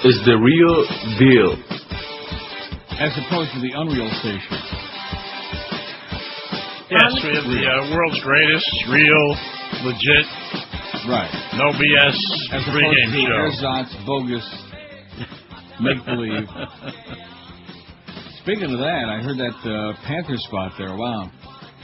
is the real deal. As opposed to the Unreal Station. Yes, we have the world's greatest, real, legit, right? No BS pregame show. Ersatz, bogus, make-believe. Speaking of that, I heard that Panther spot there. Wow.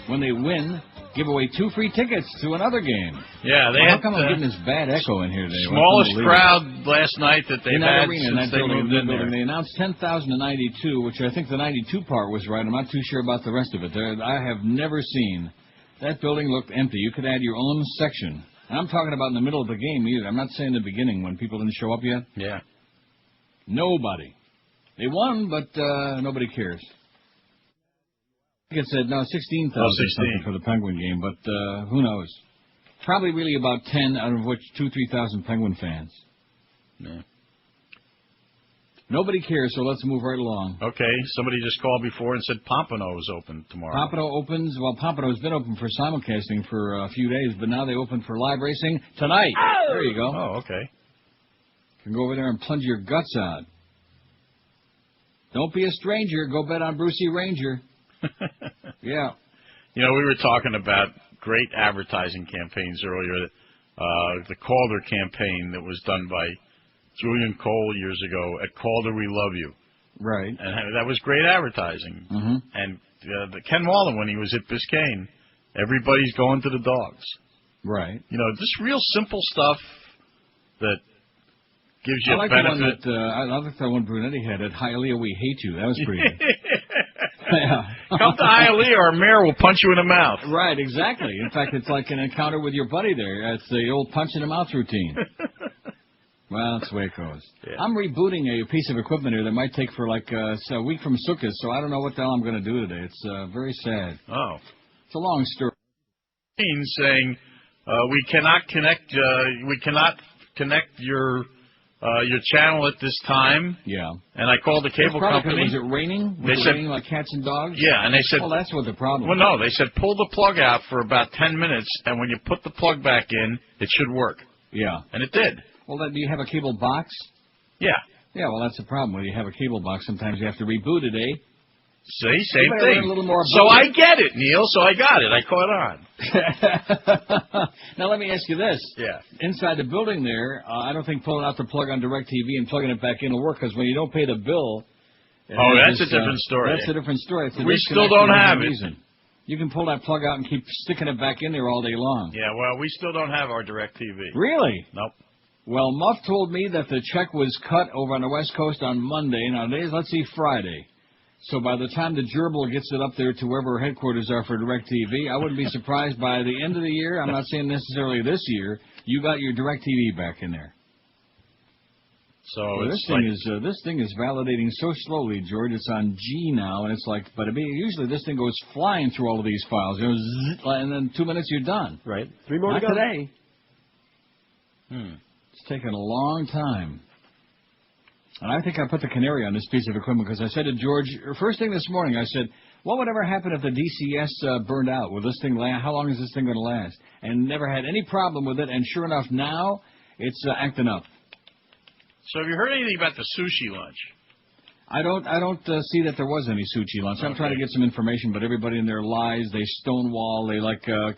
When they win, give away 2 free tickets to another game. Yeah, they how come I'm getting this bad echo in here today? Smallest crowd last night that they've had since they moved in there. They announced 10,000 to 92, which I think the 92 part was right. I'm not too sure about the rest of it. I have never seen that building looked empty. You could add your own section. And I'm talking about in the middle of the game either. I'm not saying the beginning when people didn't show up yet. Yeah. Nobody. They won, but nobody cares. I think it said, 16,000 something for the Penguin game, but who knows? Probably really about 10, out of which 2,000-3,000 Penguin fans. Yeah. Nobody cares, so let's move right along. Okay, somebody just called before and said Pompano is open tomorrow. Pompano opens. Well, Pompano's been open for simulcasting for a few days, but now they open for live racing tonight. Oh! There you go. Oh, okay. You can go over there and plunge your guts out. Don't be a stranger. Go bet on Brucey Ranger. Yeah. You know, we were talking about great advertising campaigns earlier. The Calder campaign that was done by Julian Cole years ago at Calder We Love You. Right. And that was great advertising. Mm-hmm. And the Ken Wallen, when he was at Biscayne, everybody's going to the dogs. Right. You know, just real simple stuff that gives you a benefit. I like that one Brunetti had at Hialeah We Hate You. That was pretty good. Yeah. Come to Hialeah, our mayor will punch you in the mouth. Right, exactly. In fact, it's like an encounter with your buddy there. It's the old punch in the mouth routine. Well, that's the way it goes. Yeah. I'm rebooting a piece of equipment here that might take for like a week from Sukkot, so I don't know what the hell I'm going to do today. It's very sad. Oh. It's a long story. Saying we cannot connect your channel at this time. Yeah. And I called the cable company. Was it raining? Was it raining like cats and dogs? Yeah, and they said... Well, that's what the problem was. Well, no, they said pull the plug out for about 10 minutes, and when you put the plug back in, it should work. Yeah. And it did. Well, do you have a cable box? Yeah. Yeah, well, that's the problem. When you have a cable box, sometimes you have to reboot it, eh? See, same thing. A little more so I get it, Neil. So I got it. I caught on. Now, let me ask you this. Yeah. Inside the building there, I don't think pulling out the plug on DirecTV and plugging it back in will work, because when you don't pay the bill... that's a different story. That's a different story. We still don't have it. You can pull that plug out and keep sticking it back in there all day long. Yeah, well, we still don't have our DirecTV. Really? Nope. Well, Muff told me that the check was cut over on the West Coast on Monday. Now, let's see, Friday. So by the time the gerbil gets it up there to wherever headquarters are for DirecTV, I wouldn't be surprised by the end of the year, I'm not saying necessarily this year, you got your DirecTV back in there. So well, this thing is validating so slowly, George. It's on G now, and it's like, but usually this thing goes flying through all of these files, and then 2 minutes you're done. Right. 3 more not to go. Today. It's taken a long time. And I think I put the canary on this piece of equipment because I said to George, first thing this morning, I said, what would ever happen if the DCS burned out? Will this thing last? How long is this thing going to last? And never had any problem with it. And sure enough, now it's acting up. So have you heard anything about the sushi lunch? I don't see that there was any sushi lunch. I'm trying to get some information, but everybody in there lies. They stonewall. They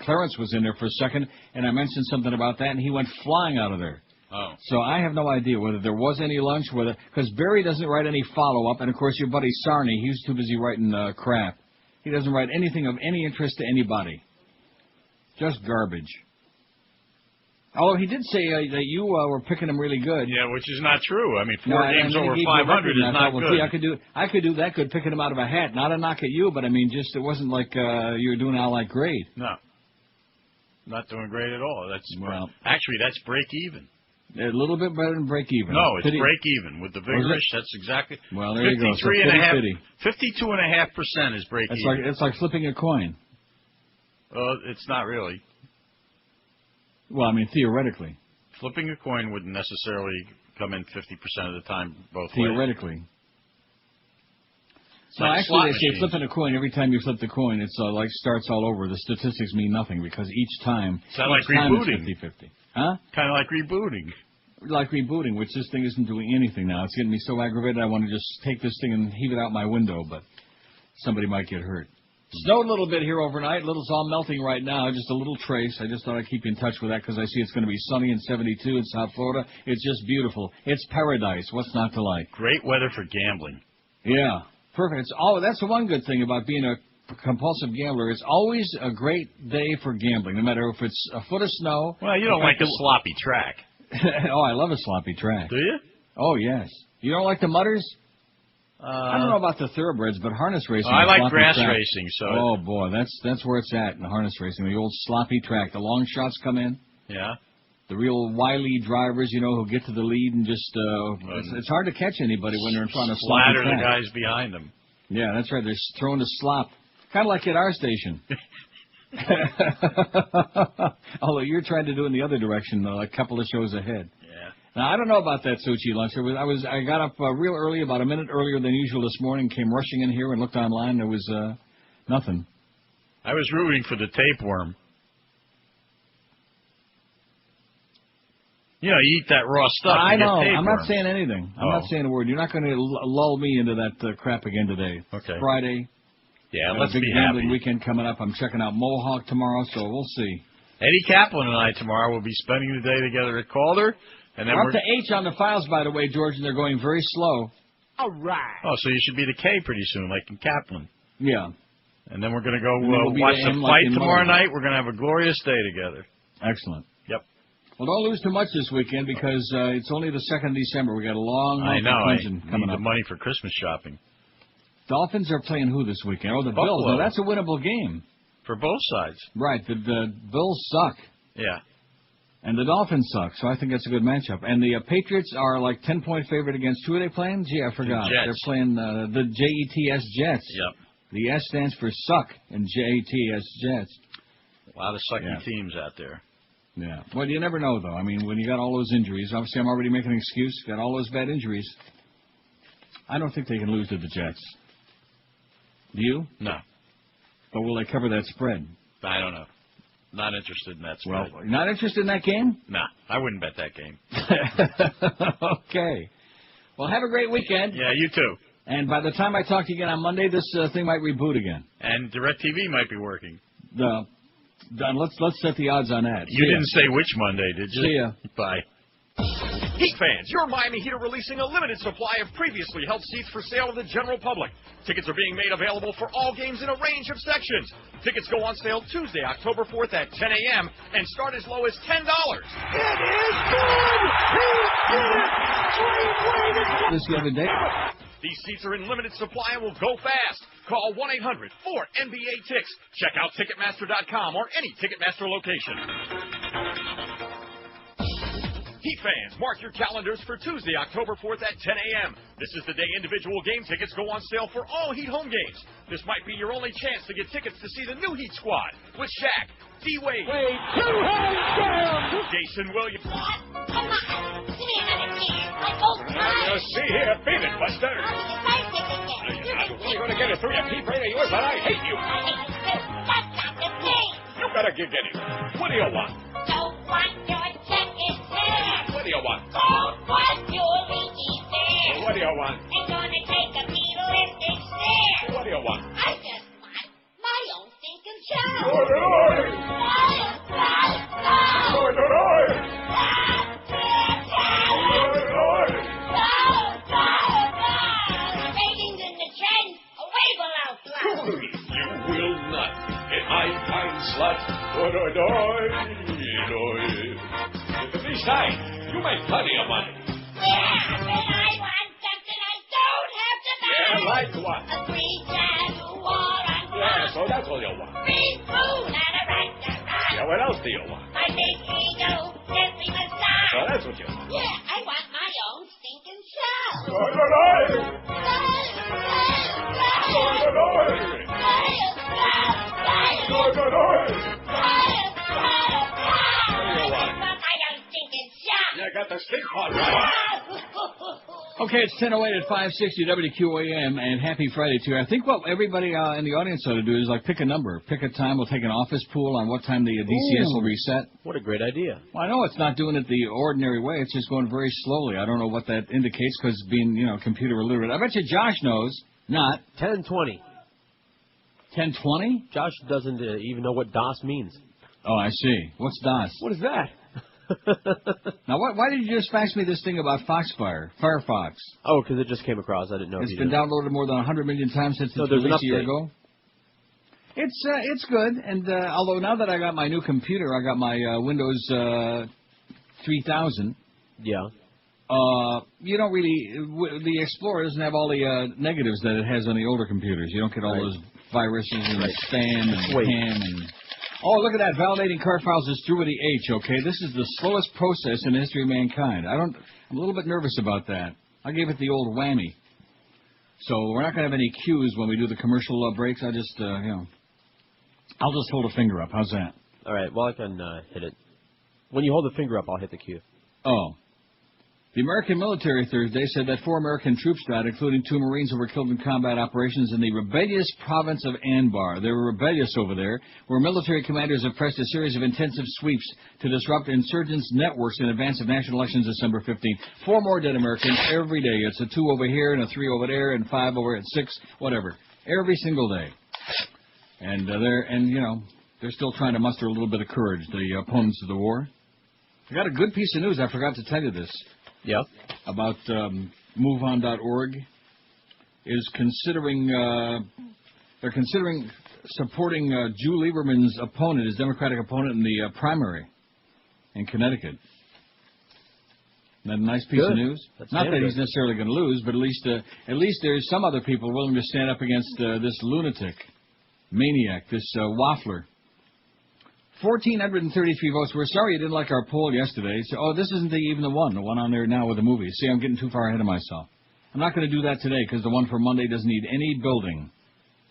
Clarence was in there for a second, and I mentioned something about that, and he went flying out of there. Oh. So I have no idea whether there was any lunch, because Barry doesn't write any follow-up, and of course your buddy Sarney, he's too busy writing crap. He doesn't write anything of any interest to anybody. Just garbage. Although he did say that you were picking him really good. Yeah, which is not true. I mean, 4 games over 500 is not good. See, I could do that good picking him out of a hat. Not a knock at you, but I mean, just it wasn't like you were doing all like great. No. Not doing great at all. Actually, that's break even. A little bit better than break even. No, it's break even with the vigorish. That's exactly. Well, there you go. 52.5% is break even. It's like flipping a coin. It's not really. Well, I mean, theoretically. Flipping a coin wouldn't necessarily come in 50% of the time both theoretically. ways. No, actually, they say flipping a coin, every time you flip the coin, it's like starts all over. The statistics mean nothing because each time... It's like rebooting. It's 50-50. Huh? Kind of like rebooting. like rebooting, which this thing isn't doing anything now. It's getting me so aggravated I want to just take this thing and heave it out my window, but somebody might get hurt. Snowed a little bit here overnight. Little's all melting right now, just a little trace. I just thought I'd keep you in touch with that because I see it's going to be sunny and 72 in South Florida. It's just beautiful. It's paradise. What's not to like? Great weather for gambling. Yeah, perfect. That's the one good thing about being a compulsive gambler. It's always a great day for gambling, no matter if it's a foot of snow. Well, you don't like a sloppy track. Oh, I love a sloppy track. Do you? Oh, yes. You don't like the mutters? I don't know about the thoroughbreds, but harness racing. I like grass racing. So. Oh boy, that's where it's at in the harness racing. The old sloppy track. The long shots come in. Yeah. The real wily drivers, who get to the lead and just it's hard to catch anybody when they're in front of sloppy track. Splatter the guys behind them. Yeah, that's right. They're throwing the slop, kind of like at our station. Although you're trying to do it in the other direction, a couple of shows ahead. Now, I don't know about that sushi lunch. I got up real early, about a minute earlier than usual this morning, came rushing in here and looked online. There was nothing. I was rooting for the tapeworm. You eat that raw stuff. I know. I'm not saying anything. I'm not saying a word. You're not going to lull me into that crap again today. Okay. Friday. Yeah, let's be happy. Big gambling weekend coming up. I'm checking out Mohawk tomorrow, so we'll see. Eddie Kaplan and I tomorrow will be spending the day together at Calder. And then we're up to H on the files, by the way, George, and they're going very slow. All right. Oh, so you should be the K pretty soon, like in Kaplan. Yeah. And then we're going to go watch the fight tomorrow night. We're going to have a glorious day together. Excellent. Yep. Well, don't lose too much this weekend because it's only the 2nd of December. We got a long month of cleansing coming up. The money for Christmas shopping. Dolphins are playing who this weekend? Oh, the Buffalo. Bills. Now, that's a winnable game. For both sides. Right. The Bills suck. Yeah. And the Dolphins suck, so I think that's a good matchup. And the Patriots are like 10-point favorite against who are they playing? Gee, I forgot. The Jets. They're playing the Jets. Jets. Yep. The S stands for suck in Jets. Jets. A lot of sucky teams out there. Yeah. Well, you never know, though. I mean, when you got all those injuries, obviously I'm already making an excuse. Got all those bad injuries. I don't think they can lose to the Jets. Do you? No. But will they cover that spread? I don't know. Not interested in that spread. Well, not interested in that game? Nah, I wouldn't bet that game. Okay. Well, have a great weekend. Yeah, you too. And by the time I talk to you again on Monday, this thing might reboot again. And DirecTV might be working. Let's set the odds on that. You didn't say which Monday, did you? See ya. Bye. Heat fans, your Miami Heat are releasing a limited supply of previously held seats for sale to the general public. Tickets are being made available for all games in a range of sections. Tickets go on sale Tuesday, October 4th at 10 a.m. and start as low as $10. It is good! He did it! Great way to This the other day. These seats are in limited supply and will go fast. Call 1-800-4NBA-TICKS. Check out Ticketmaster.com or any Ticketmaster location. Heat fans, mark your calendars for Tuesday, October 4th at 10 a.m. This is the day individual game tickets go on sale for all Heat home games. This might be your only chance to get tickets to see the new Heat squad with Shaq, D-Wade, two hands down, Jason Williams. Come on, give me another chance. I both times. See here, beat it, Buster. I'm only going to get it through your pea brain of yours, but I hate you. I hate you too. That's not the thing. You got a gig anyway. What do you want? Don't want your ticket there. What do you want? Don't want your leaky there. What do you want? I'm gonna take a pedalistic stare. What do you want? I just want my own stinking show. Ratings in the trend, away below flat. You will not get my time slot. Besides, you make plenty of money. Yeah, but I want something I don't have to buy. Yeah, like what? A free Jaguar on Yeah, so that's all you want. free food and a restaurant. Yeah, what else do you want? My big ego, gently massage. So that's what you want. Yeah, I want my own stinking show. I got the stink pot. Okay, it's 10:08 at 560 WQAM, and happy Friday to you. I think what everybody in the audience ought to do is pick a number, pick a time. We'll take an office pool on what time the DCS will reset. What a great idea! Well, I know it's not doing it the ordinary way. It's just going very slowly. I don't know what that indicates because being computer illiterate. I bet you Josh knows. Not 10:20. 10:20? Josh doesn't even know what DOS means. Oh, I see. What's DOS? What is that? Now, why did you just fax me this thing about Foxfire, Firefox? Oh, because it just came across. I didn't know. It's been downloaded more than 100 million times since So it's there's released an a year update. ago. It's good, and although now that I got my new computer, I got my Windows 3000. Yeah. You don't really. The Explorer doesn't have all the negatives that it has on the older computers. You don't get all those viruses and spam and spam and. Oh, look at that! Validating card files is through with the H. Okay, this is the slowest process in the history of mankind. I'm a little bit nervous about that. I gave it the old whammy. So we're not going to have any cues when we do the commercial breaks. I'll just hold a finger up. How's that? All right. Well, I can hit it. When you hold the finger up, I'll hit the cue. Oh. The American military Thursday said that 4 American troops died, including 2 Marines who were killed in combat operations in the rebellious province of Anbar. They were rebellious over there, where military commanders have pressed a series of intensive sweeps to disrupt insurgents' networks in advance of national elections December 15. 4 more dead Americans every day. It's a 2 over here and a 3 over there and 5 over at 6, whatever. Every single day. And they're still trying to muster a little bit of courage, the opponents of the war. I got a good piece of news. I forgot to tell you this. Yeah. About MoveOn.org is considering they're considering supporting Drew Lieberman's opponent, his Democratic opponent in the primary in Connecticut. Isn't that a nice piece of news? That's Not that he's necessarily going to lose, but at least there's some other people willing to stand up against this lunatic, maniac, this waffler. 1,433 votes. We're sorry you didn't like our poll yesterday. So, this isn't even the one on there now with the movie. See, I'm getting too far ahead of myself. I'm not going to do that today because the one for Monday doesn't need any building.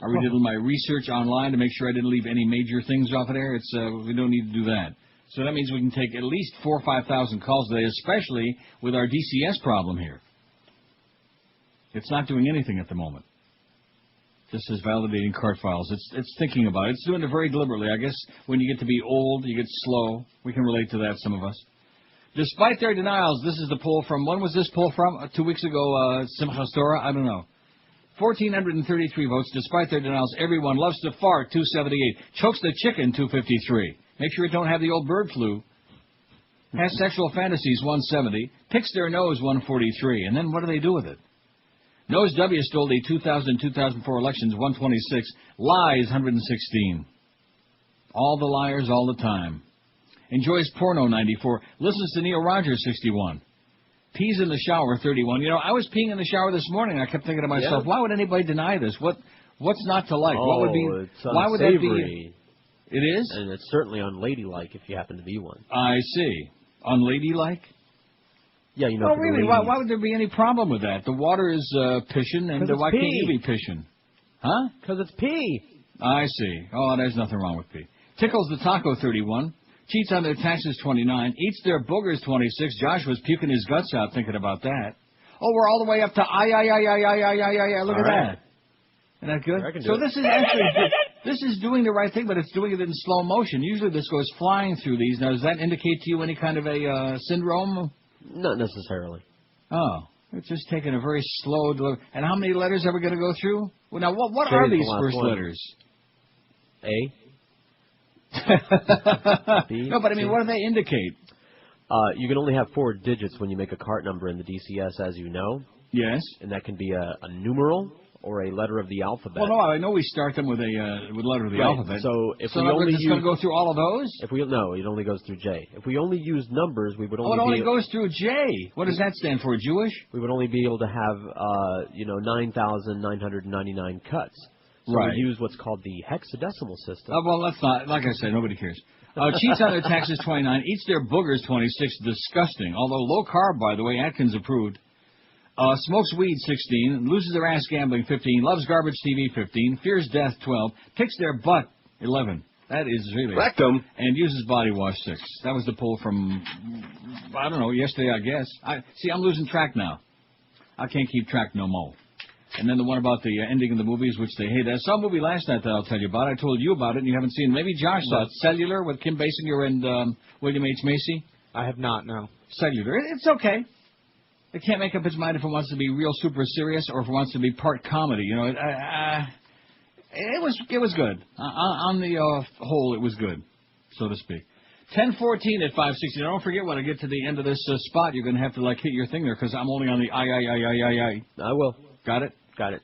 I redid my research online to make sure I didn't leave any major things off of there. We don't need to do that. So that means we can take at least 4,000 or 5,000 calls today, especially with our DCS problem here. It's not doing anything at the moment. This is validating card files. It's thinking about it. It's doing it very deliberately. I guess when you get to be old, you get slow. We can relate to that, some of us. Despite their denials, this is the poll from, when was this poll from? 2 weeks ago, Simchas Torah? I don't know. 1,433 votes. Despite their denials, everyone loves to fart, 278. Chokes the chicken, 253. Make sure you don't have the old bird flu. Has sexual fantasies, 170. Picks their nose, 143. And then what do they do with it? Knows W stole the 2000-2004 elections, 126. Lies, 116. All the liars all the time. Enjoys porno, 94. Listens to Neil Rogers, 61. Pees in the shower, 31. I was peeing in the shower this morning. I kept thinking to myself, why would anybody deny this? What's not to like? What would be? It's why would that be? It is? And it's certainly unladylike if you happen to be one. I see. Unladylike? Yeah, Oh, really? Why would there be any problem with that? The water is pissing, and why can't you be pissing? Huh? Because it's pee. I see. Oh, there's nothing wrong with pee. Tickles the taco, 31. Cheats on their taxes, 29. Eats their boogers, 26. Josh was puking his guts out thinking about that. Oh, we're all the way up to Look at that. Isn't that good? So this is actually, this is doing the right thing, but it's doing it in slow motion. Usually this goes flying through these. Now, does that indicate to you any kind of a syndrome? Not necessarily. Oh, it's just taking a very slow delivery. And how many letters are we going to go through? Well, now, what are these first letters? A. B, no, but I mean, what do they indicate? You can only have 4 digits when you make a cart number in the DCS, as you know. Yes. And that can be a numeral or a letter of the alphabet. Well, no, I know we start them with a letter of the alphabet. So if we only it's going to go through all of those? No, it only goes through J. If we only use numbers, we would only. Oh, it only goes through J. What does that stand for? Jewish? We would only be able to have 9,999 cuts. So right. we use what's called the hexadecimal system. Well, let's not. Like I said, nobody cares. Cheats on their taxes, 29. Eats their boogers, 26. Disgusting. Although low carb, by the way, Atkins approved. Smokes weed, 16. Loses their ass gambling, 15. Loves garbage TV, 15. Fears death, 12. Kicks their butt, 11. That is really... Rectum. And uses body wash, 6. That was the poll from, I don't know, yesterday, I guess. I'm losing track now. I can't keep track no more. And then the one about the ending of the movies, which they hate. I saw a movie last night that I'll tell you about. I told you about it, and you haven't seen it. Maybe Josh saw it. Cellular with Kim Basinger and William H. Macy. I have not, no. Cellular. It's okay. It can't make up its mind if it wants to be real super serious or if it wants to be part comedy. You know, it was good. On the whole, it was good, so to speak. 10:14 at 560. Now, don't forget when I get to the end of this spot, you're going to have to hit your thing there because I'm only on the I will. Got it? Got it.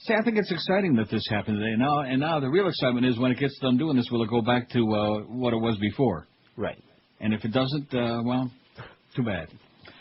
See, I think it's exciting that this happened today. Now the real excitement is when it gets done doing this, will it go back to what it was before? Right. And if it doesn't, well, too bad.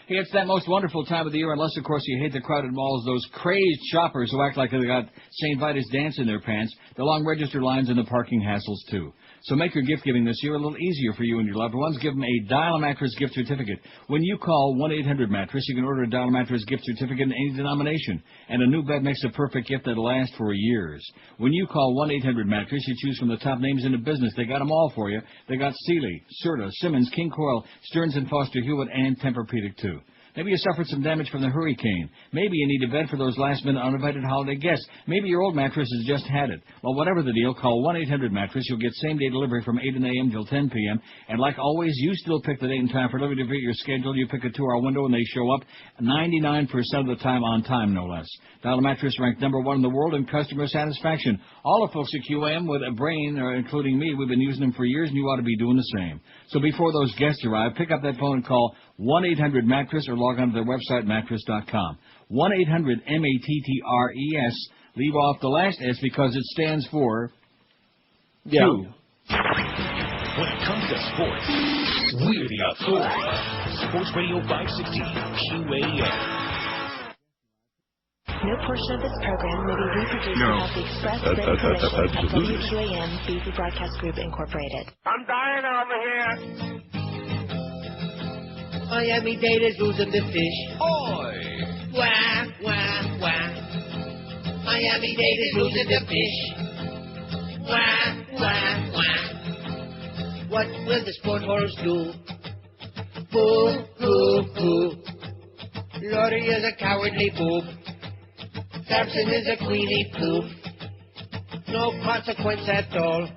Hey, it's that most wonderful time of the year, unless, of course, you hate the crowded malls, those crazed shoppers who act like they got St. Vitus dance in their pants, the long register lines, and the parking hassles, too. So make your gift-giving this year a little easier for you and your loved ones. Give them a Dial-A-Mattress gift certificate. When you call 1-800-Mattress, you can order a Dial-A-Mattress gift certificate in any denomination. And a new bed makes a perfect gift that'll last for years. When you call 1-800-Mattress, you choose from the top names in the business. They got them all for you. They got Sealy, Serta, Simmons, King Coil, Stearns & Foster, Hewitt, and Tempur-Pedic, too. Maybe you suffered some damage from the hurricane. Maybe you need a bed for those last-minute uninvited holiday guests. Maybe your old mattress has just had it. Well, whatever the deal, call 1-800-Mattress. You'll get same-day delivery from 8 a.m. till 10 p.m. And like always, you still pick the date and time for delivery to fit your schedule. You pick a 2-hour window, and they show up 99% of the time on time, no less. Dial-A-Mattress ranked #1 in the world in customer satisfaction. All the folks at QAM with a brain, including me, we've been using them for years, and you ought to be doing the same. So before those guests arrive, pick up that phone and call 1-800-Mattress or log on to their website, mattress.com. 1-800-MATTRES. Leave off the last S because it stands for two. When it comes to sports, we're the authority. Sports Radio 560, QAM. No portion of this program may be reproduced without the express written permission of WQAM BZ Broadcast Group, Incorporated. I'm dying over here. Miami-Dade is losing the fish. Oi! Wah, wah, wah. Miami-Dade is losing the fish. Wah, wah, wah. What will the sport horse do? Boo, boo, boo. Loria is a cowardly boob. Samson is a queenie poof. No consequence at all.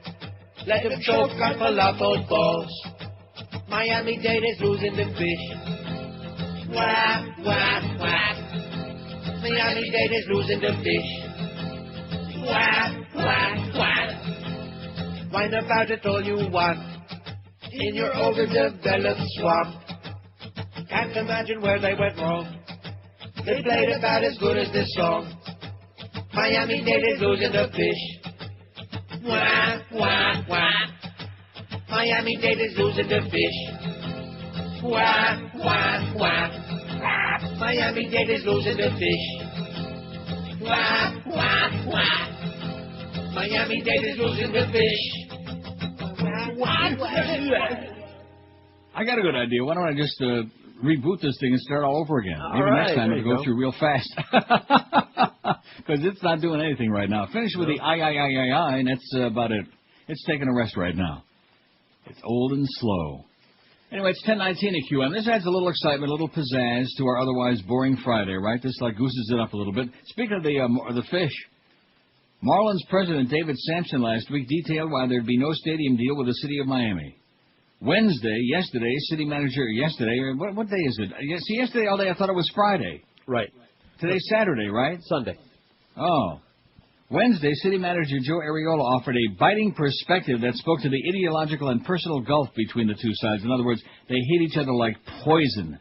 Let him choke on falafel balls. Miami-Dade is losing the fish. Wah, wah, wah. Miami-Dade is losing the fish. Wah, wah, wah. Whine about it all you want. In your overdeveloped swamp. Can't imagine where they went wrong. They played about as good as this song. Miami-Dade is losing the fish. Wah, wah, wah. Miami-Dade is losing the fish. Wah, wah, wah. Miami-Dade is losing the fish. Wah, wah, wah. Miami-Dade is losing the fish. Wah, wah, wah. I got a good idea. Why don't I just reboot this thing and start all over again? Maybe next time it'll go through real fast. Because it's not doing anything right now. Finish with the I, and that's about it. It's taking a rest right now. It's old and slow. Anyway, it's 10:19 at QM. This adds a little excitement, a little pizzazz to our otherwise boring Friday, right? This gooses it up a little bit. Speaking of the fish, Marlins president David Samson last week detailed why there'd be no stadium deal with the city of Miami. Yesterday, city manager, what day is it? See, yesterday all day I thought it was Friday. Right. Today's Saturday, right? Sunday. Oh. Wednesday, city manager Joe Arriola offered a biting perspective that spoke to the ideological and personal gulf between the two sides. In other words, they hate each other like poison.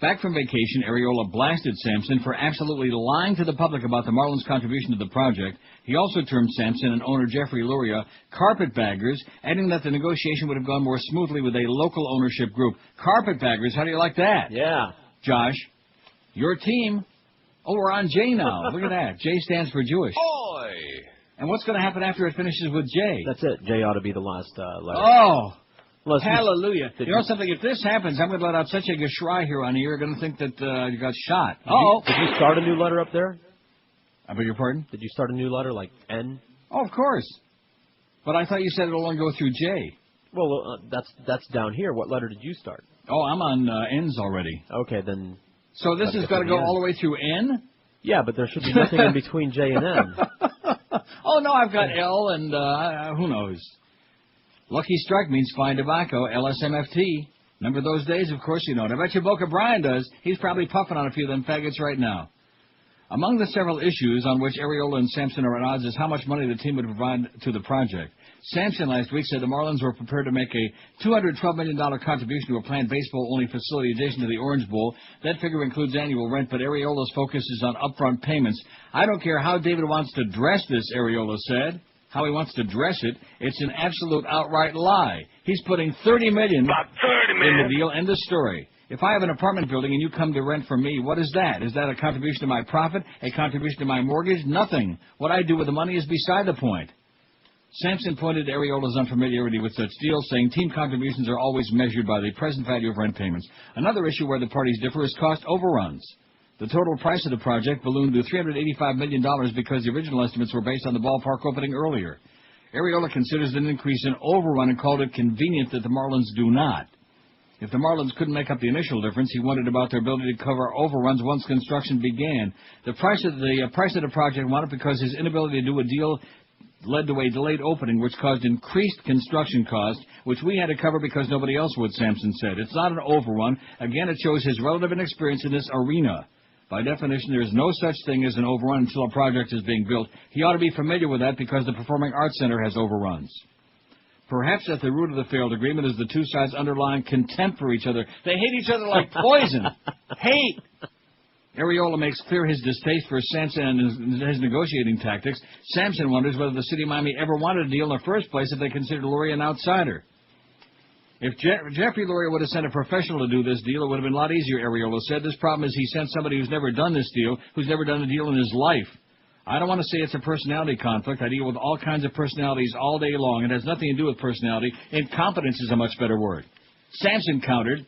Back from vacation, Arriola blasted Samson for absolutely lying to the public about the Marlins' contribution to the project. He also termed Samson and owner Jeffrey Loria carpetbaggers, adding that the negotiation would have gone more smoothly with a local ownership group. Carpetbaggers, how do you like that? Yeah. Josh, your team. Oh, we're on J now. Look at that. J stands for Jewish. Oi! And what's going to happen after it finishes with J? That's it. J ought to be the last letter. Oh! Unless hallelujah. You know something? If this happens, I'm going to let out such a geschrei here on here. You're going to think that you got shot. Did you start a new letter up there? I beg your pardon? Did you start a new letter like N? Oh, of course. But I thought you said it'll only go through J. Well, that's down here. What letter did you start? Oh, I'm on N's already. Okay, then So this has got to go all the way through N? Yeah, but there should be nothing in between J and N. Oh, no, I've got L and who knows. Lucky Strike means fine tobacco, LSMFT. Remember those days? Of course you don't. I bet you Boca Brian does. He's probably puffing on a few of them faggots right now. Among the several issues on which Arriola and Samson are at odds is how much money the team would provide to the project. Samson last week said the Marlins were prepared to make a $212 million contribution to a planned baseball-only facility adjacent to the Orange Bowl. That figure includes annual rent, but Arriola's focus is on upfront payments. I don't care how David wants to dress this, Arriola said. How he wants to dress it, it's an absolute outright lie. He's putting $30 million in the deal. End of story. If I have an apartment building and you come to rent from me, what is that? Is that a contribution to my profit? A contribution to my mortgage? Nothing. What I do with the money is beside the point. Samson pointed to Arriola's unfamiliarity with such deals, saying team contributions are always measured by the present value of rent payments. Another issue where the parties differ is cost overruns. The total price of the project ballooned to $385 million because the original estimates were based on the ballpark opening earlier. Arriola considers an increase in overrun and called it convenient that the Marlins do not. If the Marlins couldn't make up the initial difference, he wondered about their ability to cover overruns once construction began. The price of the project went up because his inability to do a deal led to a delayed opening, which caused increased construction costs, which we had to cover because nobody else would, Samson said. It's not an overrun. Again, it shows his relative inexperience in this arena. By definition, there is no such thing as an overrun until a project is being built. He ought to be familiar with that because the Performing Arts Center has overruns. Perhaps at the root of the failed agreement is the two sides' underlying contempt for each other. They hate each other like poison. Hate! Arriola makes clear his distaste for Samson and his negotiating tactics. Samson wonders whether the city of Miami ever wanted a deal in the first place if they considered Loria an outsider. If Jeffrey Loria would have sent a professional to do this deal, it would have been a lot easier, Arriola said. This problem is he sent somebody who's never done this deal, who's never done a deal in his life. I don't want to say it's a personality conflict. I deal with all kinds of personalities all day long. It has nothing to do with personality. Incompetence is a much better word. Samson countered,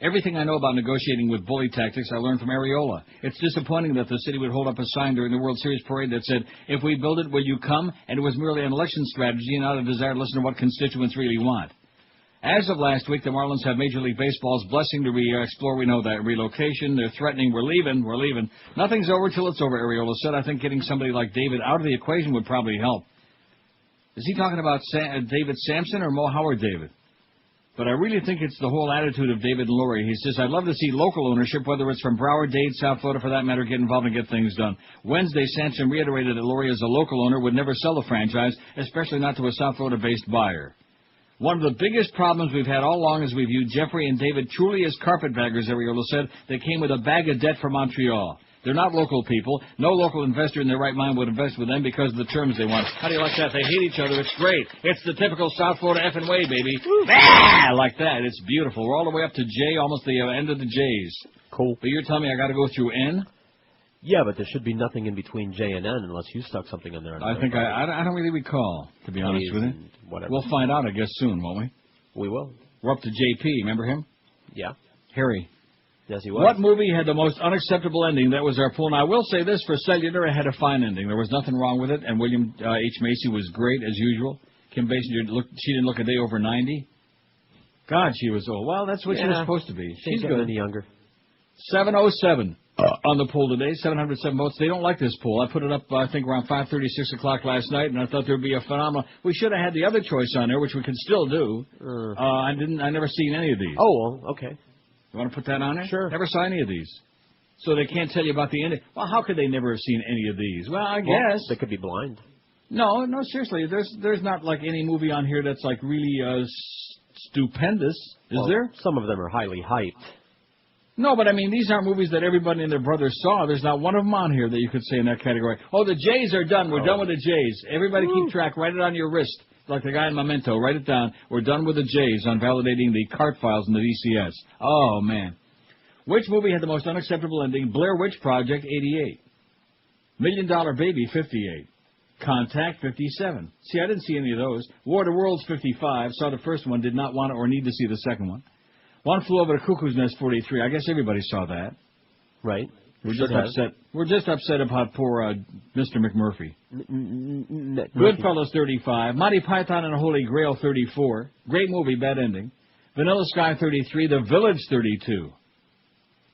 everything I know about negotiating with bully tactics I learned from Arriola. It's disappointing that the city would hold up a sign during the World Series parade that said, if we build it, will you come? And it was merely an election strategy and not a desire to listen to what constituents really want. As of last week, the Marlins have Major League Baseball's blessing to explore, we know that, relocation. They're threatening, we're leaving. Nothing's over till it's over, Arriola said. I think getting somebody like David out of the equation would probably help. Is he talking about David Samson or Moe Howard David? But I really think it's the whole attitude of David and Loria. He says, I'd love to see local ownership, whether it's from Broward, Dade, South Florida, for that matter, get involved and get things done. Wednesday, Samson reiterated that Loria, as a local owner, would never sell the franchise, especially not to a South Florida-based buyer. One of the biggest problems we've had all along is we viewed Jeffrey and David truly as carpetbaggers, Arriola said. They came with a bag of debt from Montreal. They're not local people. No local investor in their right mind would invest with them because of the terms they want. How do you like that? They hate each other. It's great. It's the typical South Florida effing way, baby. Ah, like that. It's beautiful. We're all the way up to J, almost the end of the J's. Cool. But you're telling me I got to go through N? Yeah, but there should be nothing in between J and N unless you stuck something in there. I think I don't really recall, to be honest with you. Whatever. We'll find out, I guess, soon, won't we? We will. We're up to JP. Remember him? Yeah. Harry. Yes, he was. What movie had the most unacceptable ending? That was our poll. Now, I will say this, for Cellular, it had a fine ending. There was nothing wrong with it, and William H. Macy was great, as usual. Kim Basinger, she didn't look a day over 90. God, she was old. Well, that's what she was supposed to be. She's good. Any younger. 707 on the poll today, 707 votes. They don't like this poll. I put it up, I think, around 5:30, 6 o'clock last night, and I thought there would be a phenomenal. We should have had the other choice on there, which we could still do. I never seen any of these. Oh, well, okay. You want to put that on there? Sure. Never saw any of these. So they can't tell you about the ending. Well, how could they never have seen any of these? Well, I guess. They could be blind. No, seriously. There's not like any movie on here that's like really stupendous, is there? Some of them are highly hyped. No, but I mean, these aren't movies that everybody and their brother saw. There's not one of them on here that you could say in that category. Oh, the Jays are done. We're done with the Jays. Everybody keep track. Write it on your wrist. Like the guy in Memento. Write it down. We're done with the Jays on validating the cart files in the DCS. Oh, man. Which movie had the most unacceptable ending? Blair Witch Project, 88. $1 Million Baby, 58. Contact, 57. See, I didn't see any of those. War of the Worlds, 55. Saw the first one. Did not want or need to see the second one. One Flew Over the Cuckoo's Nest, 43. I guess everybody saw that. Right. We're just upset. We're just upset about poor Mr. McMurphy. Goodfellas, 35. Monty Python and the Holy Grail, 34. Great movie, bad ending. Vanilla Sky, 33. The Village, 32.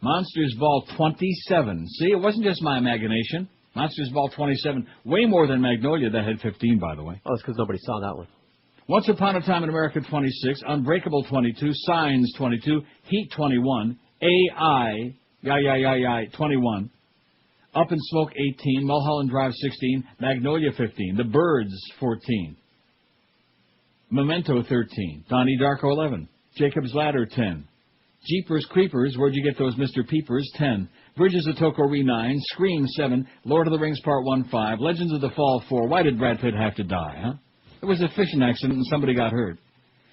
Monsters Ball 27. See, it wasn't just my imagination. Monsters Ball 27, way more than Magnolia. That had 15, by the way. Oh, it's because nobody saw that one. Once Upon a Time in America 26, Unbreakable 22, Signs 22, Heat 21, AI 21, Up in Smoke 18, Mulholland Drive 16, Magnolia 15, The Birds 14, Memento 13, Donnie Darko 11, Jacob's Ladder 10, Jeepers Creepers, Where'd You Get Those Mr. Peepers 10, Bridges of Tokori 9, Scream 7, Lord of the Rings Part 1 5, Legends of the Fall 4. Why did Brad Pitt have to die, huh? It was a fishing accident and somebody got hurt.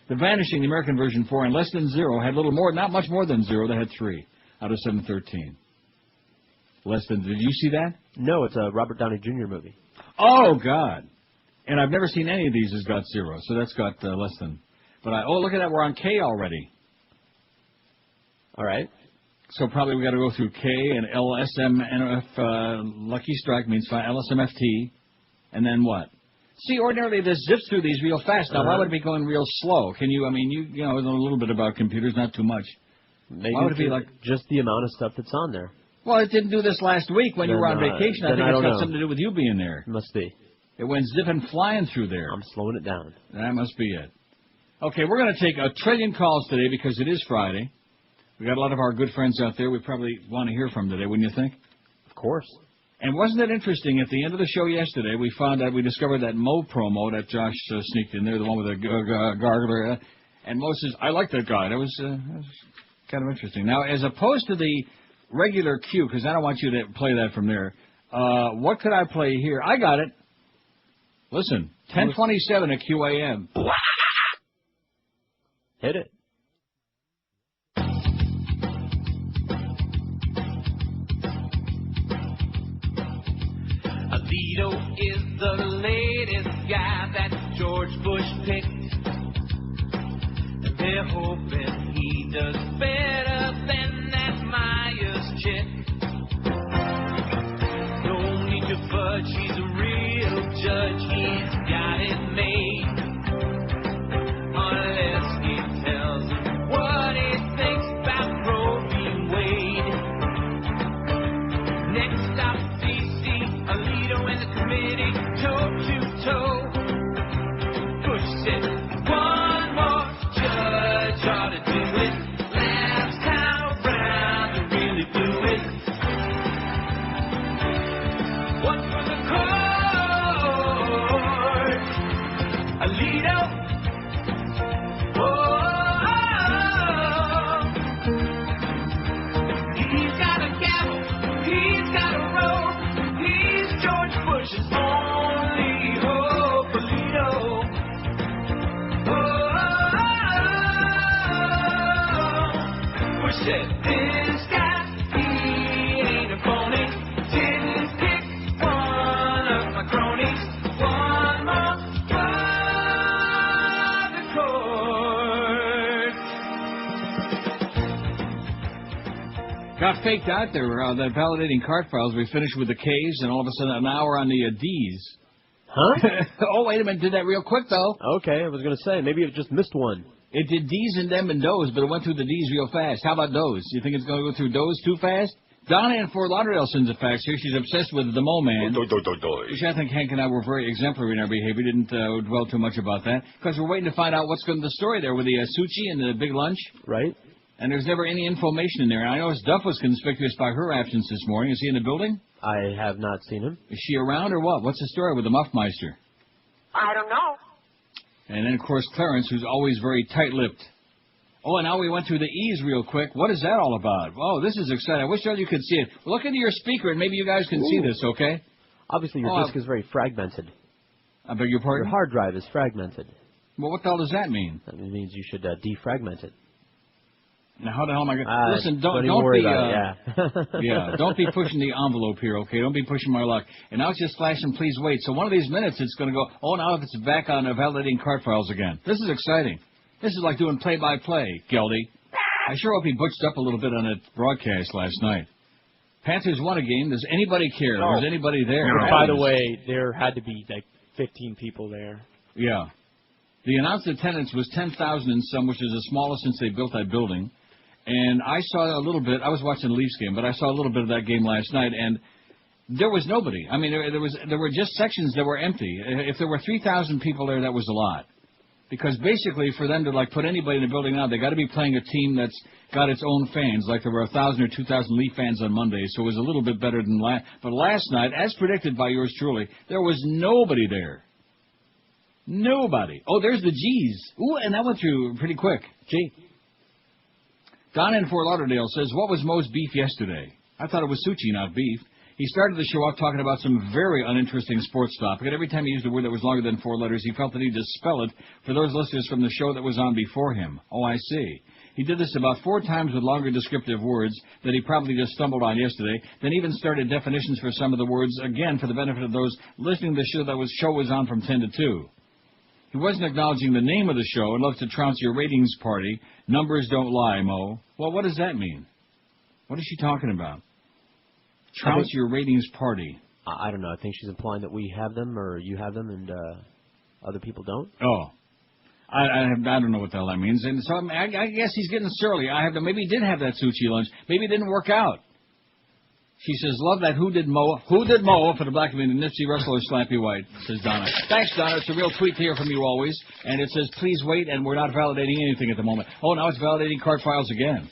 The Vanishing, the American version 4, and Less Than Zero had little more, not much more than 0. They had 3 out of 713. Less Than, did you see that? No, it's a Robert Downey Jr. movie. Oh, God. And I've never seen any of these that's got 0, so that's got less than. But look at that, we're on K already. All right. So probably we got to go through K and LSMNF, Lucky Strike means fine, LSMFT, and then what? See, ordinarily this zips through these real fast. Now, why would it be going real slow? Can you, I mean, you know a little bit about computers, not too much. Maybe why would it be like just the amount of stuff that's on there? Well, it didn't do this last week when you were on vacation. I think it's got something to do with you being there. Must be. It went zipping flying through there. I'm slowing it down. That must be it. Okay, we're going to take 1 trillion calls today because it is Friday. We got a lot of our good friends out there we probably want to hear from today, wouldn't you think? Of course. And wasn't it interesting, at the end of the show yesterday, we discovered that Moe promo that Josh sneaked in there, the one with the gargler. And Moe says, I like that guy. That was kind of interesting. Now, as opposed to the regular cue, because I don't want you to play that from there, what could I play here? I got it. Listen, 1027 at QAM. Hit it. Alito is the latest guy that George Bush picked. And they're hoping he does better than that Myers chick. No need to fudge, he's a real judge, he's got it made. Unless he tells him what he thinks about Roe v. Wade. Next stop, D.C., Alito and the committee, toe-to-toe. Bush said, one more judge ought to do it. Last time around, to really do it. One for the court, Alito. He's got a gavel, he's got a robe, he's George Bush's only hope, Alito. Bush said, this guy, he ain't a phony, didn't pick one of my cronies. One more for the court. Got faked out there. That validating cart files. We finished with the K's, and all of a sudden, an hour on the D's. Huh? Oh, wait a minute. Did that real quick, though. Okay, I was going to say, maybe it just missed one. It did D's and them and does, but it went through the D's real fast. How about does? You think it's going to go through does too fast? Donna in Fort Lauderdale sends a fax here. She's obsessed with the Mo Man. Which I think Hank and I were very exemplary in our behavior. Didn't dwell too much about that. Because we're waiting to find out what's going to be the story there with the sushi and the big lunch. Right. And there's never any information in there. And I noticed Duff was conspicuous by her absence this morning. Is he in the building? I have not seen him. Is she around or what? What's the story with the Muffmeister? I don't know. And then, of course, Clarence, who's always very tight-lipped. Oh, and now we went through the E's real quick. What is that all about? Oh, this is exciting. I wish all you could see it. Look into your speaker, and maybe you guys can see this, okay? Obviously, your disk is very fragmented. I beg your pardon? Your hard drive is fragmented. Well, what the hell does that mean? That means you should defragment it. Now, how the hell am I going to... Listen, don't be... Yeah, don't be pushing the envelope here, okay? Don't be pushing my luck. And now it's just flashing, please wait. So one of these minutes, it's going to go, oh, now it's back on validating cart files again. This is exciting. This is like doing play-by-play, Geldy. I sure hope he butched up a little bit on that broadcast last night. Panthers won a game. Does anybody care? No. Was anybody there? No. By the way, there had to be like 15 people there. Yeah. The announced attendance was 10,000 and some, which is the smallest since they built that building. And I saw a little bit. I was watching the Leafs game, but I saw a little bit of that game last night, and there was nobody. I mean, there were just sections that were empty. If there were 3,000 people there, that was a lot. Because basically, for them to put anybody in the building now, they got to be playing a team that's got its own fans. Like there were 1,000 or 2,000 Leaf fans on Monday, so it was a little bit better than last. But last night, as predicted by yours truly, there was nobody there. Nobody. Oh, there's the G's. Ooh, and that went through pretty quick. G. Don in Fort Lauderdale says, what was Moe's beef yesterday? I thought it was sushi, not beef. He started the show off talking about some very uninteresting sports topic, and every time he used a word that was longer than 4 letters, he felt the need to spell it for those listeners from the show that was on before him. Oh, I see. He did this about 4 times with longer descriptive words that he probably just stumbled on yesterday, then even started definitions for some of the words, again, for the benefit of those listening to the show that show was on from 10 to 2. He wasn't acknowledging the name of the show and loves to trounce your ratings party. Numbers don't lie, Mo. Well, what does that mean? What is she talking about? Trounce your ratings party. I don't know. I think she's implying that we have them or you have them and other people don't. Oh. I don't know what the hell that means. And so I guess he's getting surly. Maybe he did have that sushi lunch. Maybe it didn't work out. She says, love that Who Did Mo for the black man, the Nipsey Russell or Slappy White, says Donna. Thanks, Donna. It's a real tweet to hear from you always. And it says, please wait, and we're not validating anything at the moment. Oh, now it's validating card files again.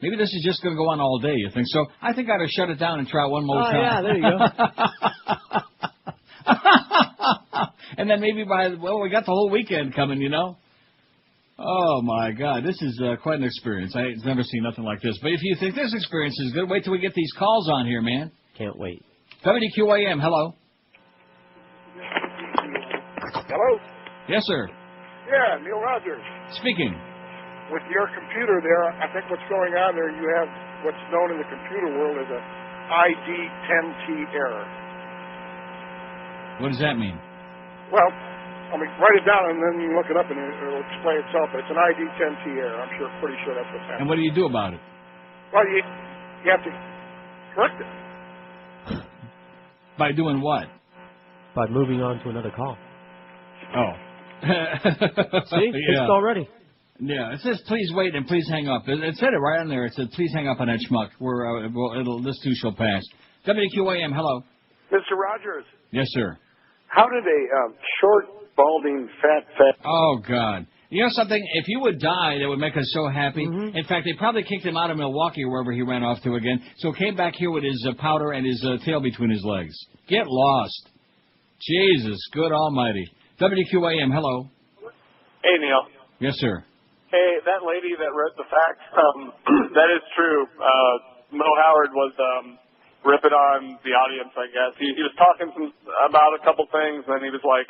Maybe this is just going to go on all day, you think? So I think I ought to shut it down and try one more time. Yeah, there you go. And then maybe we got the whole weekend coming, you know. Oh, my God. This is quite an experience. I've never seen nothing like this. But if you think this experience is good, wait till we get these calls on here, man. Can't wait. WQAM, hello. Hello? Yes, sir. Yeah, Neil Rogers. Speaking. With your computer there, I think what's going on there, you have what's known in the computer world as a ID10T error. What does that mean? Well, I mean, write it down and then you look it up and it'll explain itself. But it's an ID10T error. I'm pretty sure that's what's happening. And what do you do about it? Well, you have to correct it. By doing what? By moving on to another call. Oh. See? Fixed already. Yeah, it says please wait and please hang up. It said it right on there. It said please hang up on that schmuck. This too shall pass. WQAM, hello. Mr. Rogers. Yes, sir. How did a short, balding, fat... Oh, God. You know something? If you would die, that would make us so happy. Mm-hmm. In fact, they probably kicked him out of Milwaukee or wherever he ran off to again. So came back here with his powder and his tail between his legs. Get lost. Jesus, good almighty. WQAM, hello. Hey, Neil. Yes, sir. Hey, that lady that wrote the facts, that is true. Moe Howard was ripping on the audience, I guess. He was talking about a couple things, and then he was like,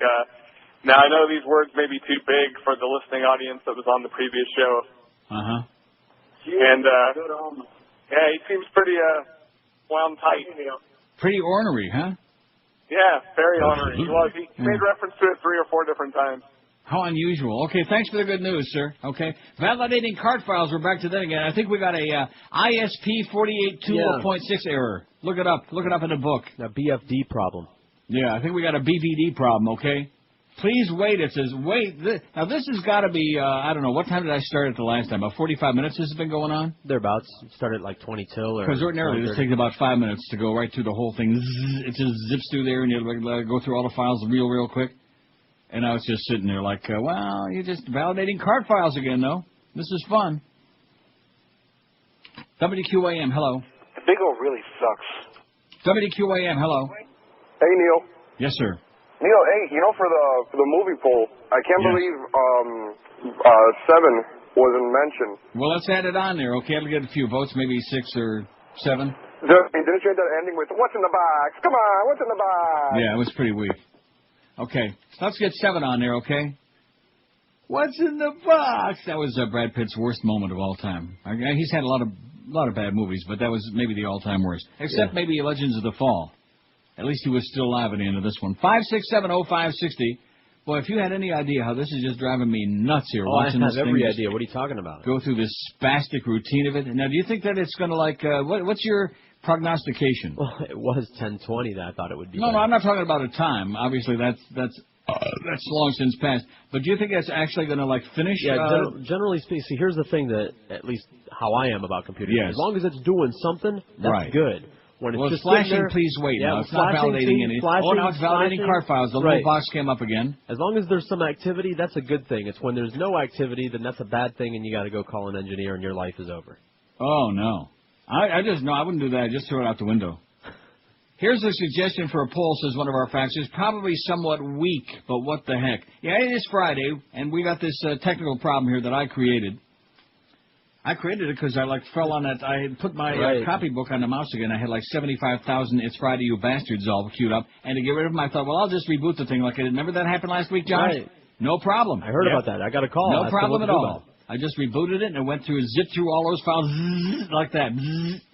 now I know these words may be too big for the listening audience that was on the previous show. Uh-huh. And, yeah, he seems pretty wound tight. Pretty ornery, huh? Yeah, very ornery. He made reference to it 3 or 4 different times. How unusual. Okay, thanks for the good news, sir. Okay. Validating card files. We're back to that again. I think we got a ISP 4820.6 error. Look it up. Look it up in the book. A BFD problem. Yeah, I think we got a BVD problem, okay? Please wait. It says wait. Now, this has got to be, I don't know, what time did I start it the last time? About 45 minutes this has been going on? Thereabouts. It started at like 22 or... Because ordinarily this takes about 5 minutes to go right through the whole thing. It just zips through there and you go through all the files real quick. And I was just sitting there like, well, you're just validating card files again, though. This is fun. WQAM, hello. The Big O really sucks. WQAM, hello. Hey, Neil. Yes, sir. Neil, hey, you know, for the movie poll, I can't believe 7 wasn't mentioned. Well, let's add it on there, okay? I'll get a few votes, maybe 6 or 7. Didn't you end that ending with, what's in the box? Come on, what's in the box? Yeah, it was pretty weak. Okay, so let's get 7 on there, okay? What's in the box? That was Brad Pitt's worst moment of all time. He's had a lot of bad movies, but that was maybe the all-time worst. Except maybe Legends of the Fall. At least he was still alive at the end of this one. 5670560. Boy, if you had any idea how this is just driving me nuts here. Watching I this have every thing idea. What are you talking about? Go through this spastic routine of it. Now, do you think that it's going to what's your prognostication? Well, it was 10:20 that I thought it would be. No, I'm not talking about a time. Obviously, that's That's long since passed. But do you think that's actually going to, like, finish? Yeah, generally speaking, see, here's the thing that, at least how I am about computers. Yes. As long as it's doing something, that's good. When it's just flashing, there, please wait. Yeah, now it's not validating anything. Now it's validating card files. The little box came up again. As long as there's some activity, that's a good thing. It's when there's no activity, then that's a bad thing, and you got to go call an engineer, and your life is over. Oh, no. I wouldn't do that. I'd just throw it out the window. Here's a suggestion for a poll, says one of our faxers. Probably somewhat weak, but what the heck. Yeah, it is Friday, and we got this technical problem here that I created. I created it because I fell on that. I had put my copybook on the mouse again. I had like 75,000 "It's Friday, you bastards" all queued up. And to get rid of them, I thought, well, I'll just reboot the thing like I did. Remember that happened last week, John? Right. No problem. I heard about that. I got a call. No problem at all. I just rebooted it, and it went through and zipped through all those files like that.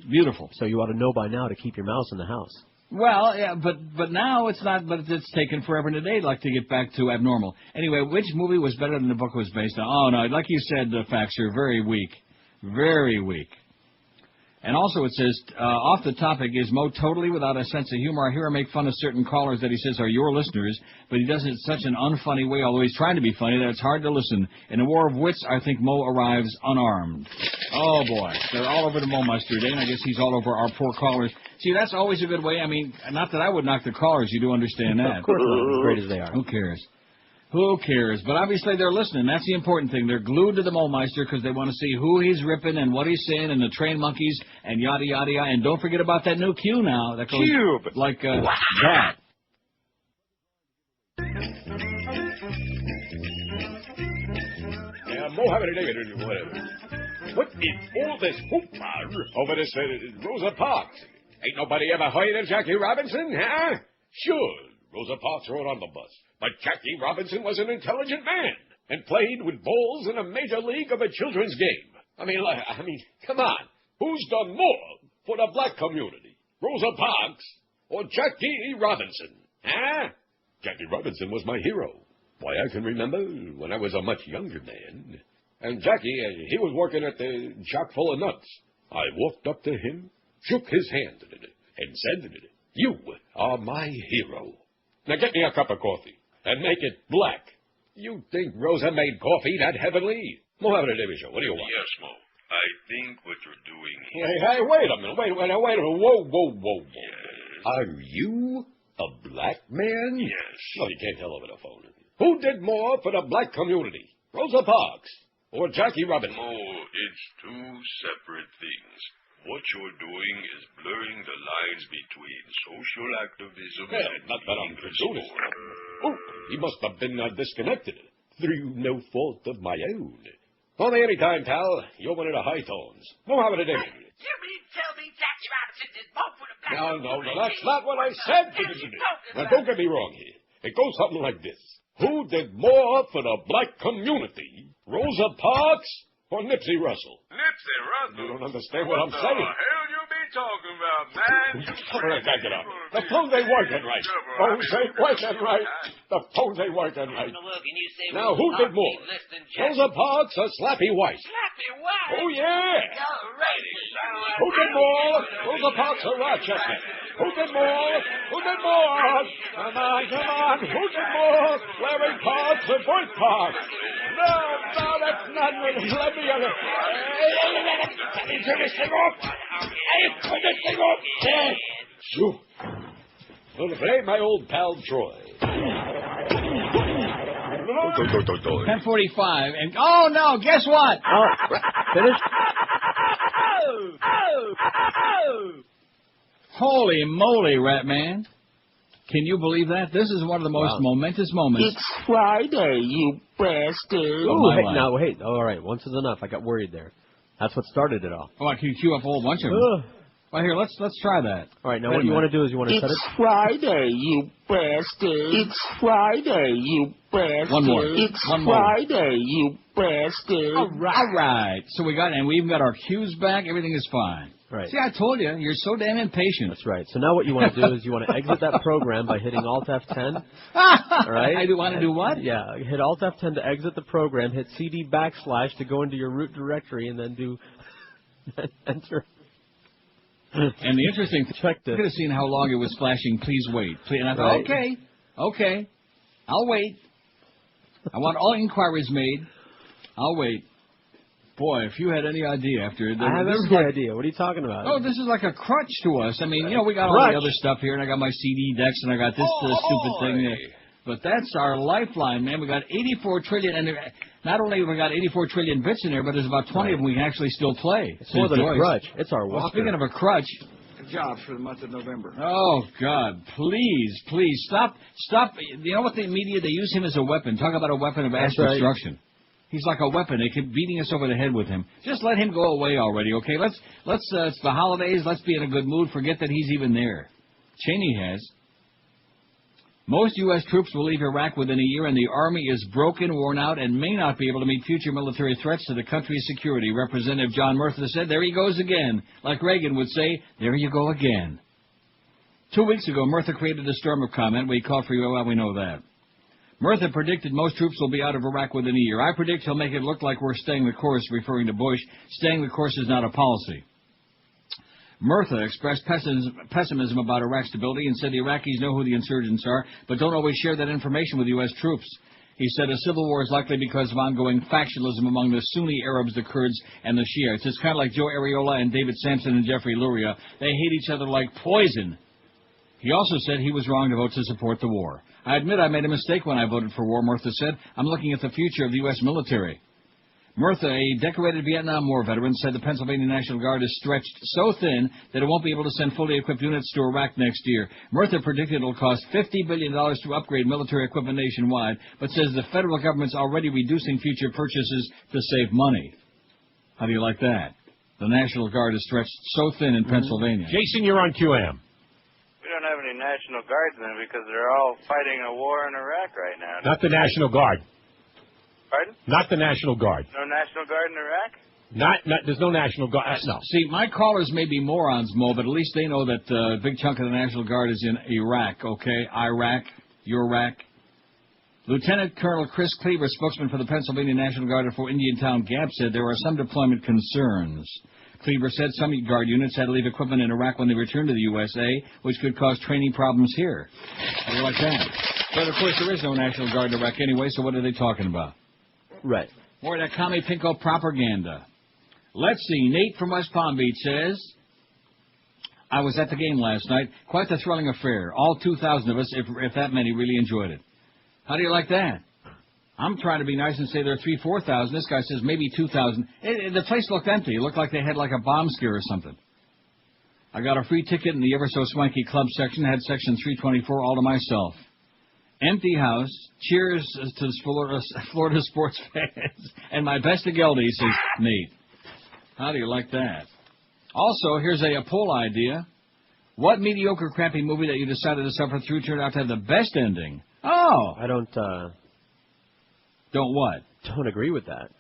Beautiful. So you ought to know by now to keep your mouse in the house. Well, yeah, but now it's not. But it's taken forever and a day, like, to get back to abnormal. Anyway, which movie was better than the book was based on? Oh no, like you said, faxer, very weak. Very weak. And also it says, off the topic, is Moe totally without a sense of humor? I hear him make fun of certain callers that he says are your listeners, but he does it in such an unfunny way, although he's trying to be funny, that it's hard to listen. In a war of wits, I think Moe arrives unarmed. Oh, boy. They're all over the Moe Meister today, and I guess he's all over our poor callers. See, that's always a good way. I mean, not that I would knock the callers. You do understand that. Of course not, as great as they are. Who cares? Who cares? But obviously they're listening. That's the important thing. They're glued to the Moe Meister because they want to see who he's ripping and what he's saying and the train monkeys and yada, yada, yada. And don't forget about that new Q now. That goes Cube. Like that. Moe Howard, whatever. What is all this hoopla over this Rosa Parks? Ain't nobody ever heard of Jackie Robinson, huh? Sure, Rosa Parks rode on the bus. But Jackie Robinson was an intelligent man and played with balls in a major league of a children's game. I mean, come on. Who's done more for the black community? Rosa Parks or Jackie Robinson? Huh? Jackie Robinson was my hero. Why, I can remember when I was a much younger man. And Jackie, he was working at the Chock full of nuts. I walked up to him, shook his hand, and said, "You are my hero. Now get me a cup of coffee. And make it black." You think Rosa made coffee that heavenly? Moe Howard, Show. What do you want? Yes, Moe. I think what you're doing here... Hey, wait a minute. Wait a minute. Whoa. Yes. Are you a black man? Yes. No, you can't tell over the phone. Who did more for the black community? Rosa Parks or Jackie Robinson? Moe, it's two separate things. What you're doing is blurring the lines between social activism and... Not that I'm presuming. Oh, he must have been disconnected through no fault of my own. Call me any time, pal. You're one of the high tones. Moe Howard, You mean tell me Jackie Robinson did more for the black No, that's not what I said. Now, don't get me wrong here. It goes something like this. Who did more for the black community? Rosa Parks or Nipsey Russell? Nipsey Russell? You don't understand what I'm saying. What the hell you be talking about, man? All right, back it up. The phones ain't working right. Phones ain't working right. The phones ain't working right. Now, who did more? Rosa Parks or Slappy White? Slappy White? Oh, yeah. Who did more? Rosa Parks or Rochester? Who did more? Who did more? Come on. Who did more? Larry Parks or Bert Parks? No, that's not really. Let me get it. Let me turn this thing off. Turn this thing off. Shoo. Well, if it ain't my old pal Troy. 10:45, and oh no, guess what? Finished? Holy moly, Rat Man. Can you believe that? This is one of the most momentous moments. It's Friday, you bastard. Hey, all right, once is enough. I got worried there. That's what started it all. Oh, I can queue up a whole bunch of them. Well, here, let's try that. All right, now what you want to do is you want to set it... It's Friday, you bastard. It's Friday, you bastard. One more. It's One more. Friday, you bastard. All right. So we even got our cues back. Everything is fine. Right. See, I told you. You're so damn impatient. That's right. So now what you want to do is you want to exit that program by hitting Alt F10. All right? I want to do what? Yeah, hit Alt F10 to exit the program, hit CD / to go into your root directory, and then do enter. And the interesting thing, you could have seen how long it was flashing, please wait. And I thought, okay. I'll wait. I want all inquiries made. I'll wait. Boy, if you had any idea after... I have every idea. What are you talking about? Oh, this is like a crutch to us. I mean, we got all the other stuff here, and I got my CD decks, and I got this stupid thing. But that's our lifeline, man. We got 84 trillion, and not only have we got 84 trillion bits in there, but there's about 20 of them we can actually still play. It's more than a crutch. It's our walker. Well, speaking of a crutch... Good job for the month of November. Oh, God. Please, stop. You know what the media, they use him as a weapon. Talk about a weapon of mass destruction. Right. He's like a weapon. They keep beating us over the head with him. Just let him go away already, okay? Let's. It's the holidays. Let's be in a good mood. Forget that he's even there. Cheney has. Most U.S. troops will leave Iraq within a year, and the Army is broken, worn out, and may not be able to meet future military threats to the country's security. Representative John Murtha said, there he goes again. Like Reagan would say, there you go again. 2 weeks ago, Murtha created a storm of comment where he called for you. Well, we know that. Murtha predicted most troops will be out of Iraq within a year. I predict he'll make it look like we're staying the course, referring to Bush. Staying the course is not a policy. Murtha expressed pessimism about Iraq's stability and said the Iraqis know who the insurgents are, but don't always share that information with U.S. troops. He said a civil war is likely because of ongoing factionalism among the Sunni Arabs, the Kurds, and the Shiites. It's kind of like Joe Arriola and David Samson and Jeffrey Loria. They hate each other like poison. He also said he was wrong to vote to support the war. I admit I made a mistake when I voted for war, Murtha said. I'm looking at the future of the U.S. military. Murtha, a decorated Vietnam War veteran, said the Pennsylvania National Guard is stretched so thin that it won't be able to send fully equipped units to Iraq next year. Murtha predicted it will cost $50 billion to upgrade military equipment nationwide, but says the federal government's already reducing future purchases to save money. How do you like that? The National Guard is stretched so thin in Pennsylvania. Jason, you're on QAM. We don't have any National Guardsmen because they're all fighting a war in Iraq right now. Not the National Guard. Pardon? Not the National Guard. No National Guard in Iraq? Not. There's no National Guard. No. See, my callers may be morons, Mo, but at least they know that a big chunk of the National Guard is in Iraq, okay? Iraq, Iraq. Lieutenant Colonel Chris Cleaver, spokesman for the Pennsylvania National Guard for Indiantown Gap, said there are some deployment concerns. Cleaver said some Guard units had to leave equipment in Iraq when they returned to the USA, which could cause training problems here. How do you like that? But, of course, there is no National Guard in Iraq anyway, so what are they talking about? Right. More of that commie pinko propaganda. Let's see. Nate from West Palm Beach says, I was at the game last night. Quite the thrilling affair. All 2,000 of us, if that many, really enjoyed it. How do you like that? I'm trying to be nice and say there are 3,000, 4,000. This guy says maybe 2,000. The place looked empty. It looked like they had like a bomb scare or something. I got a free ticket in the ever-so-swanky club section. Had section 324 all to myself. Empty house. Cheers to the Florida sports fans. And my best of Geldy, says Nate. How do you like that? Also, here's a poll idea. What mediocre, crappy movie that you decided to suffer through turned out to have the best ending? Oh! I don't what? Don't agree with that.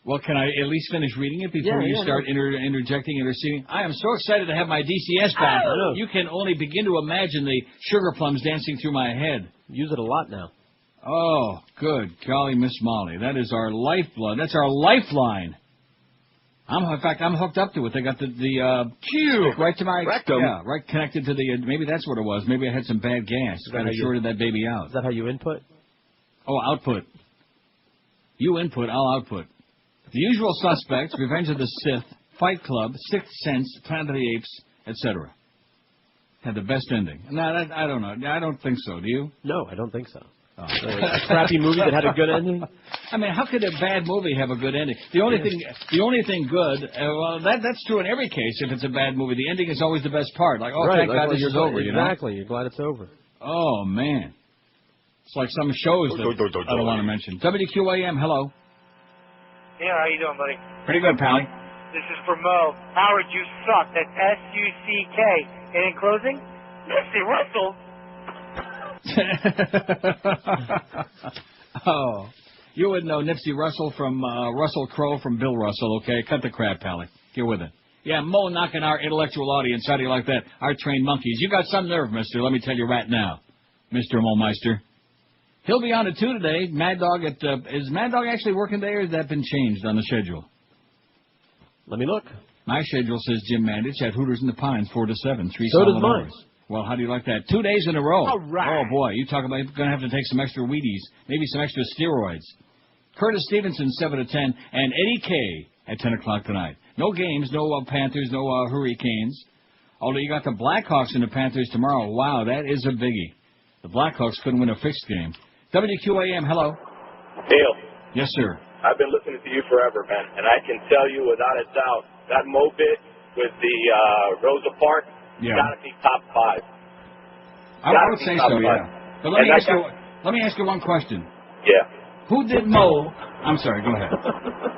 Well, can I at least finish reading it before you start interjecting, interceding? I am so excited to have my DCS back. You can only begin to imagine the sugar plums dancing through my head. Use it a lot now. Oh, good golly, Miss Molly. That is our lifeblood. That's our lifeline. In fact, I'm hooked up to it. They got the right to my rectum. Yeah, right connected to the. Maybe that's what it was. Maybe I had some bad gas. Kind of shorted that baby out. Is that how you input? Oh, output. You input, I'll output. The Usual Suspects, Revenge of the Sith, Fight Club, Sixth Sense, Planet of the Apes, etc. Had the best ending. No, I don't know. I don't think so. Do you? No, I don't think so. Oh. A crappy movie that had a good ending? I mean, how could a bad movie have a good ending? The only thing good, well, that's true in every case if it's a bad movie. The ending is always the best part. Like, oh, thank God this is over, you know? Exactly. You're glad it's over. Oh, man. It's like some shows that I don't want to mention. WQAM, hello. Yeah, how you doing, buddy? Pretty good, Pally. This is for Moe. Howard, you suck. That's S-U-C-K. And in closing, Nipsey Russell. Oh, you would know Nipsey Russell from Russell Crowe from Bill Russell, okay? Cut the crap, Pally. Get with it. Yeah, Moe knocking our intellectual audience. How do you like that? Our trained monkeys. You got some nerve, mister. Let me tell you right now. Mr. Moe-Meister. He'll be on at 2 today. Mad Dog is Mad Dog actually working today, or has that been changed on the schedule? Let me look. My schedule says Jim Mandich at Hooters in the Pines, 4 to 7. 3 so solid does mine. hours. Well, how do you like that? 2 days in a row. All right. Oh, boy. You talk about you're going to have to take some extra Wheaties, maybe some extra steroids. Curtis Stevenson, 7 to 10, and Eddie K. at 10 o'clock tonight. No games, no Panthers, no Hurricanes. Although you got the Blackhawks and the Panthers tomorrow. Wow, that is a biggie. The Blackhawks couldn't win a fixed game. WQAM, hello. Neil. Yes, sir. I've been listening to you forever, man, and I can tell you without a doubt that Moe bit with the Rosa Parks gotta be top 5. I would say so, yeah. But let me ask you one question. Yeah. Who did Moe? I'm sorry, go ahead.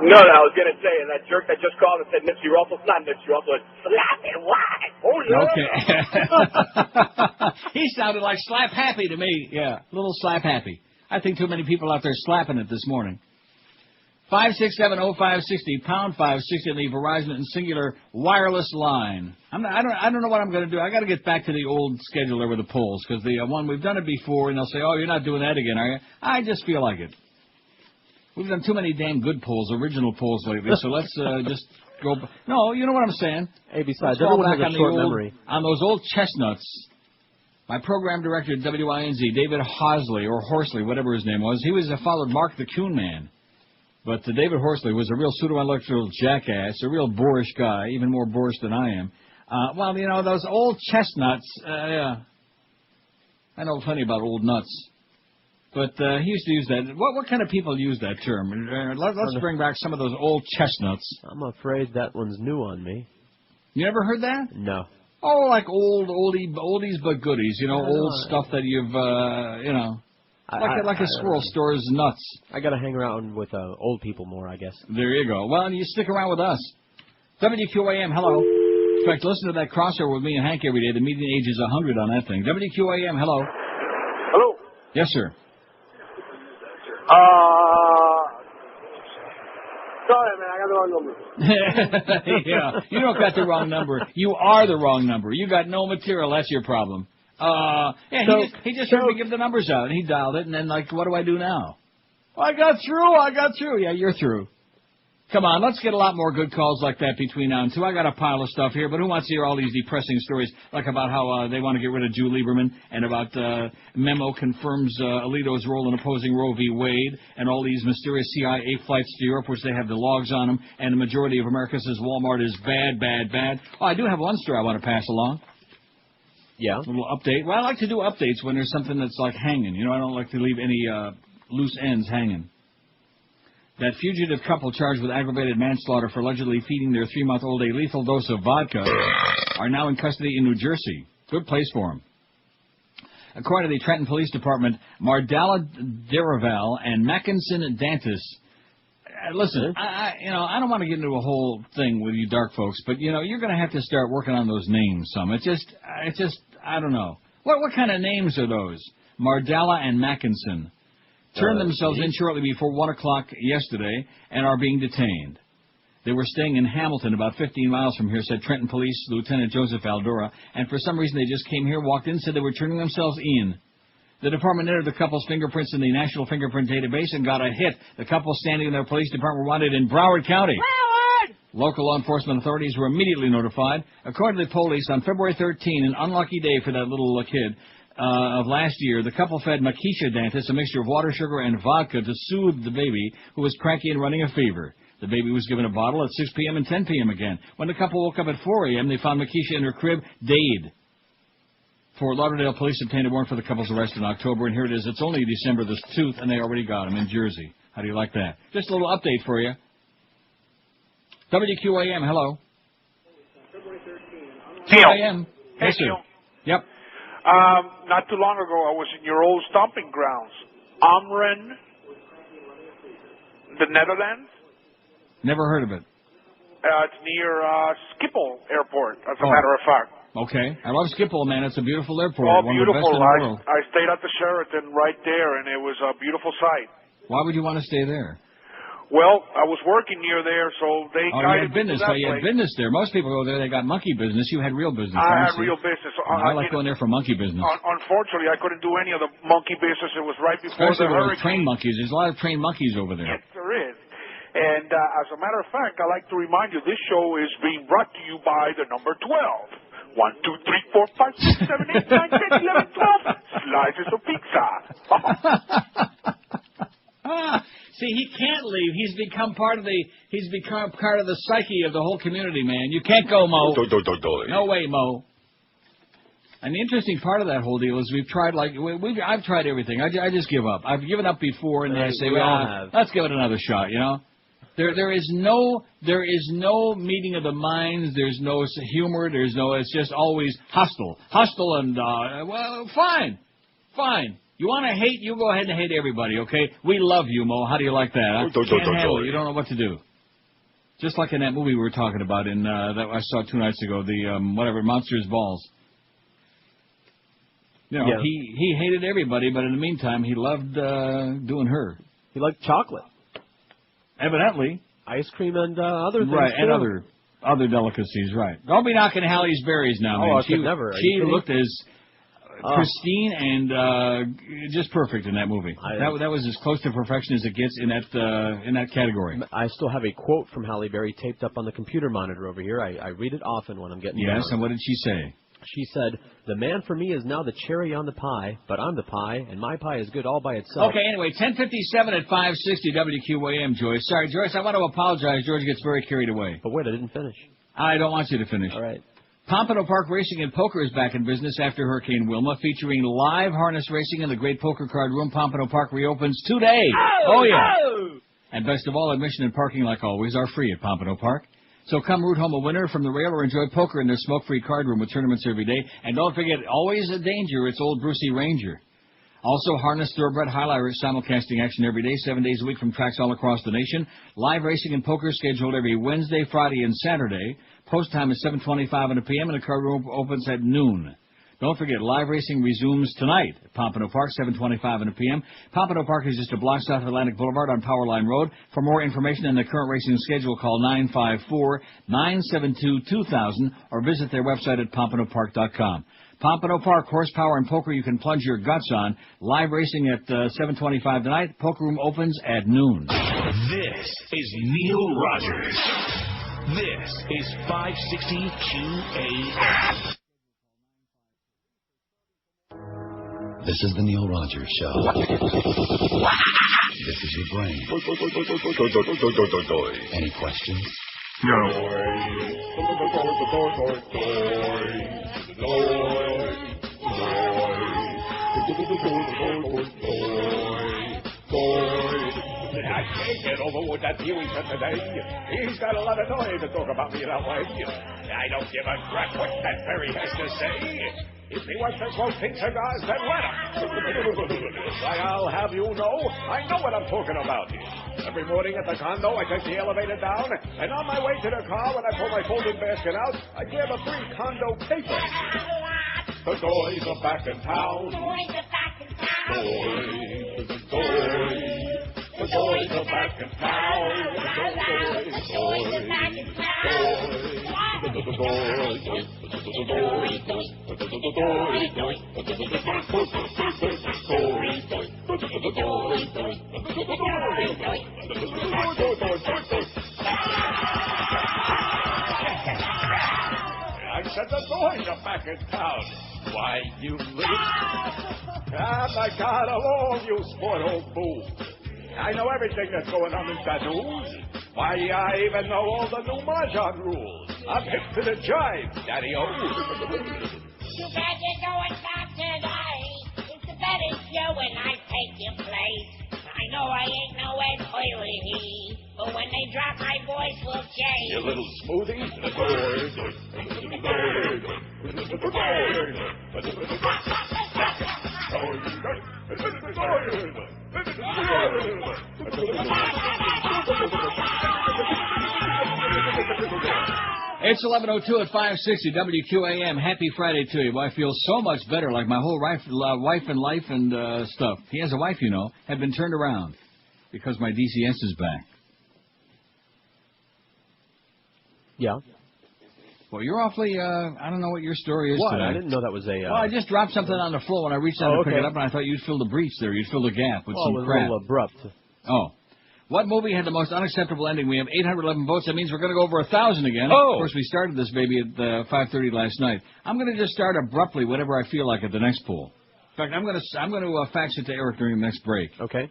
No, I was gonna say, and that jerk that just called and said Nipsey Russell's not Nipsey Russell, it's Slap and Wide. Oh yeah. Okay. He sounded like Slap Happy to me. Yeah, little Slap Happy. I think too many people out there slapping it this morning. 5670560 pound 560 on the Verizon and Singular wireless line. I don't know what I'm going to do. I got to get back to the old schedule there with the polls because the one we've done it before and they'll say, "Oh, you're not doing that again, are you?" I just feel like it. We've done too many damn good polls, original polls lately. So let's just go. No, you know what I'm saying. Hey, besides, everyone has a short memory. On those old chestnuts. My program director at WINZ, David Horsley or Horsley, whatever his name was, he followed Mark the Coon Man. But David Horsley was a real pseudo-intellectual jackass, a real boorish guy, even more boorish than I am. Well, you know, those old chestnuts, yeah. I know plenty about old nuts. But he used to use that. What kind of people use that term? Let's bring back some of those old chestnuts. I'm afraid that one's new on me. You never heard that? No. Oh, like oldies but goodies, you know, old stuff that you've, you know. Like a squirrel stores nuts. I got to hang around with old people more, I guess. There you go. Well, you stick around with us. WQAM, hello. In fact, listen to that crossover with me and Hank every day. The median age is 100 on that thing. WQAM, hello. Hello. Yes, sir. Sorry, man, I got the wrong number. Yeah, you don't got the wrong number. You are the wrong number. You got no material. That's your problem. Yeah, he just heard me give the numbers out, and he dialed it, and then, like, what do I do now? I got through. Yeah, you're through. Come on, let's get a lot more good calls like that between now and 2. I got a pile of stuff here, but who wants to hear all these depressing stories, like about how they want to get rid of Jew Lieberman, and about memo confirms Alito's role in opposing Roe v. Wade, and all these mysterious CIA flights to Europe, which they have the logs on them, and the majority of America says Walmart is bad, bad, bad. Oh, I do have one story I want to pass along. Yeah. A little update. Well, I like to do updates when there's something that's like hanging. You know, I don't like to leave any loose ends hanging. That fugitive couple charged with aggravated manslaughter for allegedly feeding their 3-month-old a lethal dose of vodka are now in custody in New Jersey. Good place for them. According to the Trenton Police Department, Mardala Derival and Mackinson Dantis. Listen, I don't want to get into a whole thing with you dark folks, but, you know, you're going to have to start working on those names some. It's just, I don't know. What kind of names are those? Mardala and Mackinson turned themselves in shortly before 1 o'clock yesterday and are being detained. They were staying in Hamilton, about 15 miles from here, said Trenton Police Lieutenant Joseph Aldora, and for some reason they just came here, walked in, said they were turning themselves in. The department entered the couple's fingerprints in the National Fingerprint Database and got a hit. The couple standing in their police department were wanted in Broward County. Broward! Local law enforcement authorities were immediately notified. According to the police, on February 13, an unlucky day for that little kid, of last year, the couple fed Makisha Dantis a mixture of water, sugar, and vodka to soothe the baby, who was cranky and running a fever. The baby was given a bottle at 6 p.m. and 10 p.m. again. When the couple woke up at 4 a.m., they found Makisha in her crib, dead. Fort Lauderdale police obtained a warrant for the couple's arrest in October, and here it is. It's only December the 2nd, and they already got him in Jersey. How do you like that? Just a little update for you. WQAM, hello. Neil. Yes, sir. Neil. Yep. Not too long ago, I was in your old stomping grounds, Amren, the Netherlands. Never heard of it. It's near Schiphol Airport, as a matter of fact. Okay. I love Schiphol, man. It's a beautiful airport. Oh, one beautiful. of the best in the world. I stayed at the Sheraton right there, and it was a beautiful sight. Why would you want to stay there? Well, I was working near there, so they guided me to that you had place. business there. Most people go there, they got monkey business. You had real business. I had real business. I like going there for monkey business. Unfortunately, I couldn't do any of the monkey business. It was right before Especially the with trained monkeys. There's a lot of trained monkeys over there. Yes, there is. And as a matter of fact, I like to remind you, this show is being brought to you by the number 12. 1, 2, 3, 4, 5, 6, 7, 8, 9, 10, 11, 12 slices of pizza. See, he can't leave. He's become part of the psyche of the whole community, man. You can't go, Mo. No way, Mo. And the interesting part of that whole deal is we've tried, I've tried everything. I just give up. I've given up before, and then I say, well, let's give it another shot, you know? There is no meeting of the minds. There's no humor. It's just always hostile, and well, fine. You want to hate? You go ahead and hate everybody, okay? We love you, Mo. How do you like that? Huh? Can't handle it. You don't know what to do. Just like in that movie we were talking about that I saw 2 nights ago, the Monsters Balls. You know, yeah. He hated everybody, but in the meantime, he loved doing her. He liked chocolate. Evidently. Ice cream and other things, right, too. And other delicacies, right. Don't be knocking Hallie's berries now, man. I could never. She looked as pristine and just perfect in that movie. That was as close to perfection as it gets in that category. I still have a quote from Halle Berry taped up on the computer monitor over here. I read it often when I'm getting Yes, down. And what did she say? She said, "The man for me is now the cherry on the pie, but I'm the pie, and my pie is good all by itself." Okay, anyway, 10:57 at 560 WQAM, Joyce. Sorry, Joyce, I want to apologize. George gets very carried away. But wait, I didn't finish. I don't want you to finish. All right. Pompano Park Racing and Poker is back in business after Hurricane Wilma, featuring live harness racing in the Great Poker Card Room. Pompano Park reopens today. Oh yeah. Oh. And best of all, admission and parking, like always, are free at Pompano Park. So come root home a winner from the rail or enjoy poker in their smoke-free card room with tournaments every day. And don't forget, always a danger, it's old Brucey Ranger. Also, harness thoroughbred highlighter simulcasting action every day, 7 days a week from tracks all across the nation. Live racing and poker scheduled every Wednesday, Friday, and Saturday. Post time is 7:25 in the p.m. and the card room opens at noon. Don't forget, live racing resumes tonight at Pompano Park, 7:25 in the p.m. Pompano Park is just a block south of Atlantic Boulevard on Powerline Road. For more information on the current racing schedule, call 954-972-2000 or visit their website at pompanopark.com. Pompano Park, horsepower and poker you can plunge your guts on. Live racing at 7:25 tonight. Poker room opens at noon. This is Neil Rogers. This is 560 QAM. This is the Neil Rogers Show. This is your brain. Any questions? No. I can't get over what that Huey said today. He's got a lot of noise to talk about me that way. I don't give a crap what that Perry has to say. If he wants to smoke pink cigars, then let him. Why, I'll have you know, I know what I'm talking about here. Every morning at the condo, I take the elevator down, and on my way to the car, when I pull my folding basket out, I grab a free condo paper. The toys are back in town. Boys are back in town. Toys. The toys are back in town. The toys are back in town. I said the toys are back in town. Why, you little... Ah, my God, along, you sport old fool. I know everything that's going on in that news. Why, I even know all the new Mahjong rules. I'm hip to the jive, Daddy-O. Too bad you're going back tonight. It's the better show when I take your place. I know I ain't no Ed Hoyley, but when they drop, my voice will change. You little smoothie. It's 11:02 at 560 WQAM. Happy Friday to you. Well, I feel so much better, like my whole wife and life and stuff. He has a wife, you know, had been turned around because my DCS is back. Yeah. Well, you're awfully, I don't know what your story is today. I didn't know that was a... Well, I just dropped something on the floor when I reached out to pick it up, and I thought you'd fill the breach there. You'd fill the gap with some crap. It was a little abrupt. Oh. What movie had the most unacceptable ending? We have 811 votes. That means we're going to go over 1,000 again. Oh. Of course, we started this baby at 5:30 last night. I'm going to just start abruptly whatever I feel like at the next pool. In fact, I'm going to fax it to Eric during the next break. Okay.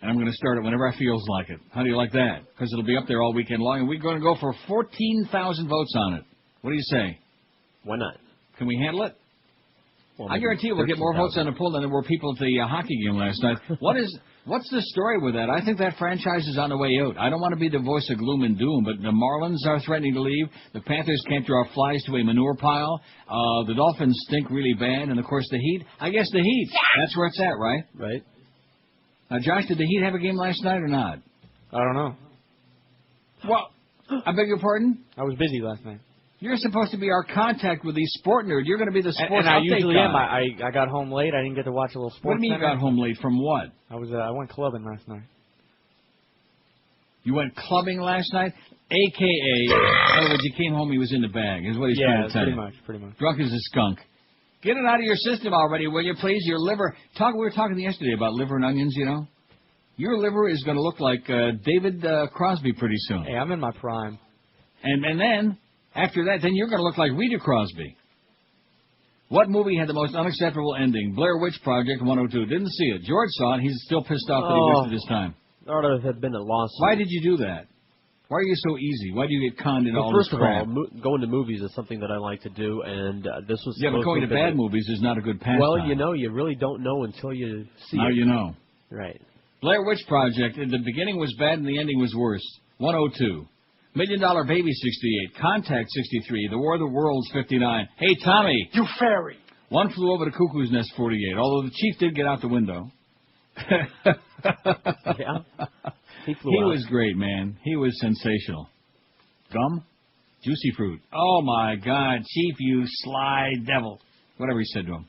And I'm going to start it whenever I feels like it. How do you like that? Because it'll be up there all weekend long, and we're going to go for 14,000 votes on it. What do you say? Why not? Can we handle it? Well, I guarantee you we'll get more votes on the poll than there were people at the hockey game last night. What's the story with that? I think that franchise is on the way out. I don't want to be the voice of gloom and doom, but the Marlins are threatening to leave. The Panthers can't draw flies to a manure pile. The Dolphins stink really bad. And, of course, the Heat. I guess the Heat. That's where it's at, right? Right. Now, Josh, did the Heat have a game last night or not? I don't know. Well, I beg your pardon? I was busy last night. You're supposed to be our contact with the sport nerd. You're going to be the sports and I update usually guy. am. I got home late. I didn't get to watch a little sports. What do you mean you got home late? From what? I went clubbing last night. You went clubbing last night? A.K.A. In other words, you came home, he was in the bag, is what he's trying to tell you. Pretty much. Drunk as a skunk. Get it out of your system already, will you please? Your liver. We were talking yesterday about liver and onions, you know. Your liver is going to look like David Crosby pretty soon. Hey, I'm in my prime. And then, after that, then you're going to look like Rita Crosby. What movie had the most unacceptable ending? Blair Witch Project 102. Didn't see it. George saw it. He's still pissed off that he wasted his time. There ought to have been a lawsuit. Why did you do that? Why are you so easy? Why do you get conned into all this crap? First of all, going to movies is something that I like to do, and this was... Yeah, but going to bad movies is not a good pastime. Well, you know, you really don't know until you see it. Now you know. Right. Blair Witch Project. The beginning was bad and the ending was worse. 102. $1 Million Baby 68. Contact 63. The War of the Worlds 59. Hey, Tommy. You fairy. One Flew Over the Cuckoo's Nest 48. Although the chief did get out the window. Yeah. He was great, man. He was sensational. Gum? Juicy fruit. Oh, my God. Chief, you sly devil. Whatever he said to him.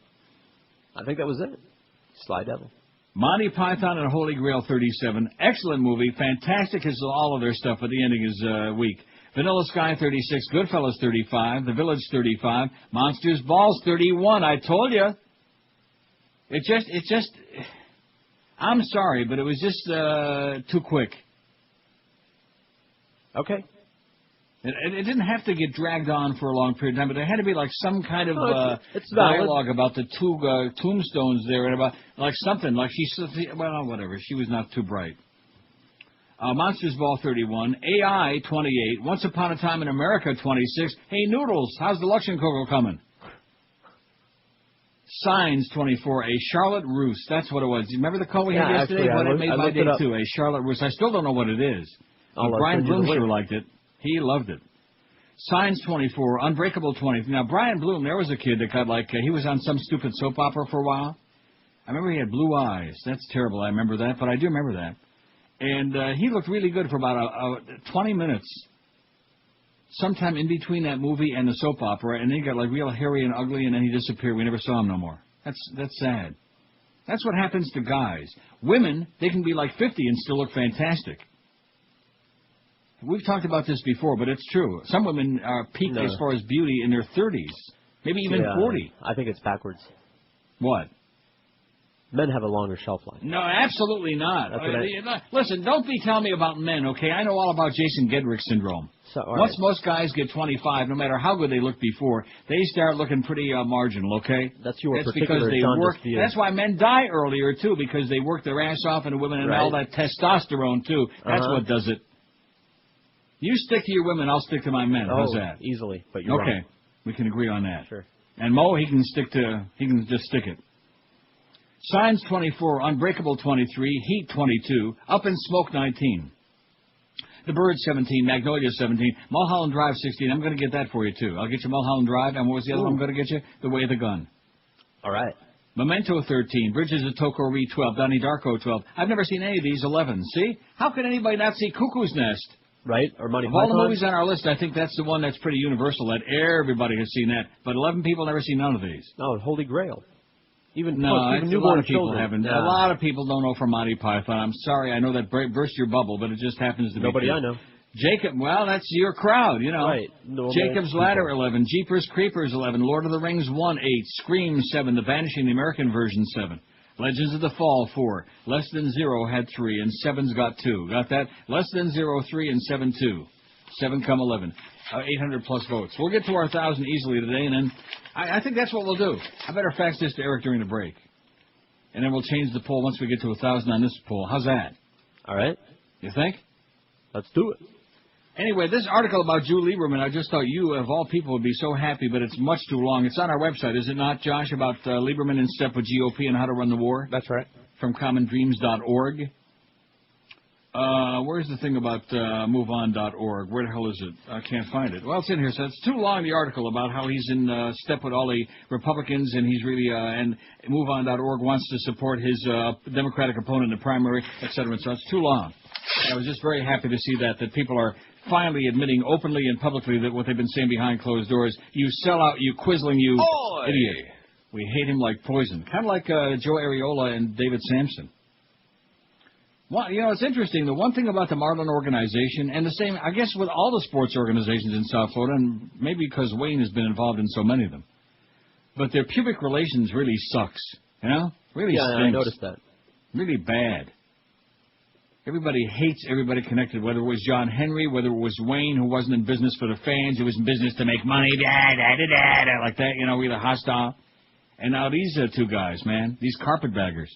I think that was it. Sly devil. Monty Python and Holy Grail 37. Excellent movie. Fantastic as all of their stuff, but the ending is weak. Vanilla Sky 36. Goodfellas 35. The Village 35. Monsters Balls 31. I told you. It just... I'm sorry, but it was just too quick. Okay. It didn't have to get dragged on for a long period of time, but there had to be like some kind of it's dialogue about the two tombstones there and about like something like well, whatever. She was not too bright. Monsters Ball 31, AI 28, Once Upon a Time in America 26. Hey Noodles, how's the Luxion Cocoa coming? Signs 24, a Charlotte Russe. That's what it was. Do you remember the call we had yesterday? Actually, it made my day too. A Charlotte Russe. I still don't know what it is. Brian Bloom sure liked it. He loved it. Signs 24, Unbreakable 20. Now, Brian Bloom, there was a kid that got like, he was on some stupid soap opera for a while. I remember he had blue eyes. That's terrible. I remember that, but I do remember that. And he looked really good for about 20 minutes. Sometime in between that movie and the soap opera, and then he got like real hairy and ugly, and then he disappeared. We never saw him no more. That's sad. That's what happens to guys. Women, they can be like 50 and still look fantastic. We've talked about this before, but it's true. Some women are peaked as far as beauty in their 30s, maybe even 40. I think it's backwards. What? Men have a longer shelf life. No, absolutely not. Listen, don't be telling me about men, okay? I know all about Jason Gedrick syndrome. Once most guys get 25, no matter how good they look before, they start looking pretty marginal, okay? That's because they work. That's why men die earlier, too, because they work their ass off into women and all that testosterone, too. That's what does it. You stick to your women, I'll stick to my men. How's that? Easily, but you're okay. We can agree on that. Sure. And Moe, he can just stick it. Signs 24, Unbreakable 23, Heat 22, Up in Smoke 19. The Bird 17, Magnolia 17, Mulholland Drive 16. I'm going to get that for you, too. I'll get you Mulholland Drive, and what was the other one I'm going to get you? The Way of the Gun. All right. Memento 13, Bridges of Tokori 12, Donnie Darko 12. I've never seen any of these 11. See? How can anybody not see Cuckoo's Nest? Right, or Monty Python. Of all the movies on our list, I think that's the one that's pretty universal, that everybody has seen that. But 11 people never seen none of these. No, Holy Grail. Even a lot of people children. haven't. Yeah. A lot of people don't know from Monty Python. I'm sorry, I know that burst your bubble, but it just happens to be nobody true. I know. Jacob, well, that's your crowd, you know. Right. Jacob's Ladder 11, Jeepers Creepers 11, Lord of the Rings 1 8, Scream 7, The Vanishing, the American version 7. Legends of the Fall, 4. Less than 0 had 3, and 7's got 2. Got that? Less than 0, 3, and 7, 2. 7 come 11. 800 plus votes. We'll get to our 1,000 easily today, and then I think that's what we'll do. I better fax this to Eric during the break. And then we'll change the poll once we get to 1,000 on this poll. How's that? All right. You think? Let's do it. Anyway, this article about Drew Lieberman, I just thought you, of all people, would be so happy, but it's much too long. It's on our website, is it not, Josh, about Lieberman in step with GOP and how to run the war? That's right. From commondreams.org. Where's the thing about moveon.org? Where the hell is it? I can't find it. Well, it's in here. So it's too long, the article, about how he's in step with all the Republicans, and he's really, and moveon.org wants to support his Democratic opponent in the primary, et cetera, and so it's too long. I was just very happy to see that people are finally admitting openly and publicly that what they've been saying behind closed doors, you sell out, you quizzling, you idiot. We hate him like poison. Kind of like Joe Arriola and David Samson. Well, you know, it's interesting. The one thing about the Marlin organization, and the same, I guess, with all the sports organizations in South Florida, and maybe because Wayne has been involved in so many of them, but their pubic relations really sucks, you know? Really stinks. I noticed that. Really bad. Everybody hates everybody connected, whether it was John Henry, whether it was Wayne, who wasn't in business for the fans, who was in business to make money, like that, you know, either hostile. And now these two guys, man, these carpetbaggers.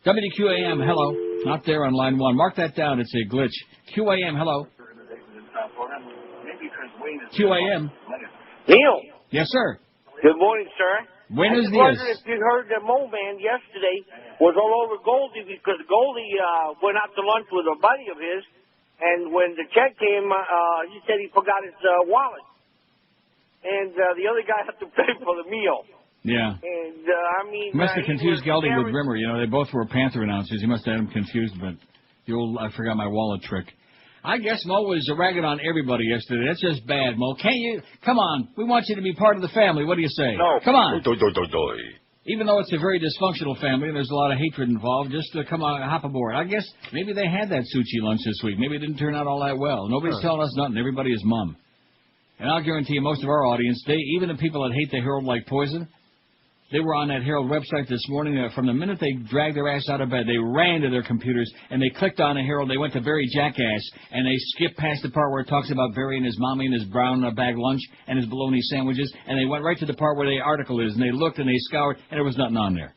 WQAM, hello. Not there on line 1. Mark that down. It's a glitch. QAM, hello. QAM. Neil. Yes, sir. Good morning, sir. Buenos I was dias. wondering if you heard that Moe man yesterday was all over Goldie because Goldie went out to lunch with a buddy of his, and when the check came, he said he forgot his wallet. And the other guy had to pay for the meal. Yeah. And, I mean... He must have confused he was Geldy with Rimmer. You know, they both were Panther announcers. He must have had them confused, but the old I forgot my wallet trick. I guess Moe was ragging on everybody yesterday. That's just bad, Moe. Can't you? Come on. We want you to be part of the family. What do you say? No. Come on. Even though it's a very dysfunctional family and there's a lot of hatred involved, just to come on, hop aboard. I guess maybe they had that sushi lunch this week. Maybe it didn't turn out all that well. Nobody's telling us nothing. Everybody is mum. And I'll guarantee you most of our audience, even the people that hate the Herald like poison, they were on that Herald website this morning. From the minute they dragged their ass out of bed, they ran to their computers, and they clicked on the Herald. They went to Barry Jackass, and they skipped past the part where it talks about Barry and his mommy and his brown bag lunch and his bologna sandwiches, and they went right to the part where the article is, and they looked and they scoured, and there was nothing on there.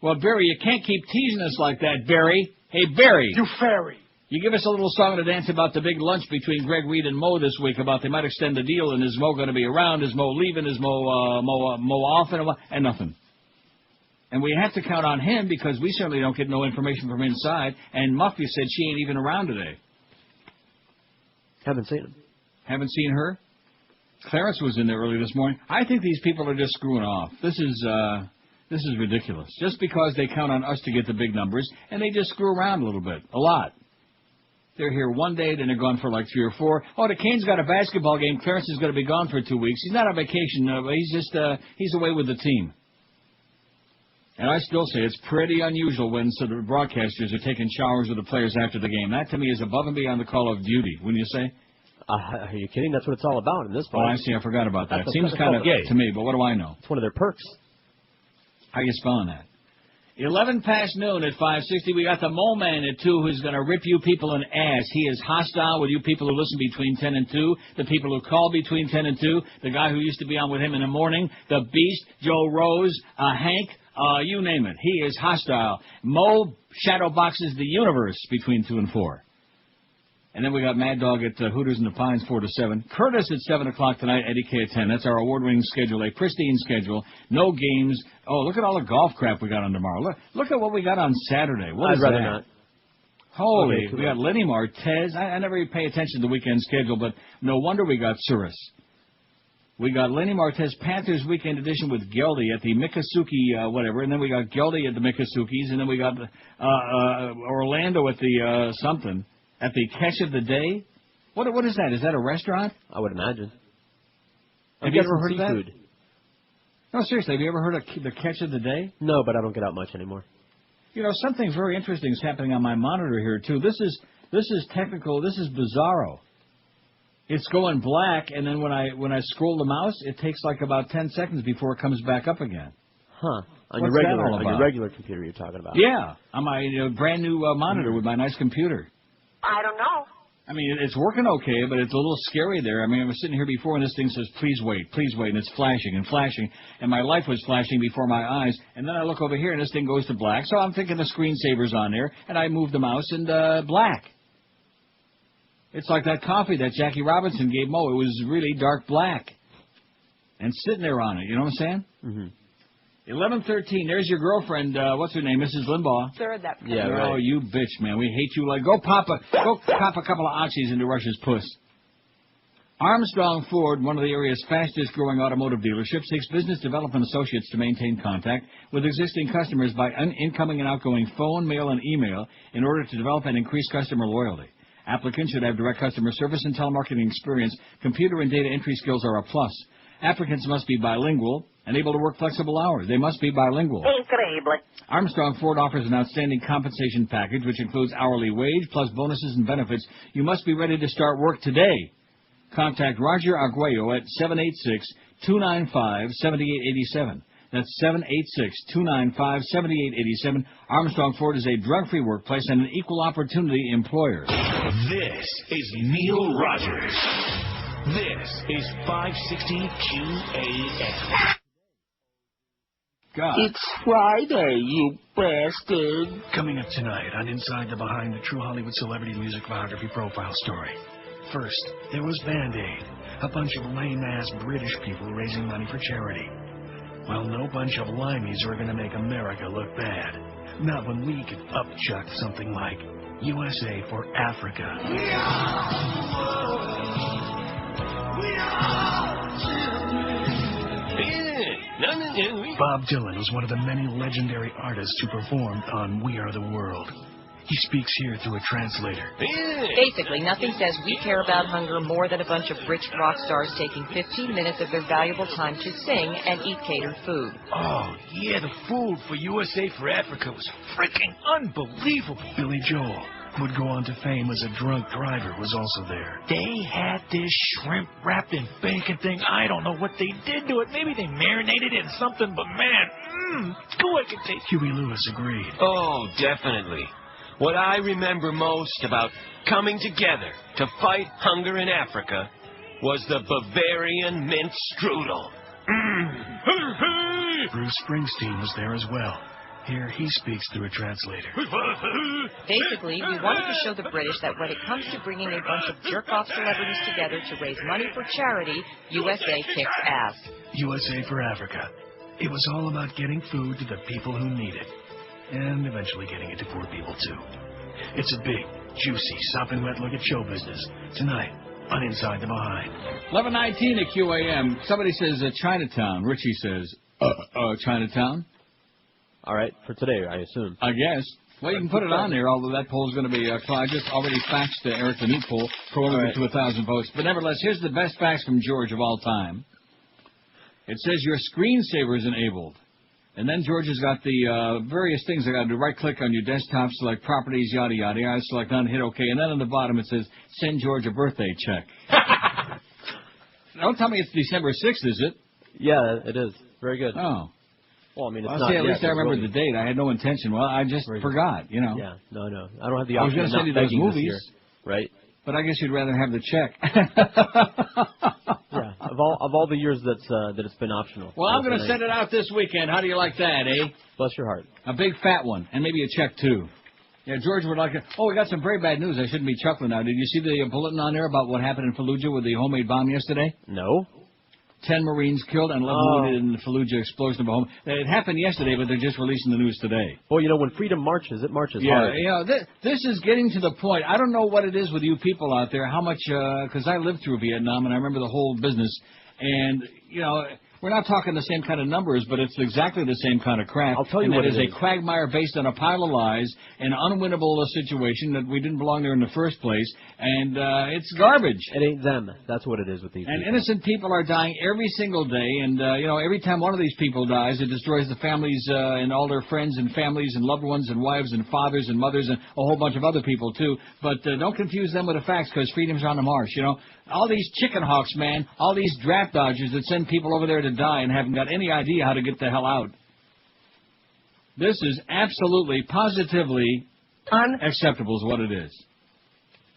Well, Barry, you can't keep teasing us like that, Barry. Hey, Barry. You fairy. You give us a little song to dance about the big lunch between Greg Reed and Moe this week about they might extend the deal, and is Moe going to be around? Is Moe leaving? Is Moe off? And nothing. And we have to count on him because we certainly don't get no information from inside. And Muffy said she ain't even around today. Haven't seen him. Haven't seen her? Clarence was in there early this morning. I think these people are just screwing off. This is ridiculous. Just because they count on us to get the big numbers, and they just screw around a little bit. A lot. They're here one day, then they're gone for like 3 or 4. Oh, the Canes got a basketball game. Clarence is going to be gone for 2 weeks. He's not on vacation, but he's just he's away with the team. And I still say it's pretty unusual when sort of broadcasters are taking showers with the players after the game. That, to me, is above and beyond the call of duty, wouldn't you say? Are you kidding? That's what it's all about in this part. Oh, I see. I forgot about that. Seems kind of gay to me, but what do I know? It's one of their perks. How you spelling that? 11 past noon at 560. We got the Moe Man at 2 who's going to rip you people an ass. He is hostile with you people who listen between 10 and 2, the people who call between 10 and 2, the guy who used to be on with him in the morning, the Beast, Joe Rose, Hank, you name it. He is hostile. Moe shadow boxes the universe between 2 and 4. And then we got Mad Dog at Hooters in the Pines 4 to 7. Curtis at 7 o'clock tonight, Eddie K at 10. That's our award-winning schedule, a pristine schedule. No games. Oh, look at all the golf crap we got on tomorrow. Look at what we got on Saturday. What is that? I'd rather not. Holy, we got Lenny Martez. I never even pay attention to the weekend schedule, but no wonder we got Suris. We got Lenny Martez Panthers Weekend Edition with Geldy at the Miccosukee whatever, and then we got Geldy at the Miccosukes, and then we got Orlando at the something. At the Catch of the Day? What is that? Is that a restaurant? I would imagine. Have you ever heard of that? No, seriously, have you ever heard of the Catch of the Day? No, but I don't get out much anymore. You know, something very interesting is happening on my monitor here, too. This is technical. This is bizarro. It's going black, and then when I scroll the mouse, it takes like about 10 seconds before it comes back up again. Huh. On What's your that regular all about? on your regular computer you're talking about. Yeah, on my brand new monitor with my nice computer. I don't know. I mean, it's working okay, but it's a little scary there. I mean, I was sitting here before, and this thing says, please wait, and it's flashing and flashing, and my life was flashing before my eyes, and then I look over here, and this thing goes to black, so I'm thinking the screensaver's on there, and I move the mouse, and black. It's like that coffee that Jackie Robinson gave Moe. It was really dark black. And sitting there on it, you know what I'm saying? Mm-hmm. 11:13. There's your girlfriend. What's her name? Mrs. Limbaugh. Sir, that. Yeah, right. Oh, you bitch, man. We hate you. Like, go cop a couple of oxys into Russia's puss. Armstrong Ford, one of the area's fastest growing automotive dealerships, seeks business development associates to maintain contact with existing customers by incoming and outgoing phone, mail, and email in order to develop and increase customer loyalty. Applicants should have direct customer service and telemarketing experience. Computer and data entry skills are a plus. Applicants must be bilingual and able to work flexible hours. They must be bilingual. Increíble. Armstrong Ford offers an outstanding compensation package, which includes hourly wage plus bonuses and benefits. You must be ready to start work today. Contact Roger Arguello at 786-295-7887. That's 786-295-7887. Armstrong Ford is a drug-free workplace and an equal opportunity employer. This is Neil Rogers. This is 560 QAM. God. It's Friday, you bastard. Coming up tonight on Inside the Behind the True Hollywood Celebrity Music Biography Profile Story. First, there was Band-Aid, a bunch of lame-ass British people raising money for charity. Well, no bunch of limeys are going to make America look bad. Not when we could upchuck something like USA for Africa. We are the world. We are children. Bob Dylan was one of the many legendary artists who performed on We Are the World. He speaks here through a translator. Basically, nothing says we care about hunger more than a bunch of rich rock stars taking 15 minutes of their valuable time to sing and eat catered food. Oh, yeah, the food for USA for Africa was freaking unbelievable. Billy Joel, who would go on to fame as a drunk driver, was also there. They had this shrimp wrapped in bacon thing. I don't know what they did to it. Maybe they marinated it in something, but man, good I could taste. Huey Lewis agreed. Oh, definitely. What I remember most about coming together to fight hunger in Africa was the Bavarian mint strudel. Bruce Springsteen was there as well. Here he speaks through a translator. Basically, we wanted to show the British that when it comes to bringing a bunch of jerk-off celebrities together to raise money for charity, USA kicks ass. USA for Africa. It was all about getting food to the people who need it. And eventually getting it to poor people, too. It's a big, juicy, sopping wet look at show business. Tonight, on Inside the Behind. 11:19 at QAM. Somebody says Chinatown. Richie says, Chinatown? All right, for today, I assume. I guess. Well, you can put it on there, although that poll's going to be... I just already faxed Eric the new poll for only to 1,000 votes. But nevertheless, here's the best fax from George of all time. It says your screensaver is enabled. And then George has got the various things I got to do. Right-click on your desktop, select properties, yada, yada, yada. Select none, hit OK. And then on the bottom it says, send George a birthday check. Don't tell me it's December 6th, is it? Yeah, it is. Very good. Oh. Well, I mean, it's Well, not see, at yet, least I remember the date. I had no intention. Well, I just forgot, you know. Yeah, no. I don't have the I was option going to send of you not those begging this movies. year, right? But I guess you'd rather have the check. Yeah, of all the years that it's been optional. Well, I'm going to send it out this weekend. How do you like that, eh? Bless your heart. A big fat one, and maybe a check, too. Yeah, George would like it. Oh, we got some very bad news. I shouldn't be chuckling now. Did you see the bulletin on there about what happened in Fallujah with the homemade bomb yesterday? No. 10 Marines killed and 11 wounded in the Fallujah explosion of a home. It happened yesterday, but they're just releasing the news today. Well, you know, when freedom marches, it marches hard. Yeah, this is getting to the point. I don't know what it is with you people out there, how much, because I lived through Vietnam and I remember the whole business. And, you know, we're not talking the same kind of numbers, but it's exactly the same kind of crap. I'll tell you what it is. A quagmire based on a pile of lies, an unwinnable situation that we didn't belong there in the first place, and it's garbage. It ain't them. That's what it is with these And people. innocent people are dying every single day, and, you know, every time one of these people dies, it destroys the families and all their friends and families and loved ones and wives and fathers and mothers and a whole bunch of other people, too. But don't confuse them with the facts, because freedom's on the march, you know. All these chicken hawks, man, all these draft dodgers that send people over there to die and haven't got any idea how to get the hell out. This is absolutely, positively unacceptable is what it is.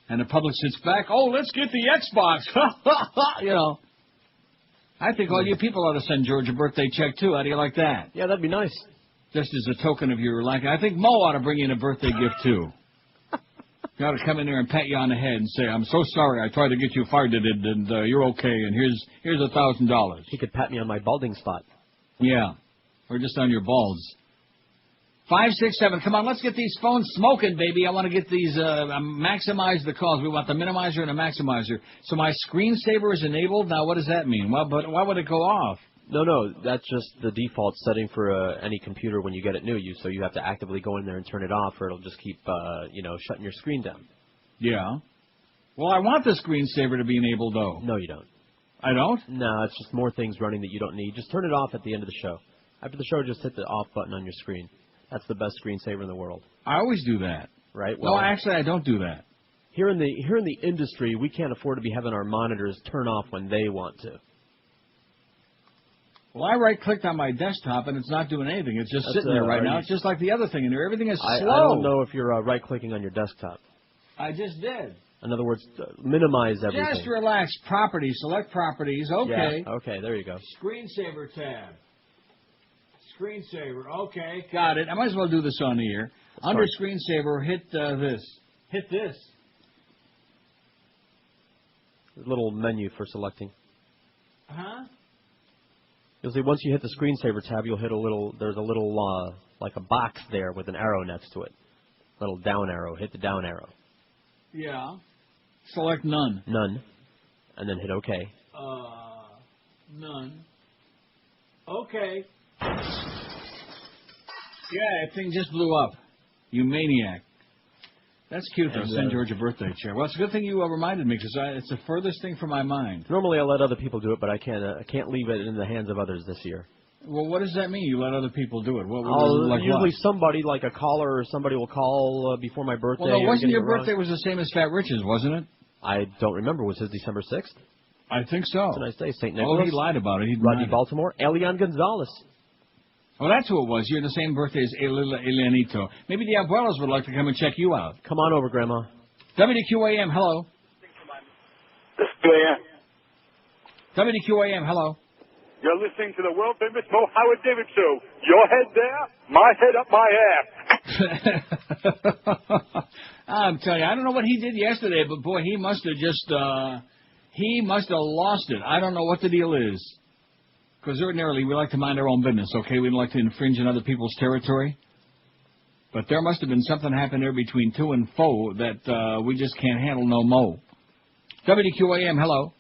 And the public sits back, oh, let's get the Xbox. You know. I think all you people ought to send George a birthday check, too. How do you like that? Yeah, that'd be nice. Just as a token of your liking. I think Mo ought to bring you in a birthday gift, too. You ought to come in there and pat you on the head and say, I'm so sorry, I tried to get you fired, and you're okay, and here's $1,000. He could pat me on my balding spot. Yeah, or just on your balls. 567, come on, let's get these phones smoking, baby. I want to get these, maximize the calls. We want the minimizer and the maximizer. So my screensaver is enabled. Now, what does that mean? Well, but why would it go off? No, that's just the default setting for any computer when you get it new. So you have to actively go in there and turn it off, or it'll just keep, shutting your screen down. Yeah. Well, I want the screensaver to be enabled, though. No, you don't. I don't? No, it's just more things running that you don't need. Just turn it off at the end of the show. After the show, just hit the off button on your screen. That's the best screensaver in the world. I always do that. Right? Well, no, actually, I don't do that. Here in the industry, we can't afford to be having our monitors turn off when they want to. Well, I right-clicked on my desktop, and it's not doing anything. It's just sitting there right now. It's just like the other thing in there. Everything is slow. I don't know if you're right-clicking on your desktop. I just did. In other words, minimize everything. Just relax. Properties. Select properties. Okay. Yeah, okay, there you go. Screensaver tab. Screensaver. Okay, got it. I might as well do this on the air. Under screensaver, hit this. Hit this. Little menu for selecting. Huh? You'll see once you hit the screensaver tab, you'll hit there's a little, like a box there with an arrow next to it. Little down arrow. Hit the down arrow. Yeah. Select none. None. And then hit OK. None. Okay. Yeah, that thing just blew up. You maniac. That's cute, though. Send George a birthday chair. Well, it's a good thing you reminded me, because it's the furthest thing from my mind. Normally I let other people do it, but I can't leave it in the hands of others this year. Well, what does that mean, you let other people do it? Usually somebody, like a caller or somebody will call before my birthday. Well, no, wasn't your birthday was the same as Fat Rich's, wasn't it? I don't remember. Was his December 6th? I think so. It's a nice day. St. Nicholas. Oh, he lied about it. Rodney Baltimore. Elian Gonzalez. Oh, that's who it was. You're the same birthday as Elianito. Maybe the Abuelos would like to come and check you out. Come on over, Grandma. WQAM, hello. This is QAM. WQAM, hello. You're listening to the world famous Moe Howard David Show. Your head there, my head up my ass. I'm telling you, I don't know what he did yesterday, but boy, he must have lost it. I don't know what the deal is. Because ordinarily we like to mind our own business, okay? We don't like to infringe on other people's territory. But there must have been something happened there between to and fro that we just can't handle no more. WQAM, hello.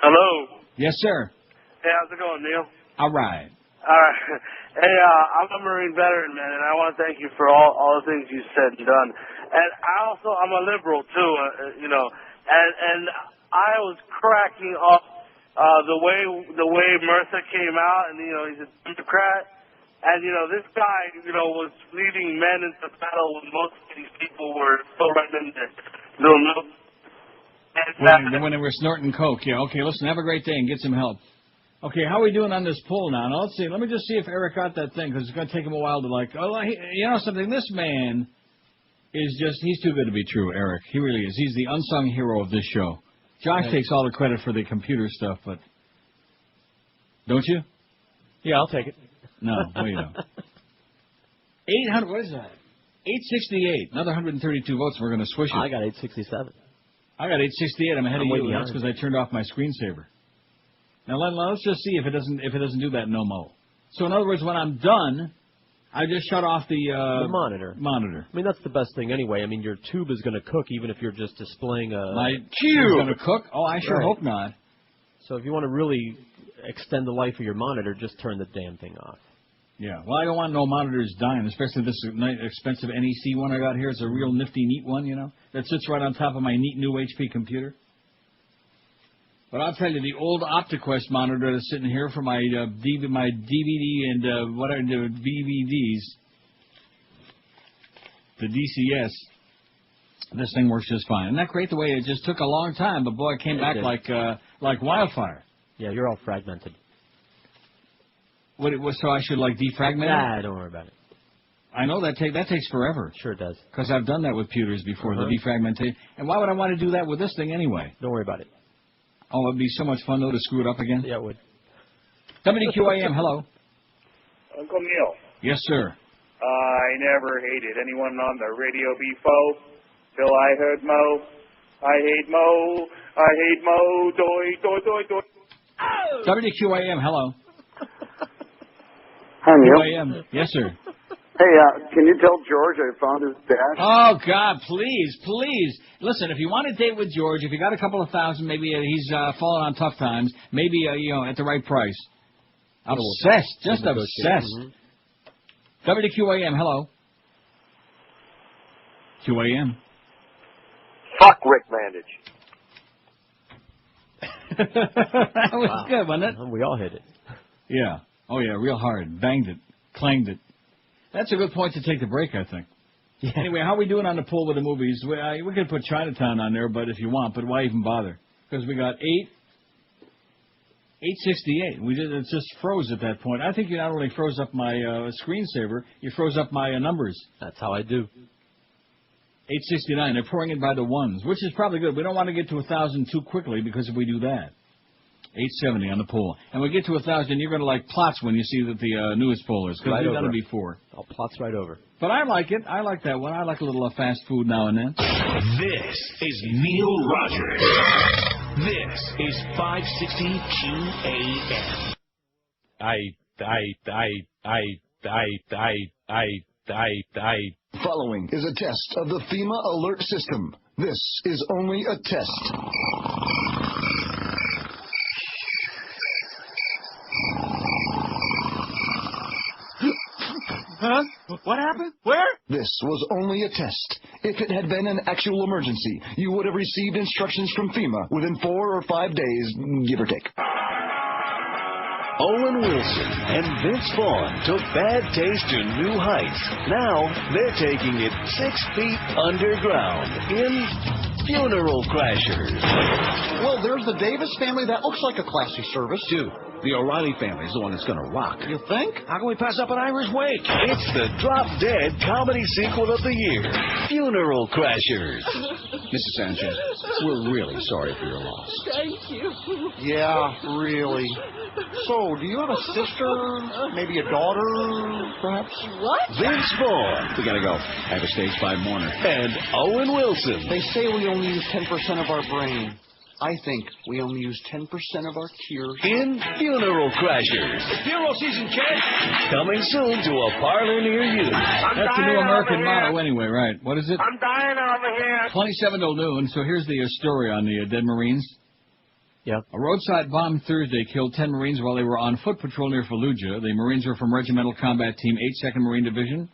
Hello. Yes, sir. Hey, how's it going, Neil? All right. All right. Hey, I'm a Marine veteran, man, and I want to thank you for all the things you said and done. And I'm a liberal, too, and I was cracking up the way Murtha came out, and, he's a Democrat. And, this guy, was leading men into battle when most of these people were still right in the little milk. When they were snorting coke, yeah. Okay, listen, have a great day and get some help. Okay, how are we doing on this poll now? Let's see. Let me just see if Eric got that thing, because it's going to take him a while to something. This man is he's too good to be true, Eric. He really is. He's the unsung hero of this show. Josh takes all the credit for the computer stuff, but don't you? Yeah, I'll take it. No, you don't. 800, what is that? 868, another 132 votes. We're going to swish it. I got 867. I got 868. I'm ahead of you. That's because I turned off my screensaver. Now let's just see if it doesn't do that no more. So in other words, when I'm done, I just shut off the monitor. I mean, that's the best thing anyway. I mean, your tube is going to cook even if you're just displaying a... My tube is going to cook? Oh, I sure hope not. So if you want to really extend the life of your monitor, just turn the damn thing off. Yeah, well, I don't want no monitors dying, especially this expensive NEC one I got here. It's a real nifty, neat one, that sits right on top of my neat new HP computer. But I'll tell you, the old OptiQuest monitor that's sitting here for my DVD and the DVDs, the DCS, this thing works just fine. Isn't that great the way it just took a long time, but boy, it came back like wildfire. Yeah, you're all fragmented. So I should defragment it? Nah, don't worry about it. I know that takes forever. Sure it does. Because I've done that with pewters before, the defragmentation. And why would I want to do that with this thing anyway? Don't worry about it. Oh, it'd be so much fun, though, to screw it up again? Yeah, it would. WQAM, hello. Uncle Neil. Yes, sir. I never hated anyone on the radio before till I heard Moe. I hate Moe. I hate Moe. Doi, doi, doi, doi. WQAM, hello. Hi, Neil. QAM. Yes, sir. Hey, can you tell George I found his dash? Oh, God, please, please. Listen, if you want to date with George, if you got a couple of thousand, maybe he's fallen on tough times, maybe, at the right price. Obsessed, just obsessed. Mm-hmm. WQAM, hello. QAM. Fuck Rick Mandage. That was good, wasn't it? We all hit it. Yeah. Oh, yeah, real hard. Banged it. Clanged it. That's a good point to take the break, I think. Yeah. Anyway, how are we doing on the pool with the movies? We could put Chinatown on there, but if you want, but why even bother? Because we got 868. It just froze at that point. I think you not only froze up my screensaver, you froze up my numbers. That's how I do. 869. They're pouring in by the ones, which is probably good. We don't want to get to 1,000 too quickly because if we do that. 870 on the poll. And we get to 1,000, you're going to like plots when you see that the newest poll is. Because we've done it before. I'll plots right over. But I like it. I like that one. I like a little fast food now and then. This is Neil Rogers. This is 560 QAM. Following is a test of the FEMA alert system. This is only a test. Huh? What happened? Where? This was only a test. If it had been an actual emergency, you would have received instructions from FEMA within 4 or 5 days, give or take. Owen Wilson and Vince Vaughn took bad taste to new heights. Now they're taking it 6 feet underground in Funeral Crashers. Well, there's the Davis family. That looks like a classy service. Dude, the O'Reilly family is the one that's going to rock. You think? How can we pass up an Irish wake? It's the drop-dead comedy sequel of the year, Funeral Crashers. Mrs. Sanchez, we're really sorry for your loss. Thank you. Yeah, really. So, do you have a sister? Maybe a daughter, perhaps? What? Vince Vaughn. We got to go. I have a stage 5 mourner. And Owen Wilson. They say we only use 10% of our brain. I think we only use 10% of our tears. In Funeral Crashers. Funeral season, kid! Coming soon to a parlor near you. That's the new American motto anyway, right? What is it? I'm dying over here. 27 till noon. So here's the story on the dead Marines. Yeah. A roadside bomb Thursday killed 10 Marines while they were on foot patrol near Fallujah. The Marines were from Regimental Combat Team 8, 2nd Marine Division.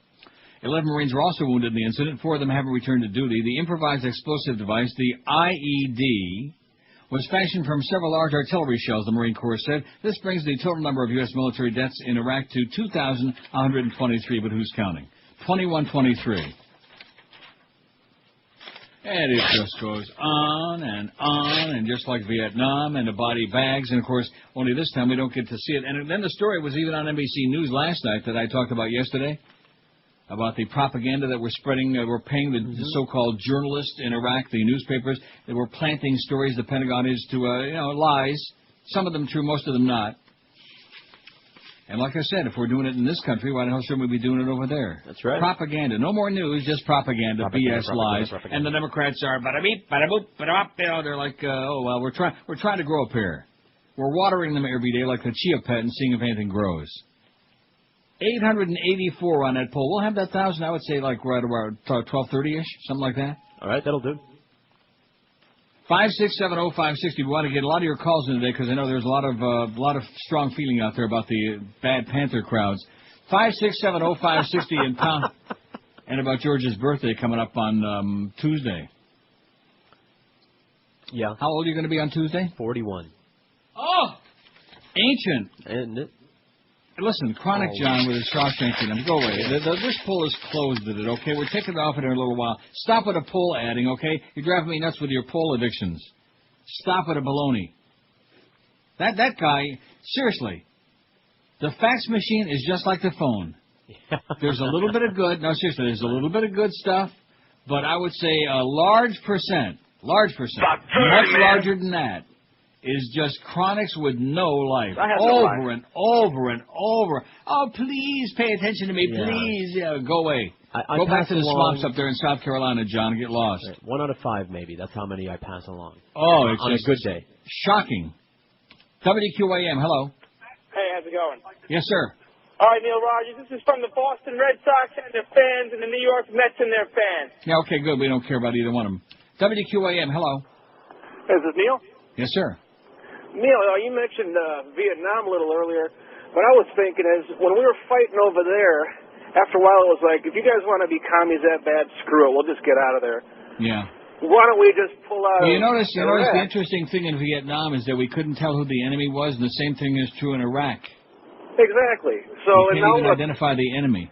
11 Marines were also wounded in the incident. 4 of them haven't returned to duty. The improvised explosive device, the IED, was fashioned from several large artillery shells, the Marine Corps said. This brings the total number of U.S. military deaths in Iraq to 2,123, but who's counting? 2123. And it just goes on, and just like Vietnam and the body bags, and of course, only this time we don't get to see it. And then the story was even on NBC News last night that I talked about yesterday, about the propaganda that we're spreading. We're paying the so-called journalists in Iraq, the newspapers, that were planting stories the Pentagon is to, lies. Some of them true, most of them not. And like I said, if we're doing it in this country, why the hell shouldn't we be doing it over there? That's right. Propaganda. No more news, just propaganda, BS lies. And the Democrats are bada-beep, bada-boop, bada-bop. They're like, we're trying to grow a pair. We're watering them every day like a chia pet and seeing if anything grows. 884 on that poll. We'll have that 1,000, I would say, like right around 12:30-ish, something like that. All right, that'll do. 5670560. We want to get a lot of your calls in today because I know there's a lot of strong feeling out there about the bad Panther crowds. 5670560 and pound, and about George's birthday coming up on Tuesday. Yeah. How old are you going to be on Tuesday? 41. Oh, ancient. Isn't it? Listen, Chronic John with his Shawshank in him. Go away. This poll is closed at it, okay? We're taking it off in a little while. Stop with the poll adding, okay? You're driving me nuts with your poll addictions. Stop with the baloney. That guy, seriously, the fax machine is just like the phone. There's a little bit of good. No, seriously, there's a little bit of good stuff, but I would say a large percent, much larger than that, is just chronics with no life. Over and over and over. Oh, please pay attention to me, please. Yeah, go away. Go back to the swamps up there in South Carolina, John, and get lost. Right. 1 out of 5, maybe. That's how many I pass along. Oh, it's on just a good day. Shocking. WQAM, hello. Hey, how's it going? Yes, sir. All right, Neil Rogers, this is from the Boston Red Sox and their fans and the New York Mets and their fans. Yeah, okay, good. We don't care about either one of them. WQAM, hello. Is this Neil? Yes, sir. Neil, you mentioned Vietnam a little earlier. What I was thinking is, when we were fighting over there, after a while it was like, if you guys want to be commies that bad, screw it. We'll just get out of there. Yeah. Why don't we just pull out? Well, you notice the interesting thing in Vietnam is that we couldn't tell who the enemy was, and the same thing is true in Iraq. Exactly. So you can't even identify the enemy.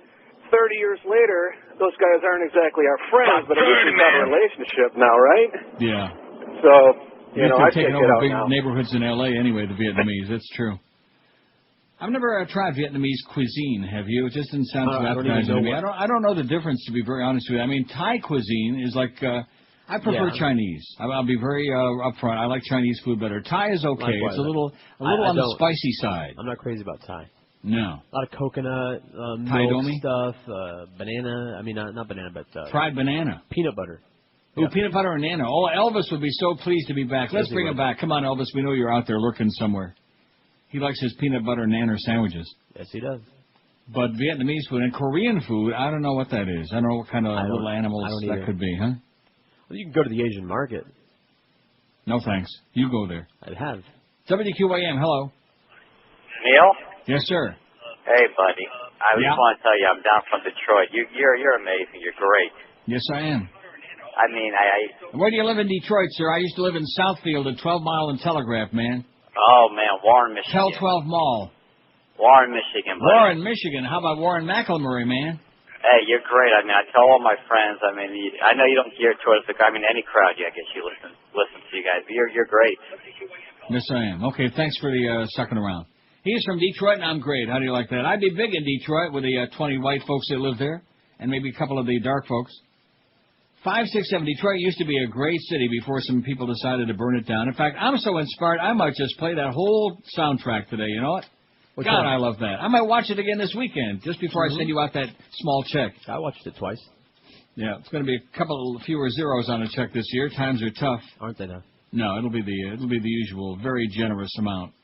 30 years later, those guys aren't exactly our friends, but at least we've got a relationship now, right? Yeah. So, you know, they're I take taking it over out big now. neighborhoods in L.A. anyway, the Vietnamese. That's true. I've never tried Vietnamese cuisine. Have you? It just didn't sound too appetizing to me. I don't know the difference, to be very honest with you. I mean, Thai cuisine is like I prefer Chinese. I'll be very upfront. I like Chinese food better. Thai is okay. Likewise. It's a little on the spicy side. I'm not crazy about Thai. No. A lot of coconut, milk stuff, banana. I mean, not banana, but fried banana, peanut butter. Ooh, peanut butter and nana. Oh, Elvis would be so pleased to be back. Let's bring him back. Come on, Elvis. We know you're out there lurking somewhere. He likes his peanut butter and nana sandwiches. Yes, he does. But Vietnamese food and Korean food, I don't know what that is. I don't know what kind of little animals that could be, huh? Well, you can go to the Asian market. No, thanks. You go there. I have. WQAM, hello. Neil? Yes, sir. Hey, buddy. I just want to tell you, I'm down from Detroit. You're amazing. You're great. Yes, I am. I mean, Where do you live in Detroit, sir? I used to live in Southfield at 12 Mile and Telegraph, man. Oh, man, Warren, Michigan. Tell 12 Mall. Warren, Michigan, buddy. Warren, Michigan. How about Warren McElmurray, man? Hey, you're great. I mean, I tell all my friends. I mean, I know you don't gear towards the. I mean, any crowd. I guess you listen to you guys. But you're great. Yes, I am. Okay, thanks for the sucking around. He's from Detroit, and I'm great. How do you like that? I'd be big in Detroit with the 20 white folks that live there, and maybe a couple of the dark folks. 567. Detroit used to be a great city before some people decided to burn it down. In fact, I'm so inspired, I might just play that whole soundtrack today. You know what? God, I love that. I might watch it again this weekend, just before I send you out that small check. I watched it twice. Yeah, it's going to be a couple fewer zeros on a check this year. Times are tough. Aren't they now? No, it'll be the usual, very generous amount.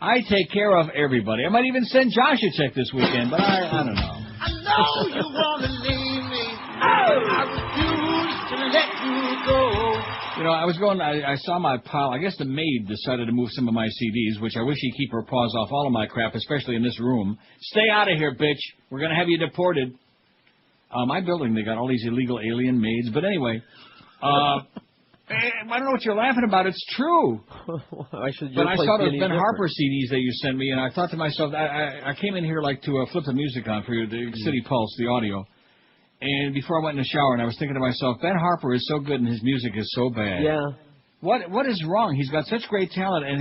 I take care of everybody. I might even send Josh a check this weekend, but I don't know. I know you want to leave me. I refuse to let you go. You know, I saw my pile. I guess the maid decided to move some of my CDs, which I wish she'd keep her paws off all of my crap, especially in this room. Stay out of here, bitch. We're going to have you deported. My building, they got all these illegal alien maids. But anyway, I don't know what you're laughing about. It's true. But I saw those Ben Harper CDs that you sent me, and I thought to myself, I came in here like to flip the music on for you, the City Pulse, the audio. And before I went in the shower, and I was thinking to myself, Ben Harper is so good and his music is so bad. Yeah. What is wrong? He's got such great talent, and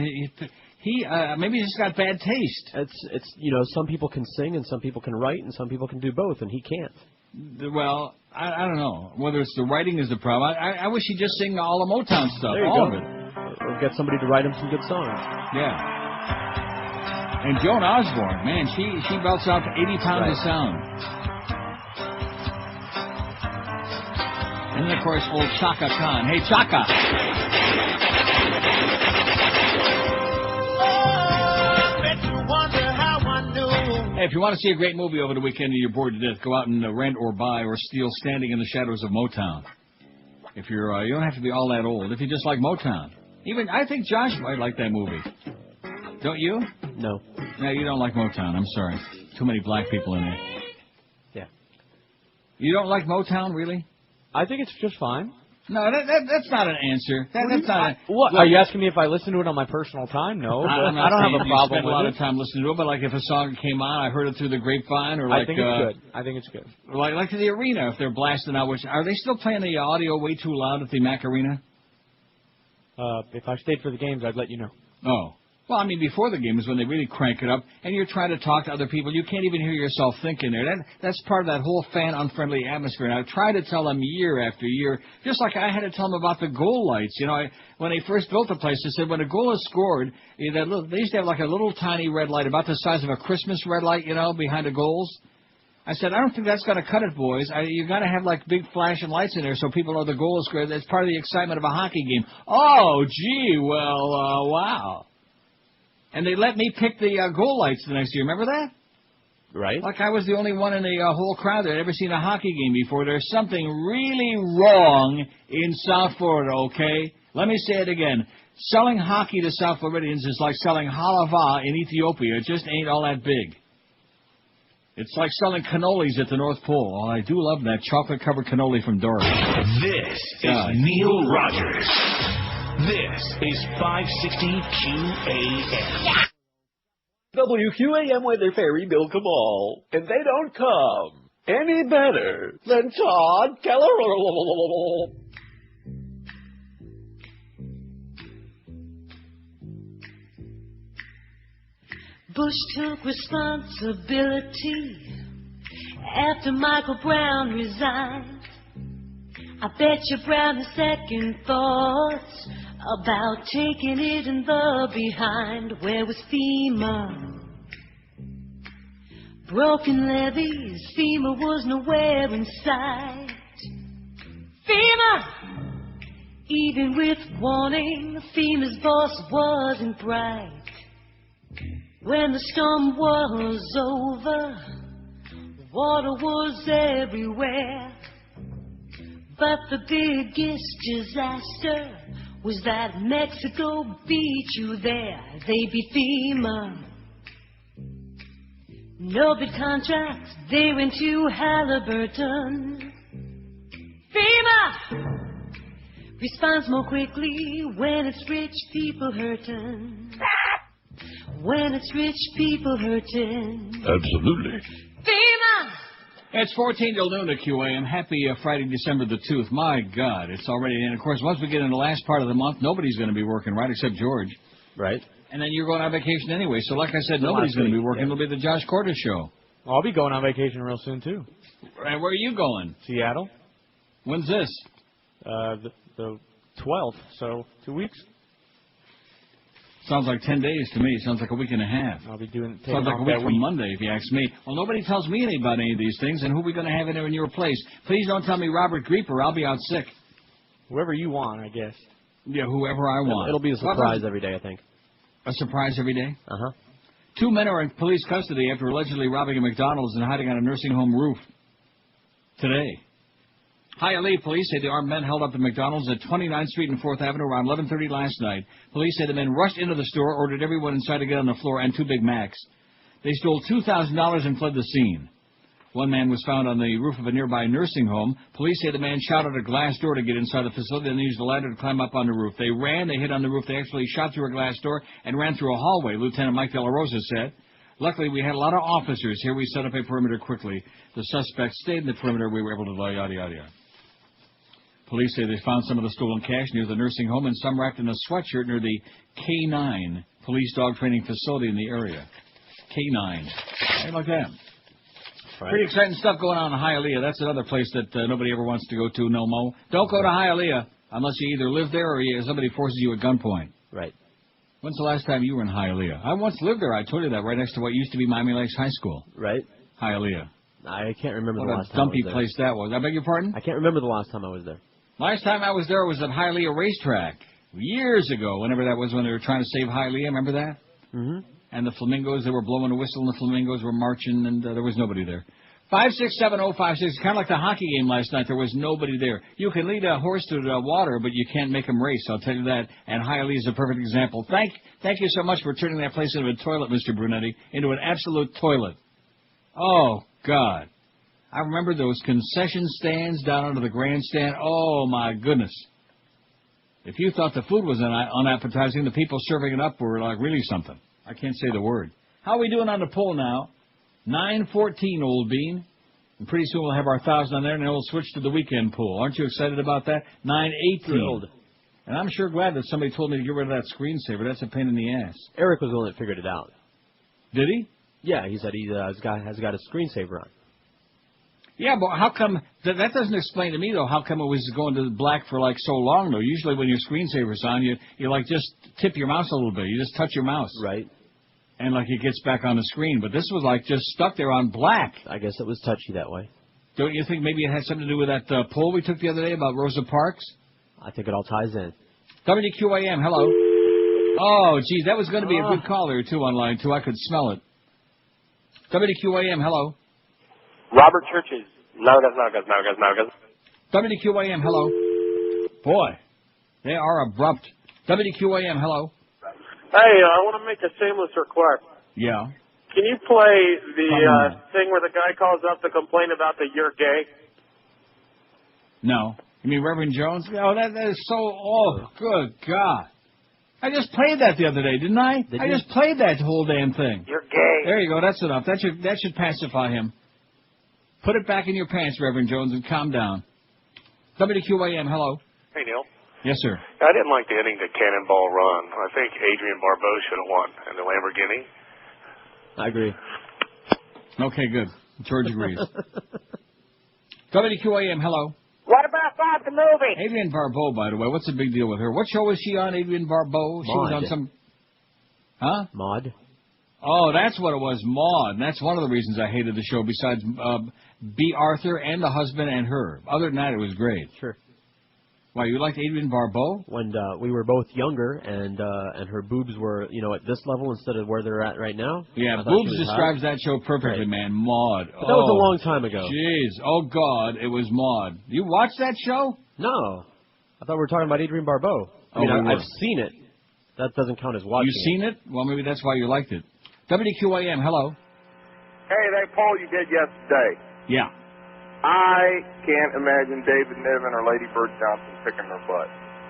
he maybe he's just got bad taste. It's some people can sing and some people can write and some people can do both, and he can't. Well, I don't know whether it's the writing is the problem. I wish he'd just sing all the Motown stuff, there you all go. of it. Or get somebody to write him some good songs. Yeah. And Joan Osborne, man, she belts out 80 pounds of sound. And then, of course, old Chaka Khan. Hey, Chaka! Hey, if you want to see a great movie over the weekend and you're bored to death, go out and rent or buy or steal Standing in the Shadows of Motown. If you're, you don't have to be all that old. If you just like Motown. I think Josh might like that movie. Don't you? No. No, you don't like Motown. I'm sorry. Too many black people in there. Yeah. You don't like Motown, really? I think it's just fine. No, that's not an answer. That's not. What? Are you asking me if I listen to it on my personal time? No, I don't have a problem spend with a lot it. of time listening to it, but like if a song came on, I heard it through the grapevine, or like I think it's good. I think it's good. Like the arena, if they're blasting out, which are they still playing the audio way too loud at the Mac Arena? If I stayed for the games, I'd let you know. Oh. Well, I mean, before the game is when they really crank it up, and you're trying to talk to other people. You can't even hear yourself think in there. That's part of that whole fan-unfriendly atmosphere. And I've tried to tell them year after year, just like I had to tell them about the goal lights. You know, when they first built the place, they said when a goal is scored, they used to have like a little tiny red light, about the size of a Christmas red light, you know, behind the goals. I said, I don't think that's going to cut it, boys. You got to have like big flashing lights in there so people know the goal is scored. That's part of the excitement of a hockey game. Oh, gee, well, wow. And they let me pick the goal lights the next year. Remember that? Right. Like I was the only one in the whole crowd that had ever seen a hockey game before. There's something really wrong in South Florida, okay? Let me say it again. Selling hockey to South Floridians is like selling halava in Ethiopia. It just ain't all that big. It's like selling cannolis at the North Pole. Oh, I do love that chocolate-covered cannoli from Doris. This is Neil Rogers. This is 560 QAM. WQAM weather fairy Bill Kamal. And they don't come any better than Todd Keller. Bush took responsibility after Michael Brown resigned. I bet you Brown has second thoughts about taking it in the behind. Where was FEMA? Broken levees, FEMA was nowhere in sight. FEMA! Even with warning, FEMA's boss wasn't bright. When the storm was over, water was everywhere. But the biggest disaster was that Mexico beat you there. They beat FEMA. No bid contracts, they went to Halliburton. FEMA responds more quickly when it's rich people hurting. When it's rich people hurting. Absolutely. FEMA! It's 14 till noon at QAM. Happy Friday, December the 2th. My God, it's already in. Of course, once we get in the last part of the month, nobody's going to be working, right, except George. Right. And then you're going on vacation anyway. So like I said, nobody's going to be working. It'll be the Josh Cordes show. I'll be going on vacation real soon, too. And where are you going? Seattle. When's this? The 12th, so 2 weeks. Sounds like 10 days to me. Sounds like a week and a half. I'll be doing. Sounds like a week from Monday, if you ask me. Well, nobody tells me about any of these things, and who are we going to have in there in your place? Please don't tell me Robert Grieper. I'll be out sick. Whoever you want, I guess. Yeah, whoever I want. It'll be a surprise every day, I think. A surprise every day? Uh-huh. 2 men are in police custody after allegedly robbing a McDonald's and hiding on a nursing home roof today. Hialeah police say the armed men held up the McDonald's at 29th Street and 4th Avenue around 11:30 last night. Police say the men rushed into the store, ordered everyone inside to get on the floor, and 2 Big Macs. They stole $2,000 and fled the scene. One man was found on the roof of a nearby nursing home. Police say the man shot at a glass door to get inside the facility and used a ladder to climb up on the roof. They ran, they hid on the roof, they actually shot through a glass door and ran through a hallway, Lieutenant Mike De La Rosa said. Luckily, we had a lot of officers here. We set up a perimeter quickly. The suspects stayed in the perimeter. We were able to yada, yada, yada. Police say they found some of the stolen cash near the nursing home and some wrapped in a sweatshirt near the K9 police dog training facility in the area. K9. How like that? Right. Pretty exciting stuff going on in Hialeah. That's another place that nobody ever wants to go to, no mo. Don't go to Hialeah unless you either live there or somebody forces you at gunpoint. Right. When's the last time you were in Hialeah? I once lived there. I told you that, right next to what used to be Miami Lakes High School. Right. Hialeah. I can't remember what the last time I was there. What a dumpy place that was. I beg your pardon? I can't remember the last time I was there. Last time I was there was at Hialeah Racetrack. Years ago, whenever that was, when they were trying to save Hialeah. Remember that? Mm-hmm. And the flamingos, they were blowing a whistle, and the flamingos were marching, and there was nobody there. 5670560, kind of like the hockey game last night. There was nobody there. You can lead a horse to the water, but you can't make him race. I'll tell you that. And Hialeah is a perfect example. Thank you so much for turning that place into a toilet, Mr. Brunetti, into an absolute toilet. Oh, God. I remember those concession stands down under the grandstand. Oh, my goodness. If you thought the food was unappetizing, the people serving it up were like really something. I can't say the word. How are we doing on the poll now? 914, Old Bean. And pretty soon we'll have our 1,000 on there, and then we'll switch to the weekend pool. Aren't you excited about that? 918. And I'm sure glad that somebody told me to get rid of that screensaver. That's a pain in the ass. Eric was the one that figured it out. Did he? Yeah, he said he has got a screensaver on. Yeah, but how come... That doesn't explain to me, though, how come it was going to black for, like, so long, though. Usually when your screensaver's on, you like, just tip your mouse a little bit. You just touch your mouse. Right. And, like, it gets back on the screen. But this was, like, just stuck there on black. I guess it was touchy that way. Don't you think maybe it had something to do with that poll we took the other day about Rosa Parks? I think it all ties in. WQAM, hello. Oh, geez, that was going to be a good caller, too, on line 2. I could smell it. WQAM, hello. Robert Churches. Nuggets. WQAM, hello. Boy, they are abrupt. WQAM, hello. Hey, I want to make a shameless request. Yeah. Can you play the thing where the guy calls up to complain about the you're gay? No. You mean Reverend Jones? Oh, that is so... Oh, good God. I just played that the other day, didn't I? I just played that whole damn thing. You're gay. There you go. That's enough. That should pacify him. Put it back in your pants, Reverend Jones, and calm down. WQAM, hello. Hey, Neil. Yes, sir. I didn't like the ending to Cannonball Run. I think Adrian Barbeau should have won in the Lamborghini. I agree. Okay, good. George agrees. WQAM, hello. What about the movie? Adrian Barbeau, by the way. What's the big deal with her? What show was she on, Adrian Barbeau? She was on some... Huh? Maude. Oh, that's what it was, Maude. And that's one of the reasons I hated the show, besides B. Arthur and the husband and her. Other than that, it was great. Sure. Why, you liked Adrian Barbeau? When we were both younger, and her boobs were, at this level instead of where they're at right now. Yeah, boobs describes that show perfectly, man. Maude. But that was a long time ago. Jeez. Oh, God, it was Maude. You watched that show? No. I thought we were talking about Adrian Barbeau. I've seen it. That doesn't count as watching. You've seen it? Well, maybe that's why you liked it. WQAM, hello. Hey, that poll you did yesterday. Yeah. I can't imagine David Niven or Lady Bird Johnson picking her butt.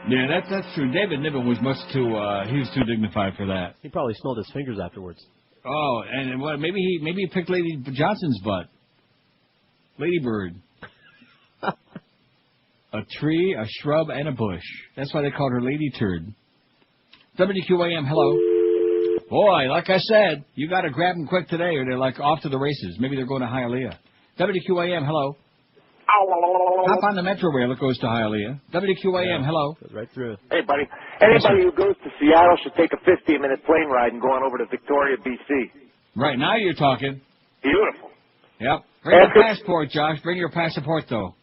Yeah, that's true. David Niven was much too, he was too dignified for that. He probably smelled his fingers afterwards. Oh, and maybe he picked Lady Johnson's butt. Lady Bird. A tree, a shrub, and a bush. That's why they called her Lady Turd. WQAM, hello. Boy, like I said, you got to grab them quick today or they're like off to the races. Maybe they're going to Hialeah. WQAM, hello. Hop on the Metro rail that goes to Hialeah. WQAM, hello. Goes right through. Hey, buddy. Anybody who goes to Seattle should take a 15-minute plane ride and go on over to Victoria, B.C. Right, now you're talking. Beautiful. Yep. Bring your passport, Josh. Bring your passport, though.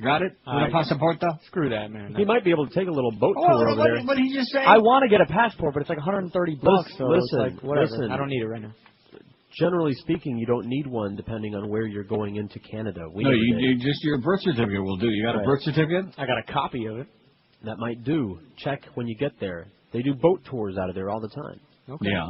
Got it? Una passaporta? Screw that, man. He might be able to take a little boat tour over there. What did he just say? I want to get a passport, but it's like $130. So it's like, whatever. Listen. I don't need it right now. Generally speaking, you don't need one depending on where you're going into Canada. You just your birth certificate will do. You got a birth certificate? I got a copy of it. That might do. Check when you get there. They do boat tours out of there all the time. Okay. Yeah.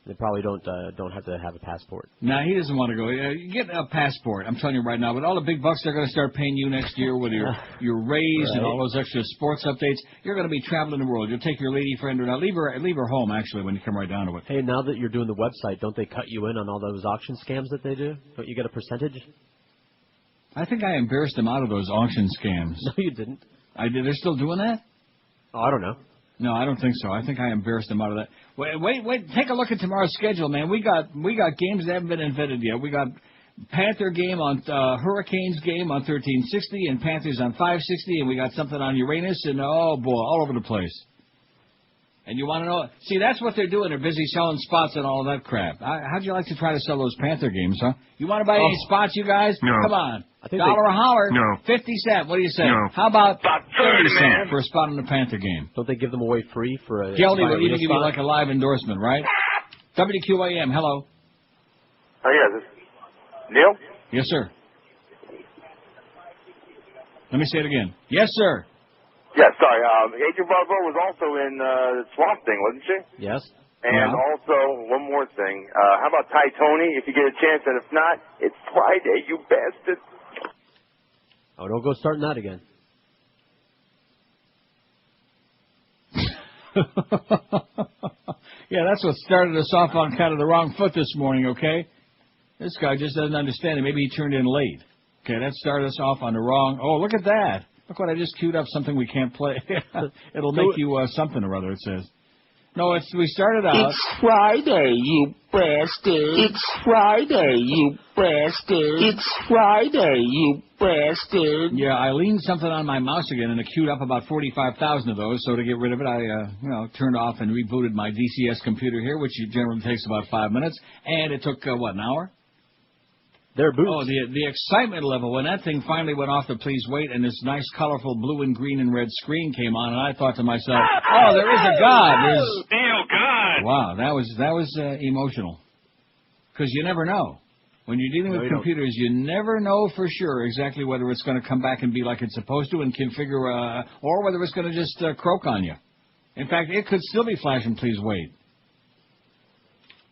They probably don't have to have a passport. No, he doesn't want to go. Get a passport. I'm telling you right now. With all the big bucks they're going to start paying you next year with your raise and all those extra sports updates, you're going to be traveling the world. You'll take your lady friend or not. Leave her home, actually, when you come right down to it. Hey, now that you're doing the website, don't they cut you in on all those auction scams that they do? Don't you get a percentage? I think I embarrassed them out of those auction scams. No, you didn't. I did. They're still doing that? Oh, I don't know. No, I don't think so. I think I embarrassed them out of that. Wait. Take a look at tomorrow's schedule, man. We got games that haven't been invented yet. We got Panther game on Hurricanes game on 1360 and Panthers on 560, and we got something on Uranus and oh boy, all over the place. And you want to know? See, that's what they're doing. They're busy selling spots and all that crap. How'd you like to try to sell those Panther games, huh? You want to buy any spots, you guys? No. Come on. Dollar a holler. No. 50 cents. What do you say? No. How about 30 man. cents for a spot in the Panther game? Don't they give them away free for a... Geldy will even give you like a live endorsement, right? WQAM, hello. Oh, yeah, this Neil? Yes, sir. Let me say it again. Yes, sir. Yeah, sorry. Adrian Barbeau was also in Swamp Thing, wasn't she? Yes. And also, one more thing. How about Ty Tony, if you get a chance? And if not, it's Friday, you bastard. Oh, don't go starting that again. Yeah, that's what started us off on kind of the wrong foot this morning, okay? This guy just doesn't understand it. Maybe he turned in late. Okay, that started us off on the wrong... Oh, look at that. Look what I just queued up, something we can't play. It'll make you something or other, it says. No, we started out. It's Friday, you bastard. It's Friday, you bastard. It's Friday, you bastard. Yeah, I leaned something on my mouse again, and it queued up about 45,000 of those. So to get rid of it, I turned off and rebooted my DCS computer here, which generally takes about 5 minutes. And it took, an hour? They're boots. Oh, the excitement level when that thing finally went off the please wait and this nice colorful blue and green and red screen came on, and I thought to myself, oh, there is a God. Neil, God. Wow, that was emotional. Because you never know. When you're dealing with computers, you never know for sure exactly whether it's going to come back and be like it's supposed to and configure, or whether it's going to just croak on you. In fact, it could still be flashing please wait.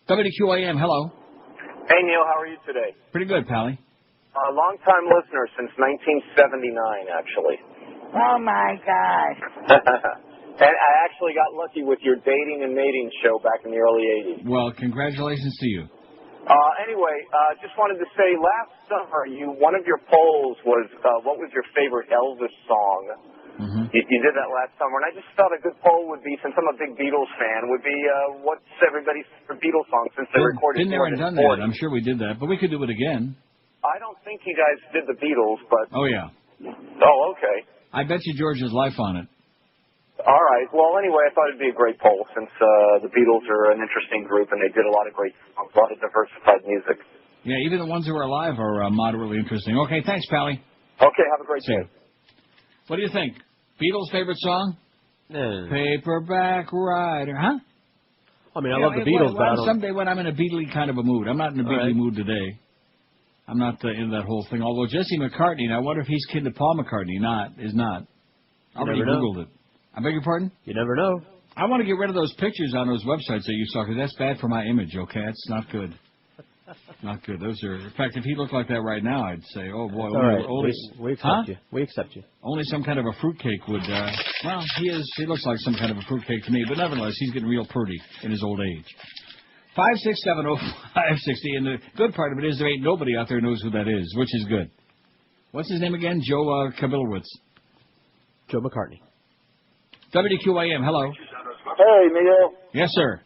WQAM, hello. Hey, Neil, how are you today? Pretty good, Pally. Long-time listener since 1979, actually. Oh, my gosh. And I actually got lucky with your dating and mating show back in the early 80s. Well, congratulations to you. Anyway, just wanted to say, last summer, one of your polls was, what was your favorite Elvis song? Mm-hmm. You did that last summer, and I just thought a good poll would be, since I'm a big Beatles fan, would be what's everybody's favorite Beatles song since they recorded. Been there and done that. I'm sure we did that, but we could do it again. I don't think you guys did the Beatles, but... Oh, yeah. Oh, okay. I bet you George's life on it. All right. Well, anyway, I thought it'd be a great poll since the Beatles are an interesting group and they did a lot of great songs, a lot of diversified music. Yeah, even the ones who are alive are moderately interesting. Okay, thanks, Pally. Okay, have a great day. What do you think? Beatles' favorite song? Paperback Rider, huh? I mean, I love the Beatles, but I don't... Someday when I'm in a Beatley kind of a mood. I'm not in a Beatley mood today. I'm not in that whole thing. Although Jesse McCartney, I wonder if he's kin to Paul McCartney. Is not. I already Googled it. I beg your pardon? You never know. I want to get rid of those pictures on those websites that you saw, because that's bad for my image, okay? It's not good. Not good. Those are... In fact, if he looked like that right now, I'd say, oh, boy. We accept you. We accept you. Only some kind of a fruitcake would... well, he looks like some kind of a fruitcake to me, but nevertheless, he's getting real pretty in his old age. 5670560, and the good part of it is there ain't nobody out there knows who that is, which is good. What's his name again? Joe Kabilowitz. Joe McCartney. WQAM, hello. Hey, Neil. Yes, sir.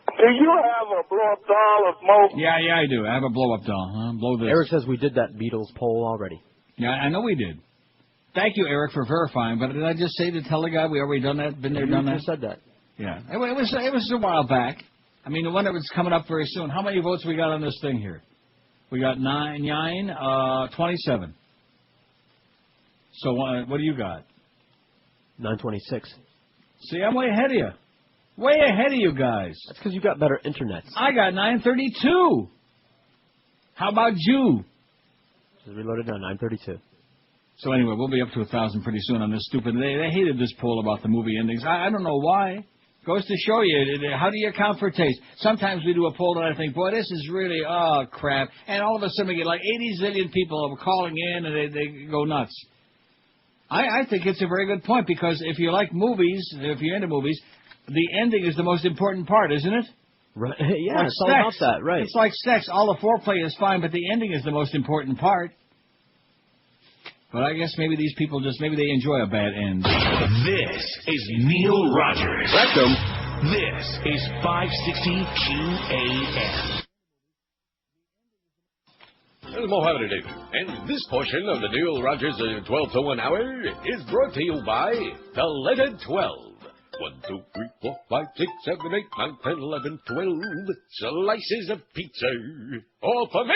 Do you have a blow-up doll of Moe? Yeah, I do. I have a blow-up doll. Blow this. Eric says we did that Beatles poll already. Yeah, I know we did. Thank you, Eric, for verifying. But did I just say to tell the guy we already done that? Been there, done that? You said that. Yeah. It was a while back. I mean, the one that was coming up very soon. How many votes we got on this thing here? We got 27. So what do you got? 926. See, I'm way ahead of you. Way ahead of you guys. That's because you got better internet. I got 932. How about you? Just reloaded now, 932. So anyway, we'll be up to 1,000 pretty soon on this stupid... They hated this poll about the movie endings. I don't know why. Goes to show you, how do you account for taste? Sometimes we do a poll and I think, boy, this is really, oh, crap. And all of a sudden we get like 80 zillion people calling in and they go nuts. I think it's a very good point, because if you like movies, if you're into movies, the ending is the most important part, isn't it? Right. Yeah, like it's all about that, right. It's like sex. All the foreplay is fine, but the ending is the most important part. But I guess maybe these people maybe they enjoy a bad end. This is Neil Rogers. Welcome. This is 560 QAM. This is Moe Howard, and this portion of the Neil Rogers 12 to 1 hour is brought to you by the letter 12. 1, 2, 3, 4, 5, 6, 7, 8, 9, 10, 11, 12 slices of pizza. All for me.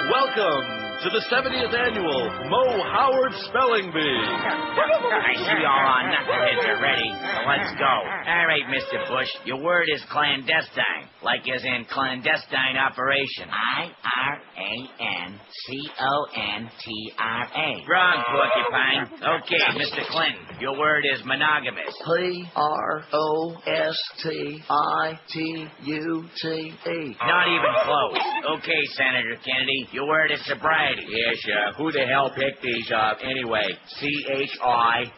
Welcome to the 70th annual Moe Howard Spelling Bee. I see all our knuckleheads are ready, so let's go. All right, Mr. Bush, your word is clandestine, like as in clandestine operation. I-R-A-N-C-O-N-T-R-A. Wrong, porcupine. Okay, Mr. Clinton, your word is monogamous. P-R-O-S-T-I-T C-H-A-U-T-E. Not even close. Okay, Senator Kennedy, your word is sobriety. Yes, who the hell picked these up anyway? C-H-I-V-A-S.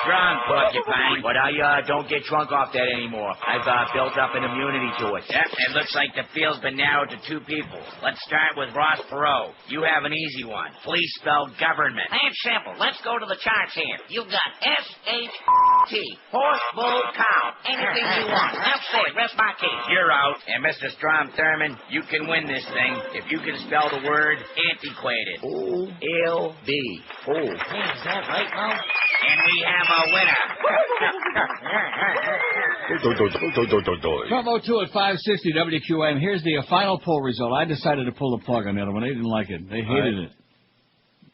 Strong porcupine, but I don't get drunk off that anymore. I've built up an immunity to it. Yep, it looks like the field's been narrowed to 2 people. Let's start with Ross Perot. You have an easy one. Please spell government. It's simple. Let's go to the charts here. You got S-H-T, horse, bull, cow. Anything you want. That's it. Rest my case. You're out. And Mr. Strom Thurmond, you can win this thing if you can spell the word antiquated. O-L-D. Oh. Hey, is that right, Mo? And we have a winner. 12:02 at 560 WQAM. Here's the final poll result. I decided to pull the plug on the other one. They didn't like it. They hated it.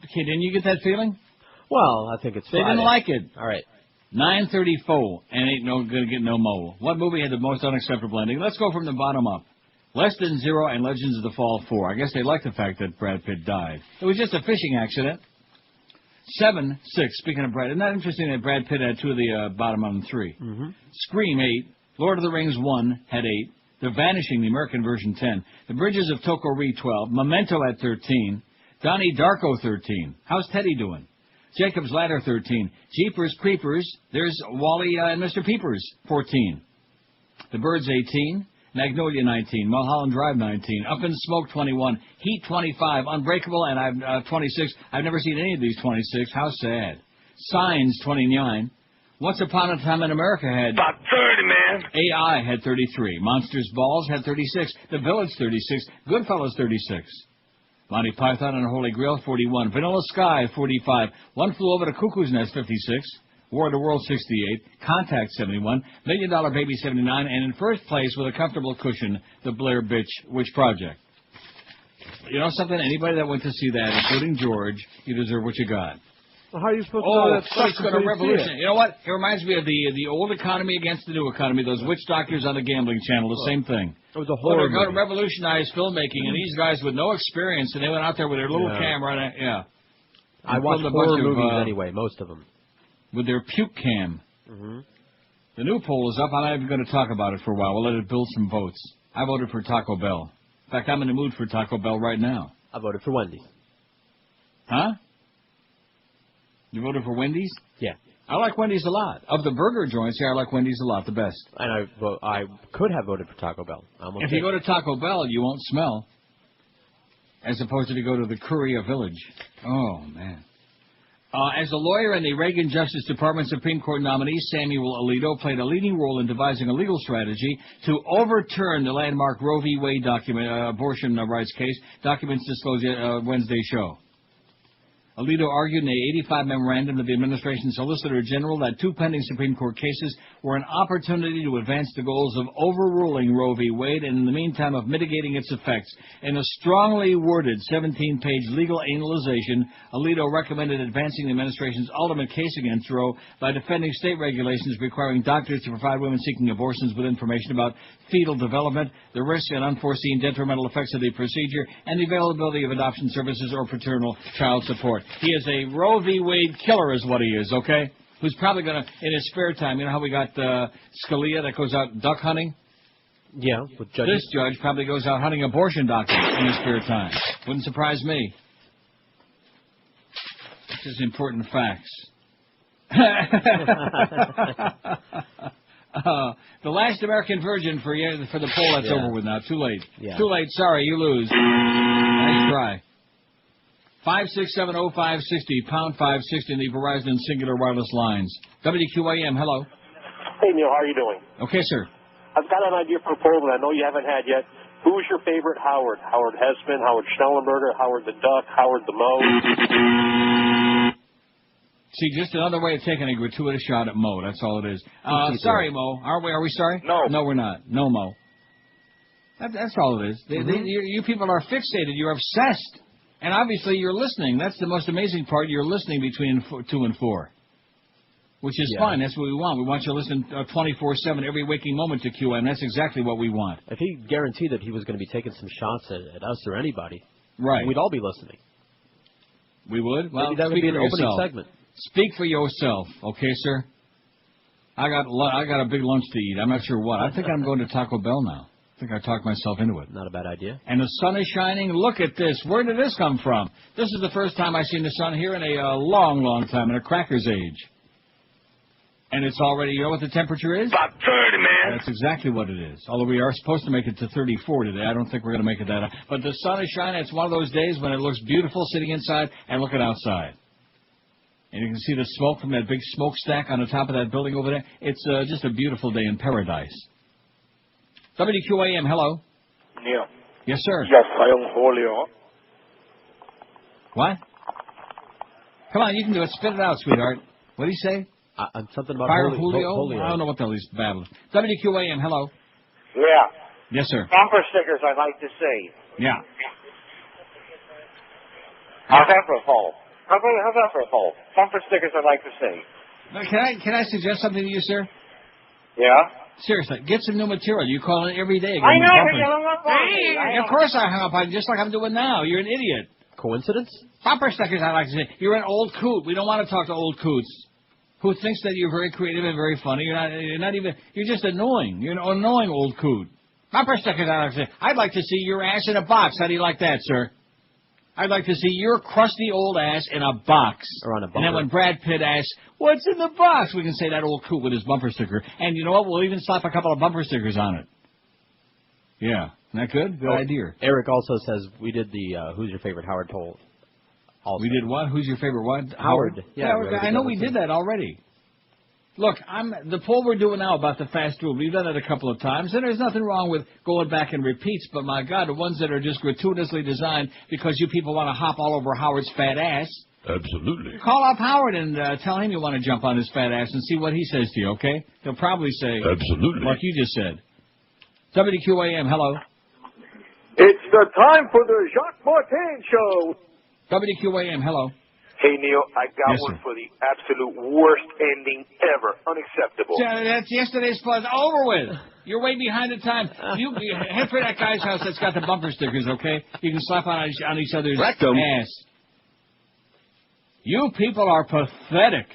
Okay, didn't you get that feeling? Well, I think it's They Friday. didn't like it. All right. 934 and ain't no gonna get no mo. What movie had the most unacceptable ending? Let's go from the bottom up. Less Than Zero and Legends of the Fall 4. I guess they liked the fact that Brad Pitt died. It was just a fishing accident. 7-6. Speaking of Brad, isn't that interesting that Brad Pitt had 2 of the bottom on 3? Mm-hmm. Scream 8. Lord of the Rings 1 had 8. The Vanishing, the American version 10. The Bridges of Tokori 12. Memento at 13. Donnie Darko 13. How's Teddy doing? Jacob's Ladder 13. Jeepers Creepers. There's Wally and Mr. Peepers 14. The Birds 18. Magnolia 19. Mulholland Drive 19. Up in Smoke 21. Heat 25. Unbreakable and I've 26. I've never seen any of these 26. How sad. Signs 29. Once Upon a Time in America had about 30, man. AI had 33. Monsters Balls had 36. The Village 36. Goodfellas 36. Monty Python and the Holy Grail 41. Vanilla Sky 45. One Flew Over the Cuckoo's Nest 56. War of the World 68. Contact 71. $1 Million Baby 79. And in first place with a comfortable cushion, the Blair Witch Project. You know something? Anybody that went to see that, including George, you deserve what you got. Well, how are you supposed to know that stuff It's going to revolution. You know what? It reminds me of the old economy against the new economy. Those witch doctors on the gambling channel, the same thing. It was a horror They're going to movie. revolutionize filmmaking, and these guys with no experience, and they went out there with their little camera. And, I watch horror movies anyway, most of them. With their puke cam. Mm-hmm. The new poll is up. I'm not even going to talk about it for a while. We'll let it build some votes. I voted for Taco Bell. In fact, I'm in the mood for Taco Bell right now. I voted for Wendy's. Huh? You voted for Wendy's? Yeah. I like Wendy's a lot. Of the burger joints, I like Wendy's a lot, the best. And I could have voted for Taco Bell. I'm okay. If you go to Taco Bell, you won't smell. As opposed to if you go to the Korea Village. Oh, man. As a lawyer and the Reagan Justice Department Supreme Court nominee, Samuel Alito played a leading role in devising a legal strategy to overturn the landmark Roe v. Wade abortion rights case, documents disclosed at Wednesday's show. Alito argued in a 85 memorandum to the administration's Solicitor General that 2 pending Supreme Court cases were an opportunity to advance the goals of overruling Roe v. Wade and in the meantime of mitigating its effects. In a strongly worded 17-page legal analyzation, Alito recommended advancing the administration's ultimate case against Roe by defending state regulations requiring doctors to provide women seeking abortions with information about fetal development, the risks and unforeseen detrimental effects of the procedure, and the availability of adoption services or paternal child support. He is a Roe v. Wade killer is what he is, okay? Who's probably going to, in his spare time, you know how we got Scalia that goes out duck hunting? Yeah, with judges. This judge probably goes out hunting abortion doctors in his spare time. Wouldn't surprise me. This is important facts. The last American virgin for the poll, that's over with now. Too late. Yeah. Too late. Sorry, you lose. Nice try. 5670560, pound 560 in the Verizon Singular Wireless lines. WQAM, hello. Hey, Neil, how are you doing? Okay, sir. I've got an idea for a poll that I know you haven't had yet. Who's your favorite Howard? Howard Hessman, Howard Schnellenberger, Howard the Duck, Howard the Moe? See, just another way of taking a gratuitous shot at Mo. That's all it is. Sorry, Mo. Are we sorry? No. No, we're not. No, Mo. That's all it is. You people are fixated. You're obsessed. And obviously you're listening. That's the most amazing part. You're listening between 2 and 4. Which is fine. That's what we want. We want you to listen 24/7 every waking moment to QM. That's exactly what we want. If he guaranteed that he was going to be taking some shots at us or anybody, right, we'd all be listening. We would? Well, maybe that would be an opening segment. Speak for yourself, okay, sir? I got a big lunch to eat. I'm not sure what. I think I'm going to Taco Bell now. I think I talked myself into it. Not a bad idea. And the sun is shining. Look at this. Where did this come from? This is the first time I've seen the sun here in a long, long time, in a cracker's age. And it's already, you know what the temperature is? About 30, man. That's exactly what it is. Although we are supposed to make it to 34 today. I don't think we're going to make it that high. But the sun is shining. It's one of those days when it looks beautiful sitting inside and looking outside. And you can see the smoke from that big smokestack on the top of that building over there. It's just a beautiful day in paradise. WQAM, hello. Neil. Yes, sir. Yes, I am Julio. What? Come on, you can do it. Spit it out, sweetheart. What do you say? Something about Fire Julio. Julio? I don't know what the hell he's babbling. WQAM, hello. Yeah. Yes, sir. Bumper stickers, I'd like to see. Yeah. How's that for a poll? How's that for a poll? Bumper stickers, I'd like to see. Can I suggest something to you, sir? Yeah? Seriously, get some new material. You call in every day. I know, bumpers. you hung up on me. Of course I hung up on you, just like I'm doing now. You're an idiot. Coincidence? Bumper stickers, I like to say. You're an old coot. We don't want to talk to old coots who thinks that you're very creative and very funny. You're just annoying. You're an annoying old coot. Bumper stickers, I like to say. I'd like to see your ass in a box. How do you like that, sir? I'd like to see your crusty old ass in a box. Or on a bumper. And then when Brad Pitt asks, what's in the box? We can say that old coot with his bumper sticker. And you know what? We'll even slap a couple of bumper stickers on it. Yeah. Isn't that good? Good idea. Eric also says we did the Who's Your Favorite Howard poll. Also. We did what? Who's your favorite what? Howard. Yeah, I know we did that already. Look, the poll we're doing now about the fast food, we've done it a couple of times, and there's nothing wrong with going back in repeats, but my God, the ones that are just gratuitously designed because you people want to hop all over Howard's fat ass. Absolutely. Call up Howard and tell him you want to jump on his fat ass and see what he says to you, okay? He'll probably say, absolutely, like you just said. WQAM, hello. It's the time for the Jacques Martin Show. WQAM, hello. Hey, Neil, I got Yes, one sir. for the absolute worst ending ever. Unacceptable. That's yesterday's fuzz. Over with. You're way behind the time. You head for that guy's house that's got the bumper stickers, okay? You can slap on each other's ass. You people are pathetic.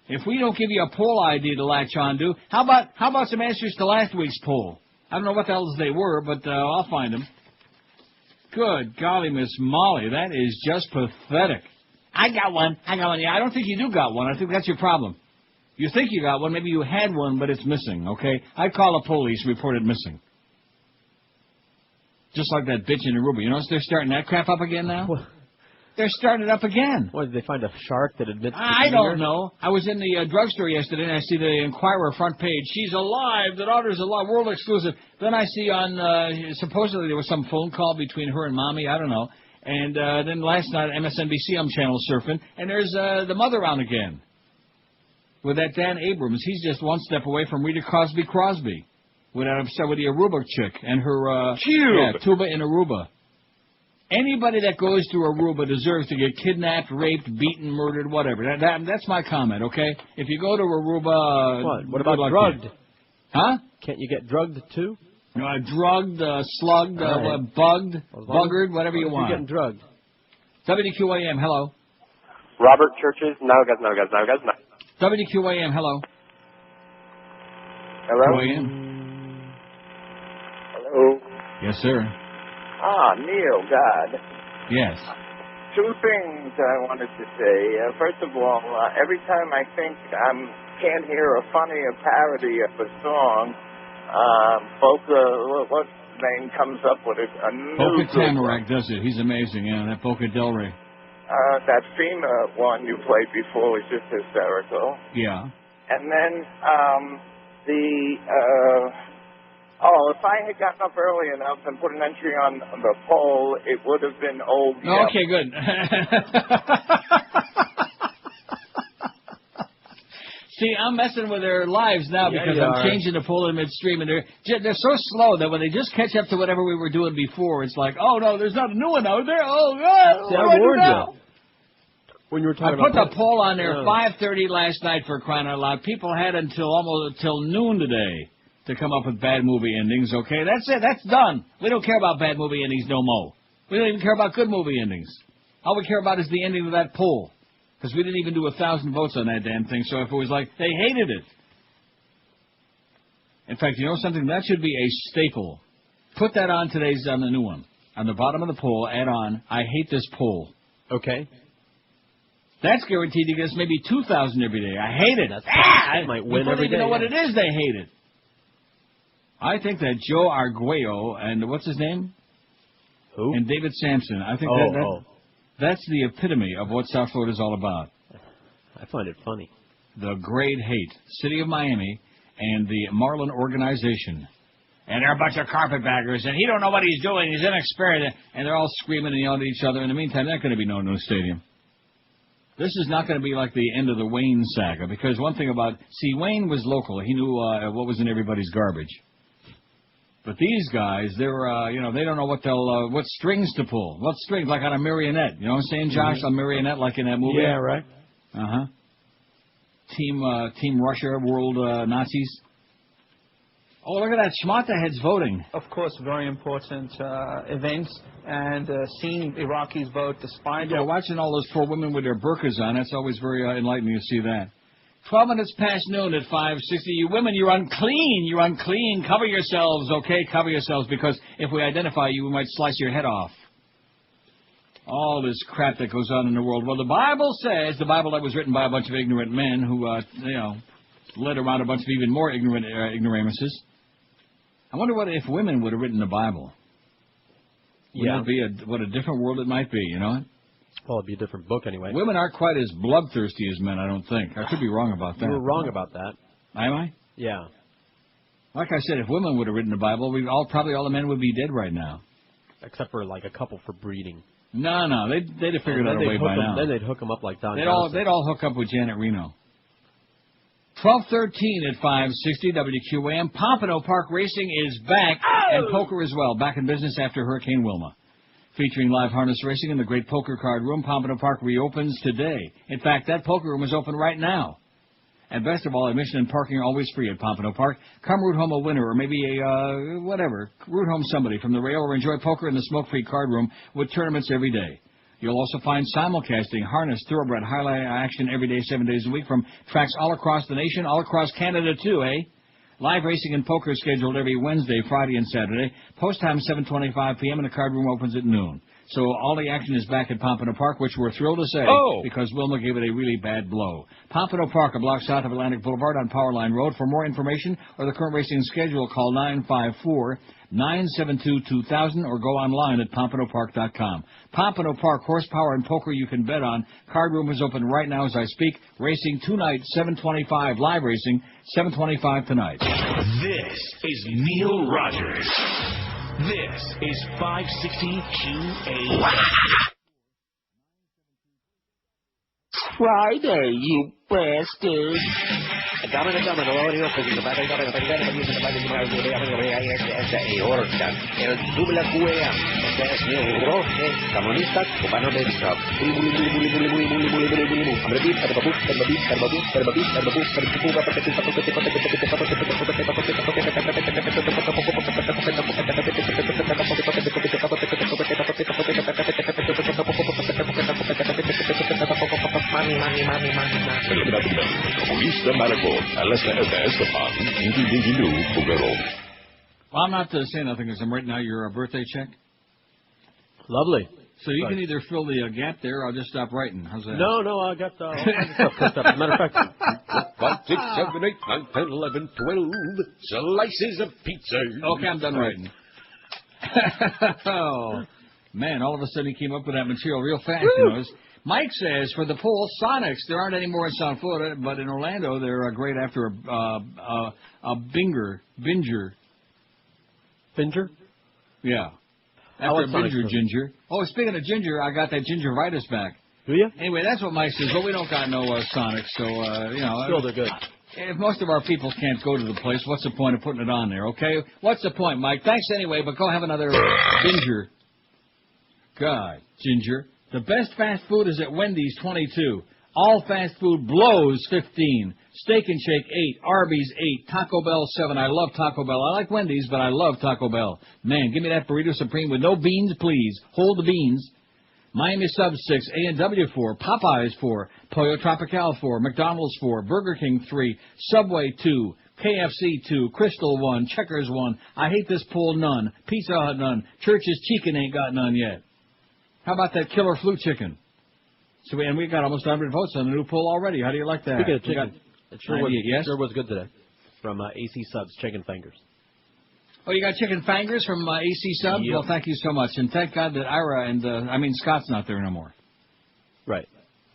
If we don't give you a poll ID to latch on to, how about some answers to last week's poll? I don't know what the hell they were, but I'll find them. Good golly, Miss Molly, that is just pathetic. I got one. Yeah, I don't think you do got one. I think that's your problem. You think you got one. Maybe you had one, but it's missing, okay? I'd call the police, report it missing. Just like that bitch in Aruba. You notice they're starting that crap up again now? They're starting it up again. What, did they find a shark that admits to I don't know. I was in the drugstore yesterday, and I see the Enquirer front page. She's alive. The daughter's alive. World exclusive. Then I see on, supposedly there was some phone call between her and Mommy. I don't know. And then last night, MSNBC, I'm channel surfing, and there's the mother on again with that Dan Abrams. He's just one step away from Rita Crosby with the Aruba chick and her tuba in Aruba. Anybody that goes to Aruba deserves to get kidnapped, raped, beaten, murdered, whatever. That's my comment, okay? If you go to Aruba... What about drugged? Huh? Can't you get drugged, too? Drugged, slugged, bugged, buggered, whatever you want. You're getting drugged. WQAM, hello. Robert Churches, no. WQAM, hello. Hello? QAM. Hello? Yes, sir. Neil, God. Yes. Two things I wanted to say. First of all, every time I think I can't hear a funny parody of a song, what's his name comes up with it? A new Boca Tamarack does it. He's amazing, yeah, that Boca Del Rey. That FEMA one you played before was just hysterical. Yeah. And then if I had gotten up early enough and put an entry on the poll, it would have been old. Okay, good. See, I'm messing with their lives now because I'm changing the poll in midstream, and they're so slow that when they just catch up to whatever we were doing before, it's like, oh no, there's not a new one out there. Oh God, See, what I do warned I do now? you. When you were talking I put about the poll on there 5:30 last night for crying out loud. People had until noon today to come up with bad movie endings. Okay, that's it. That's done. We don't care about bad movie endings no more. We don't even care about good movie endings. All we care about is the ending of that poll. Because we didn't even do 1,000 votes on that damn thing, so if it was like, they hated it. In fact, you know something? That should be a staple. Put that on today's on the new one. On the bottom of the poll, add on, I hate this poll. Okay. That's guaranteed to get us maybe 2,000 every day. I hate it. Might win people every don't even day, know what yeah. it is they hate it. I think that Joe Arriola and what's his name? Who? And David Samson. I think that's the epitome of what South Florida is all about. I find it funny. The great hate. City of Miami and the Marlin organization. And they're a bunch of carpetbaggers, and he don't know what he's doing. He's inexperienced. And they're all screaming and yelling at each other. In the meantime, there's not going to be no new stadium. This is not going to be like the end of the Wayne saga, because one thing about... See, Wayne was local. He knew what was in everybody's garbage. But these guys, they're, they don't know what strings to pull. What strings, like on a marionette. You know what I'm saying, Josh? A marionette, like in that movie? Yeah, right. Uh-huh. Team Russia, world Nazis. Oh, look at that. Schmata head's voting. Of course, very important event. And seeing Iraqis vote despite... Yeah, watching all those poor women with their burqas on, that's always very enlightening to see that. 12 minutes past noon at 5:60. You women, you're unclean. You're unclean. Cover yourselves, okay? Cover yourselves, because if we identify you, we might slice your head off. All this crap that goes on in the world. Well, the Bible says, the Bible that was written by a bunch of ignorant men who, led around a bunch of even more ignorant ignoramuses. I wonder what if women would have written the Bible. Wouldn't it be what a different world it might be, you know? Well, it'd be a different book anyway. Women aren't quite as bloodthirsty as men, I don't think. I could be wrong about that. You were wrong about that. Am I? Yeah. Like I said, if women would have written the Bible, probably all the men would be dead right now. Except for like a couple for breeding. No, they'd have figured out a way by now. Then they'd hook them up like Don They'd Johnson. all hook up with Janet Reno. 12:13 at 560 WQAM. Pompano Park Racing is back, and poker as well. Back in business after Hurricane Wilma. Featuring live harness racing in the great poker card room, Pompano Park reopens today. In fact, that poker room is open right now. And best of all, admission and parking are always free at Pompano Park. Come root home a winner, or maybe root home somebody from the rail, or enjoy poker in the smoke-free card room with tournaments every day. You'll also find simulcasting, harness, thoroughbred, highlight action every day, 7 days a week from tracks all across the nation, all across Canada too, eh? Live racing and poker scheduled every Wednesday, Friday, and Saturday. Post time 7:25 p.m. and the card room opens at noon. So all the action is back at Pompano Park, which we're thrilled to say, because Wilma gave it a really bad blow. Pompano Park, a block south of Atlantic Boulevard on Powerline Road. For more information or the current racing schedule, call 954-972-2000 or go online at pompanopark.com. Pompano Park, horsepower and poker you can bet on. Card room is open right now as I speak. Racing tonight, 7:25. Live racing, 7:25 tonight. This is Neil Rogers. This is 560 QAM. Friday, you bastard. Well, I'm not saying nothing because I'm writing out your birthday check. Lovely. So you can either fill the gap there or I'll just stop writing. How's that? No, I got all kinds of stuff cooked up. As a matter of fact, 5, 6, 7, 8, 9, 10, 11, 12 slices of pizza. Okay, I'm done writing. Oh, man, all of a sudden he came up with that material real fast. You know. Mike says, for the poll, Sonics, there aren't any more in South Florida, but in Orlando, they're great after a binger. Binger? Yeah. After a binger ginger. Oh, speaking of ginger, I got that gingivitis back. Do you? Anyway, that's what Mike says, but we don't got no Sonics, so, Still, they're good. If most of our people can't go to the place, what's the point of putting it on there, okay? What's the point, Mike? Thanks anyway, but go have another ginger. God, ginger. The best fast food is at Wendy's, 22. All fast food blows, 15. Steak and Shake, 8. Arby's, 8. Taco Bell, 7. I love Taco Bell. I like Wendy's, but I love Taco Bell. Man, give me that Burrito Supreme with no beans, please. Hold the beans. Miami Subs, 6. A&W, 4. Popeyes, 4. Pollo Tropical, 4. McDonald's, 4. Burger King, 3. Subway, 2. KFC 2, Crystal 1, Checkers 1, I Hate This Pool none, Pizza Hut none, Church's Chicken ain't got none yet. How about that Killer Flu Chicken? So we got almost 100 votes on the new poll already. How do you like that? Speaking of chicken, it sure was good today. From AC Subs, Chicken Fingers. Oh, you got chicken fingers from AC Sub? Yep. Well, thank you so much. And thank God that Ira and, Scott's not there no more. Right.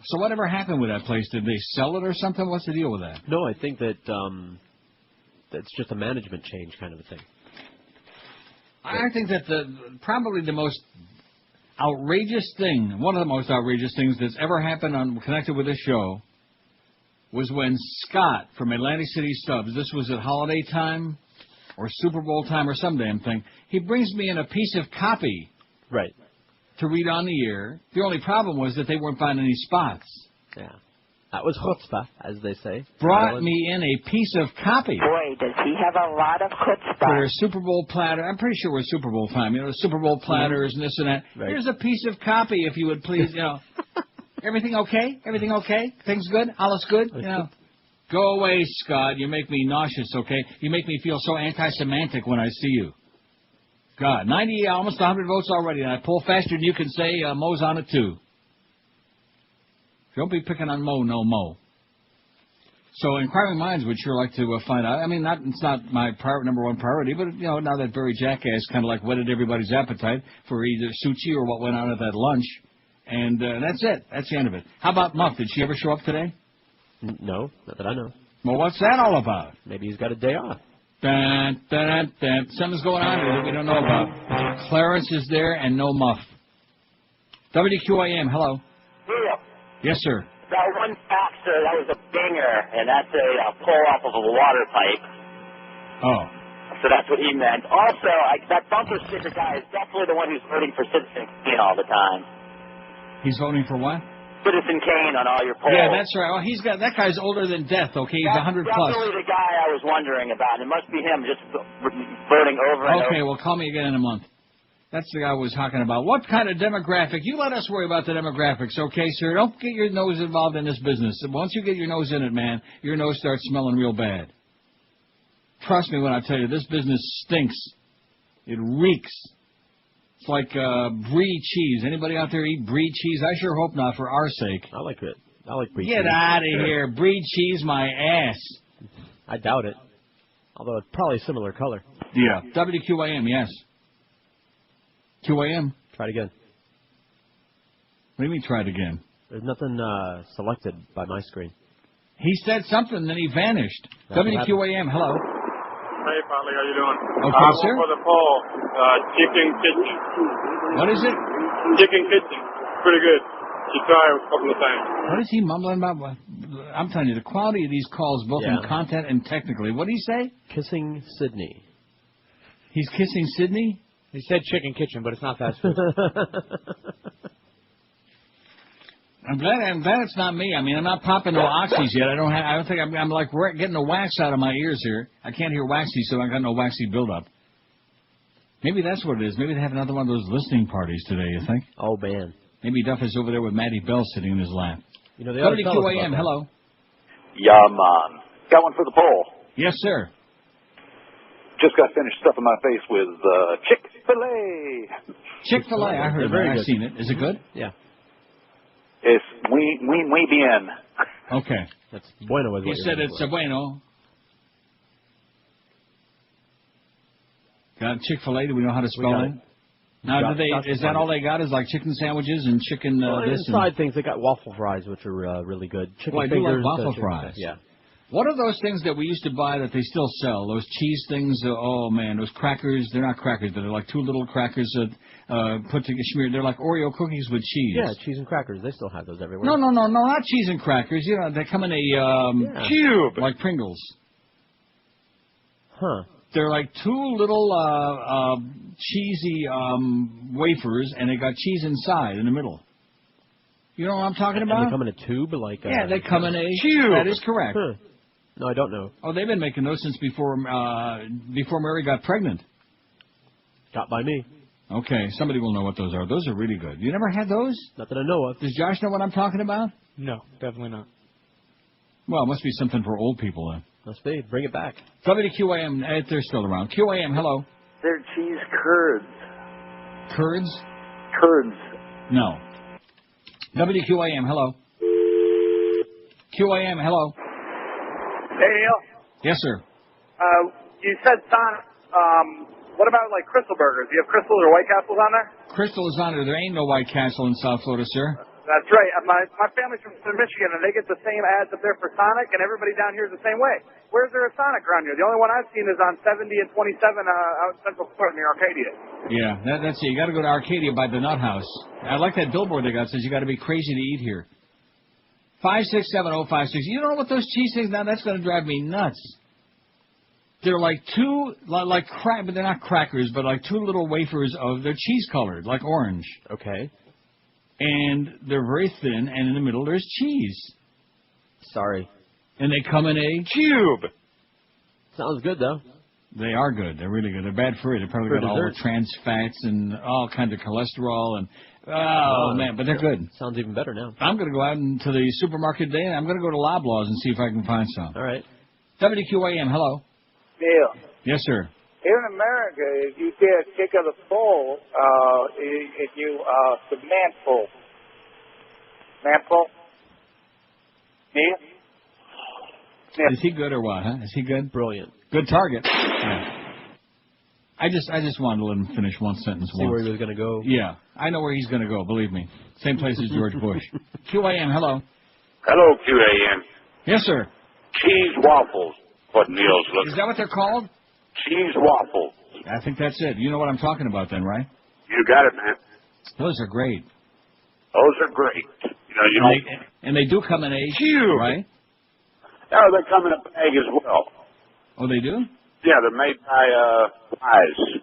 So whatever happened with that place? Did they sell it or something? What's the deal with that? No, I think that that's just a management change kind of a thing. I think that probably the most outrageous thing, one of the most outrageous things that's ever happened connected with this show was when Scott from Atlantic City Subs, this was at holiday time or Super Bowl time or some damn thing, he brings me in a piece of copy. Right. To read on the air. The only problem was that they weren't finding any spots. Yeah. That was chutzpah, as they say. Brought me in a piece of copy. Boy, does he have a lot of chutzpah. For their Super Bowl platter. I'm pretty sure it was Super Bowl time. You know, the Super Bowl platters and this and that. Right. Here's a piece of copy, if you would please, Everything okay? Everything okay? Things good? All is good? Go away, Scott. You make me nauseous, okay? You make me feel so anti-Semitic when I see you. God, 90, almost 100 votes already, and I pull faster than you can say Moe's on it, too. Don't be picking on Moe, no Moe. So inquiring minds would sure like to find out. I mean, it's not my number one priority, but, now that Barry Jackass kind of like whetted everybody's appetite for either sushi or what went on at that lunch, and that's it. That's the end of it. How about Muff? Did she ever show up today? No, not that I know. Well, what's that all about? Maybe he's got a day off. Dun, dun, dun, dun. Something's going on here that we don't know about. Clarence is there and no Muff. WQAM, hello. Yeah. Yes, sir. That one faxer, that was a binger, and that's a pull off of a water pipe. Oh. So that's what he meant. Also, that bumper sticker guy is definitely the one who's voting for Citizen Kane all the time. He's voting for what? Citizen Kane on all your polls. Yeah, that's right. Well, that guy's older than death, okay? He's 100 plus. That's definitely the guy I was wondering about. It must be him just voting over and over. Okay, well, call me again in a month. That's the guy I was talking about. What kind of demographic? You let us worry about the demographics, okay, sir? Don't get your nose involved in this business. Once you get your nose in it, man, your nose starts smelling real bad. Trust me when I tell you, this business stinks. It reeks. It's like brie cheese. Anybody out there eat brie cheese? I sure hope not, for our sake. I like it. I like brie cheese. Get out of here. Brie cheese, my ass. I doubt it. Although it's probably a similar color. Yeah. WQAM, yes. QAM. Try it again. What do you mean, try it again? There's nothing selected by my screen. He said something, then he vanished. WQAM, hello. Hey, Polly, how you doing? Okay, sir. For the poll, chicken kitchen. What is it? Chicken kitchen. Pretty good. You try a couple of times. What is he mumbling about? I'm telling you, the quality of these calls, both in content and technically. What did he say? Kissing Sydney. He's kissing Sydney? He said chicken kitchen, but it's not fast food. I'm glad it's not me. I mean, I'm not popping no oxys yet. I don't think I'm like getting the wax out of my ears here. I can't hear waxy, so I got no waxy buildup. Maybe that's what it is. Maybe they have another one of those listening parties today, you think? Oh, man. Maybe Duff is over there with Matty Bell sitting in his lap. WQAM, hello. Yeah, man. Got one for the poll. Yes, sir. Just got finished stuffing my face with Chick-fil-A. Chick-fil-A, I heard that. I've seen it. Is it good? Yeah. It's muy bien. Okay. That's bueno. He said it's bueno. Got Chick-fil-A. Do we know how to spell it? Now, is that all they got? Is like chicken sandwiches and chicken this and side things? They got waffle fries, which are really good. Chicken I do fingers, like waffle fries. Yeah. What are those things that we used to buy that they still sell? Those cheese things? Oh man, those crackers. They're not crackers, but they're like two little crackers put together, smeared. They're like Oreo cookies with cheese. Yeah, cheese and crackers. They still have those everywhere. No, not cheese and crackers. You know, they come in a cube, like Pringles. Huh. They're like two little cheesy wafers, and they got cheese inside in the middle. You know what I'm talking about? And they come in a tube, like yeah, they come in a tube. That is correct. Huh. No, I don't know. Oh, they've been making those since before Mary got pregnant. Got by me. Okay, somebody will know what those are. Those are really good. You never had those? Not that I know of. Does Josh know what I'm talking about? No, definitely not. Well, it must be something for old people then. Must be. Bring it back. WQAM, they're still around. QAM, hello. They're cheese curds. Curds? Curds. No. WQAM, hello. QAM, hello. Hey, Neil. Yes, sir. You said Sonic. What about, like, Crystal Burgers? Do you have Crystals or White Castles on there? Crystal is on it. There ain't no White Castle in South Florida, sir. That's right. My family's from Michigan, and they get the same ads up there for Sonic, and everybody down here is the same way. Where's there a Sonic around here? The only one I've seen is on 70 and 27 out in Central Florida near Arcadia. Yeah, that's it. You got to go to Arcadia by the Nut House. I like that billboard they got. It says you got to be crazy to eat here. 5670560. You don't know what those cheese things now? That's going to drive me nuts. They're like two, like crack, but they're not crackers, but like two little wafers of, they're cheese colored, like orange. Okay. And they're very thin, and in the middle there's cheese. Sorry. And they come in a cube. Sounds good, though. They are good. They're really good. They're bad for you. They probably got all the trans fats and all kinds of cholesterol and man, but they're good. Sounds even better now. I'm going to go out into the supermarket today, and I'm going to go to Loblaws and see if I can find some. All right. WQAM, hello. Neil. Yes, sir. Here in America, if you get a kick of the pole, if you, the man pole. Man pole? Neil? Is he good or what, huh? Is he good? Brilliant. Good target. Yeah. I just wanted to let him finish one sentence See where he was going to go. Yeah. I know where he's going to go, believe me. Same place as George Bush. QAM, hello. Hello, QAM. Yes, sir. Cheese waffles. What Neil's looking. Is that what they're called? Cheese waffles. I think that's it. You know what I'm talking about then, right? You got it, man. Those are great. Those are great. You know, and they do come in a cube, right? No, they come in a bag as well. Oh, they do? Yeah, they're made by Wise.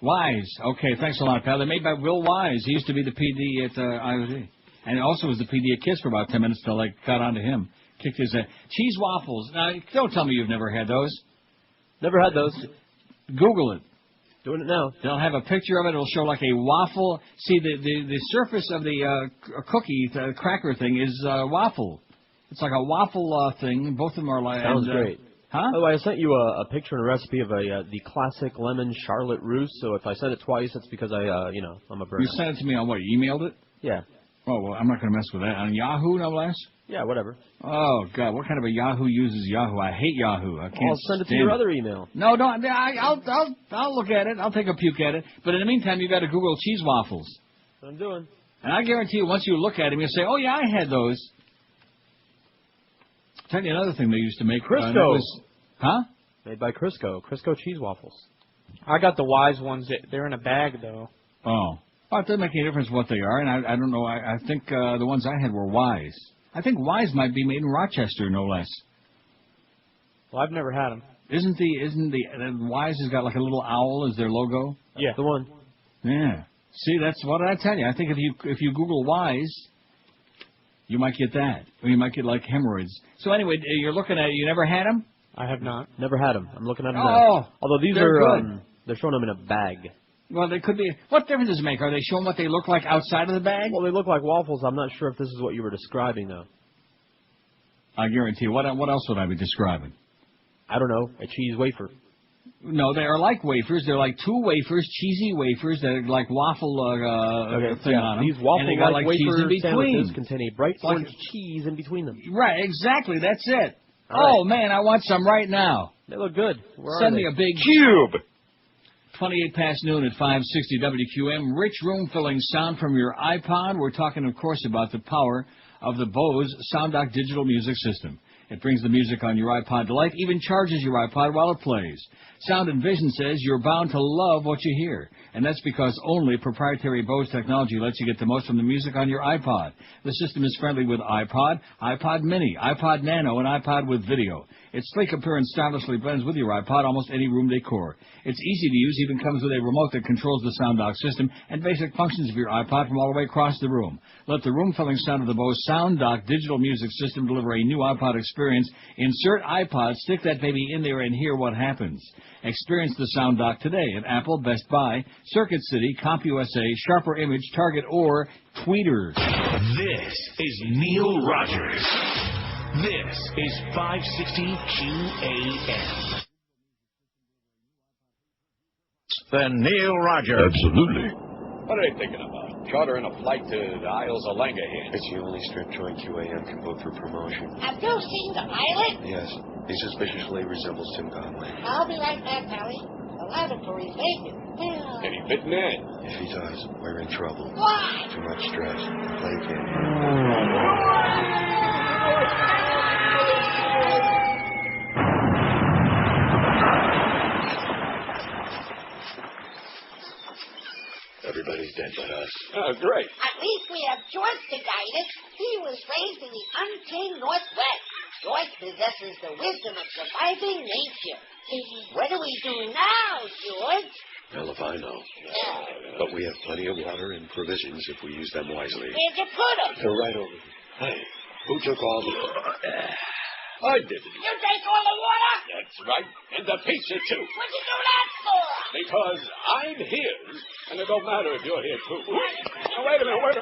Wise. Okay, thanks a lot, pal. They're made by Will Wise. He used to be the PD at IOD. And he also was the PD at KISS for about 10 minutes till I got onto him. Kicked his cheese waffles. Now, don't tell me you've never had those. Never had those. Google it. Doing it now. They'll have a picture of it. It'll show like a waffle. See, the surface of the cookie, the cracker thing, is waffle. It's like a waffle thing. Both of them are like... Sounds great. Huh? By the way, I sent you a picture and a recipe of the classic lemon Charlotte Russe. So if I said it twice, it's because I'm a bird. You sent it to me on what? You emailed it? Yeah. Oh, well, I'm not going to mess with that. On Yahoo, no less? Yeah, whatever. Oh, God, what kind of a Yahoo uses Yahoo? I hate Yahoo. I can't I'll send it to your other email. No, don't. I'll look at it. I'll take a puke at it. But in the meantime, you got to Google cheese waffles. That's what I'm doing. And I guarantee you, once you look at them, you'll say, oh, yeah, I had those. I'll tell you another thing they used to make. Crisco. Huh? Made by Crisco. Crisco cheese waffles. I got the Wise ones. They're in a bag, though. Oh. Well, it doesn't make any difference what they are, and I don't know. I think the ones I had were Wise. I think Wise might be made in Rochester, no less. Well, I've never had them. Isn't the Wise has got like a little owl as their logo? Yeah, the one. Yeah. See, that's what did I tell you. I think if you Google Wise, you might get that, or you might get like hemorrhoids. So anyway, you're looking at it. You never had them? I have not. Never had them. I'm looking at them now. now. Although these are good. They're showing them in a bag. Well, they could be. What difference does it make? Are they showing what they look like outside of the bag? Well, they look like waffles. I'm not sure if this is what you were describing, though. I guarantee you. What else would I be describing? I don't know. A cheese wafer. No, they are like wafers. They're like two wafers, cheesy wafers that are like waffle thing on them. These waffle-like like wafer cheese in sandwiches contain a bright like orange cheese in between them. Right, exactly. That's it. All right. Man, I want some right now. They look good. Send me a big cube. 28 past noon at 560 WQM. Rich room-filling sound from your iPod. We're talking, of course, about the power of the Bose SoundDock digital music system. It brings the music on your iPod to life, even charges your iPod while it plays. Sound and Vision says you're bound to love what you hear. And that's because only proprietary Bose technology lets you get the most from the music on your iPod. The system is friendly with iPod, iPod Mini, iPod Nano, and iPod with video. Its sleek appearance stylishly blends with your iPod almost any room decor. It's easy to use, even comes with a remote that controls the SoundDock system and basic functions of your iPod from all the way across the room. Let the room-filling sound of the Bose SoundDock digital music system deliver a new iPod experience. Insert iPod, stick that baby in there, and hear what happens. Experience the SoundDock today at Apple, Best Buy, Circuit City, CompUSA, Sharper Image, Target, or Tweeters. This is Neil Rogers. This is 560 QAM. The Neil Rogers. Absolutely. What are they thinking about? Chartering a flight to the Isles of Langahan. It's the only strip joint QAM can book for promotion. Have you seen the pilot? Yes. He suspiciously resembles Tim Conway. I'll be right back, Harry. The laboratory's vacant. Any bitten in? If he does, we're in trouble. Why? Too much stress. The plane can't. Everybody's dead but us. Oh, great. At least we have George to guide us. He was raised in the untamed Northwest. George possesses the wisdom of surviving nature. What do we do now, George? Hell if I know. But we have plenty of water and provisions if we use them wisely. Where'd you put them? They're right over here. Hey, who took all the... I did it. You take all the water? That's right. And the pizza, too. What'd you do that for? Because I'm here, and it don't matter if you're here, too. Now, wait a minute. Whoa.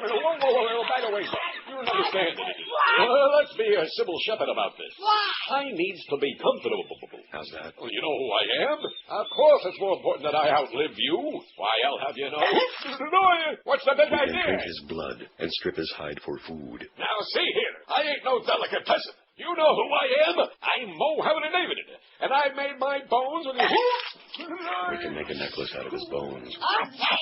By the way, you don't understand it. Let's be a civil shepherd about this. Why? I needs to be comfortable. How's that? Well, you know who I am. Of course it's more important that I outlive you. Why, I'll have you know. Loria, what's the big We can idea? drink his blood and strip his hide for food. Now, see here. I ain't no delicatessen. You know who I am. I'm Moe Howard and David. And I made my bones with his... We can make a necklace out of his bones. Okay.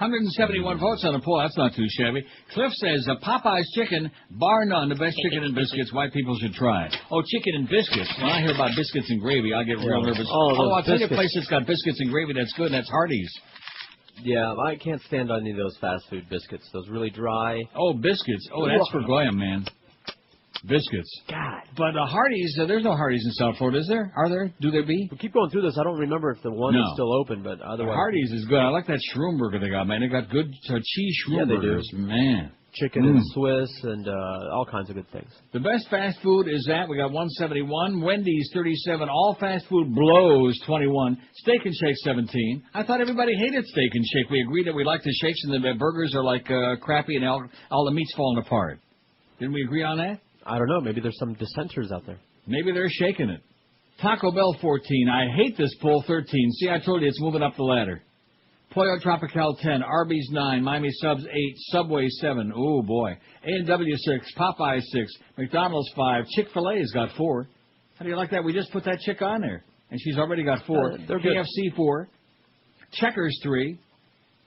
171 votes on the poll. That's not too shabby. Cliff says, Popeye's chicken, bar none, the best chicken and biscuits white people should try. Oh, chicken and biscuits. When I hear about biscuits and gravy, I get real nervous. I'll tell you a place that's got biscuits and gravy that's good, and that's Hardee's. Yeah, I can't stand any of those fast food biscuits. Those really dry. Oh, biscuits. Oh, that's for Goyam, man. Biscuits. God. But Hardee's, there's no Hardee's in South Florida, is there? Are there? Do there be? We keep going through this. I don't remember if the one is still open, but otherwise. Hardee's is good. I like that shroom burger they got, man. They got good cheese shroom burgers. Do. Man. Chicken and Swiss and all kinds of good things. The best fast food is that. We got 171. Wendy's 37. All fast food blows 21. Steak and Shake 17. I thought everybody hated Steak and Shake. We agreed that we like the shakes and the burgers are like crappy and all the meat's falling apart. Didn't we agree on that? I don't know. Maybe there's some dissenters out there. Maybe they're shaking it. Taco Bell 14. I hate this poll 13. See, I told you it's moving up the ladder. Pollo Tropical 10, Arby's 9, Miami Subs 8, Subway 7, oh boy, A&W 6, Popeye 6, McDonald's 5, Chick-fil-A's got 4. How do you like that? We just put that chick on there, and she's already got 4. They're KFC 4, Checkers 3,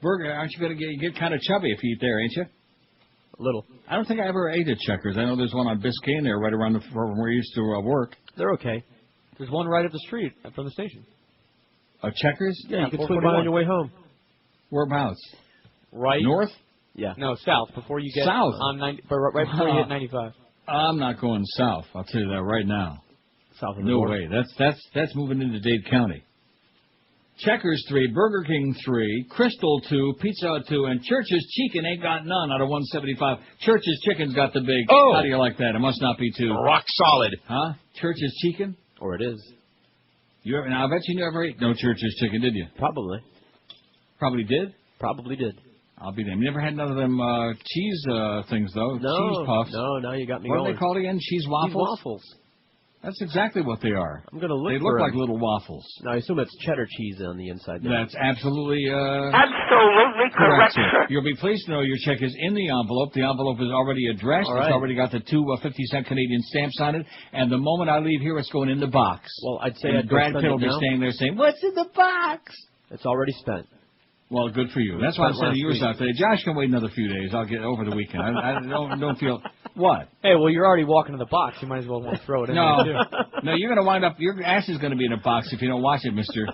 Burger. Aren't you going to get kind of chubby if you eat there, ain't you? A little. I don't think I ever ate at Checkers. I know there's one on Biscayne there, right around from where you used to work. They're okay. There's one right up the street from the station. Checkers? Yeah, you can swing by on your way home. Whereabouts? Right. North? Yeah. No, south. Before you get south. On 90, right before you hit 95. I'm not going south. I'll tell you that right now. South of no way. That's moving into Dade County. Checkers 3, Burger King 3, Crystal 2, Pizza Hut 2, and Church's Chicken ain't got none out of 175. Church's Chicken's got the big. Oh. How do you like that? It must not be 2. Rock solid. Huh? Church's Chicken? Or it is. Now I bet you never ate no Church's Chicken, did you? Probably. Probably did? Probably did. I'll be damned. You never had none of them cheese things, though? No. Cheese puffs. No, now you got me What going. are they called again? Cheese waffles? Cheese waffles. That's exactly what they are. I'm going to look They for look like them. little waffles. Now, I assume it's cheddar cheese on the inside there. That's absolutely absolutely correct, sir. You'll be pleased to know your check is in the envelope. The envelope is already addressed. All right. It's already got the 2 50-cent Canadian stamps on it. And the moment I leave here, it's going in the box. Well, I'd say and I'd go Brad spend Pitt it will be now. staying there saying, "What's in the box?" It's already spent. Well, good for you. That's why I'm Spent sending yours last out today. Josh can wait another few days. I'll get over the weekend. I don't feel... What? Hey, well, you're already walking in the box. You might as well want to throw it in No, there, too. no, you're going to wind up... Your ass is going to be in a box if you don't watch it, mister.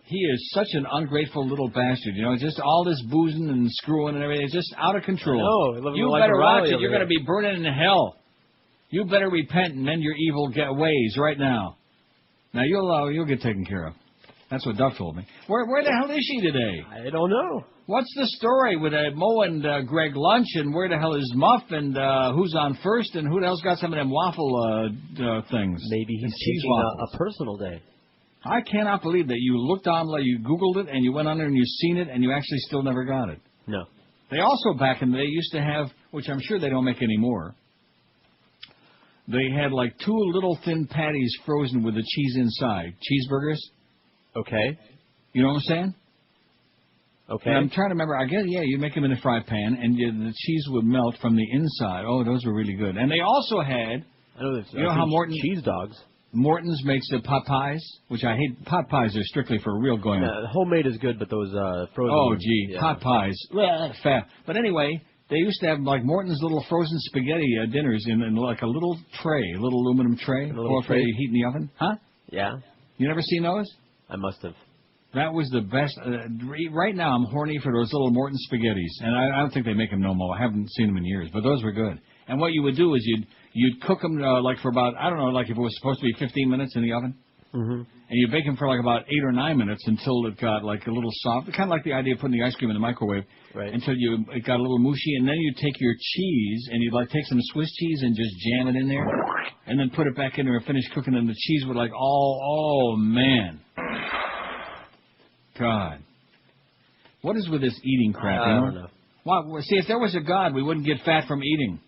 He is such an ungrateful little bastard. You know, just all this boozing and screwing and everything. It's just out of control. No, you better watch it. You're going to be burning in hell. You better repent and mend your evil ways right now. Now, you'll get taken care of. That's what Duck told me. Where the hell is she today? I don't know. What's the story with Mo and Greg lunch, and where the hell is Muff, and who's on first, and who the hell's got some of them waffle things? Maybe he's cheese taking waffles. a personal day. I cannot believe that you looked on, you Googled it, and you went on there and you seen it, and you actually still never got it. No. They also, back in the day, used to have which I'm sure they don't make anymore. They had like 2 little thin patties frozen with the cheese inside. Cheeseburgers. Okay. You know what I'm saying? Okay. And I'm trying to remember. I guess, yeah, you make them in a fry pan, and the cheese would melt from the inside. Oh, those were really good. And they also had, you know how Morton... Cheese dogs. Morton's makes the pot pies, which I hate. Pot pies are strictly for real going. Yeah, homemade is good, but those frozen... Oh, gee, yeah. pot pies. Fat. But anyway, they used to have like Morton's little frozen spaghetti dinners in like a little tray, a little aluminum tray. A little tray you heat in the oven. Huh? Yeah. You never seen those? I must have. That was the best. Right now, I'm horny for those little Morton spaghettis, and I don't think they make them no more. I haven't seen them in years, but those were good. And what you would do is you'd cook them like for about, I don't know, like if it was supposed to be 15 minutes in the oven, and you bake them for like about 8 or 9 minutes until it got like a little soft, kind of like the idea of putting the ice cream in the microwave, until it got a little mushy, and then you take your cheese and you'd like take some Swiss cheese and just jam it in there, and then put it back in there and finish cooking, and the cheese would like oh man. God. What is with this eating crap? I don't know. Well, see, if there was a God, we wouldn't get fat from eating.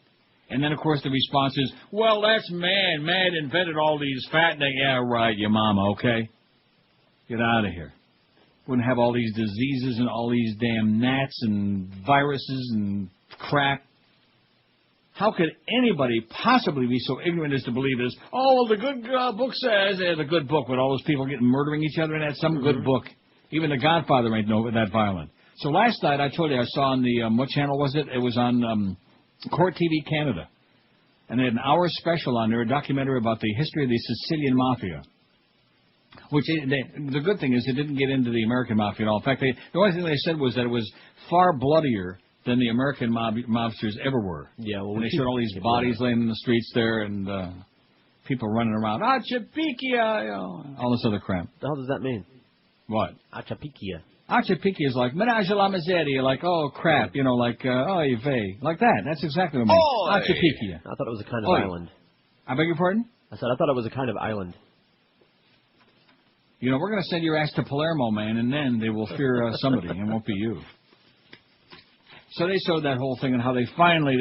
And then, of course, the response is, well, that's man. Man invented all these fattening. Yeah, right, your mama, okay? Get out of here. Wouldn't have all these diseases and all these damn gnats and viruses and crap. How could anybody possibly be so ignorant as to believe this? Oh, well, the good book says, the good book, with all those people murdering each other, and that's some good book. Even The Godfather ain't that violent. So last night, I told you I saw on the, what channel was it? It was on Court TV Canada. And they had an hour special on there, a documentary about the history of the Sicilian Mafia. Which, the good thing is it didn't get into the American Mafia at all. In fact, the only thing they said was that it was far bloodier than the American mobsters ever were. Yeah, well, and they showed all these bodies laying in the streets there and people running around. Achapicchia! All this other crap. The hell does that mean? What? Achapicchia. Achapicchia is like menage a la miseria, like, oh, crap, like, oy vey. Like that. That's exactly what I mean. Achapicchia. I thought it was a kind of island. I beg your pardon? I said I thought it was a kind of island. We're going to send your ass to Palermo, man, and then they will fear somebody, and it won't be you. So they showed that whole thing and how they finally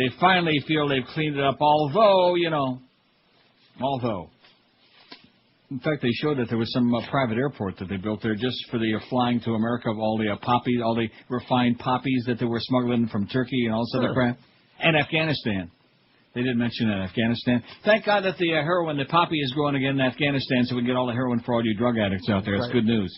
feel they've cleaned it up, although. In fact, they showed that there was some private airport that they built there just for the flying to America of all the poppies, all the refined poppies that they were smuggling from Turkey and all this other crap. And Afghanistan. They didn't mention Afghanistan. Thank God that the heroin, the poppy is growing again in Afghanistan so we can get all the heroin for all you drug addicts out there. It's good news.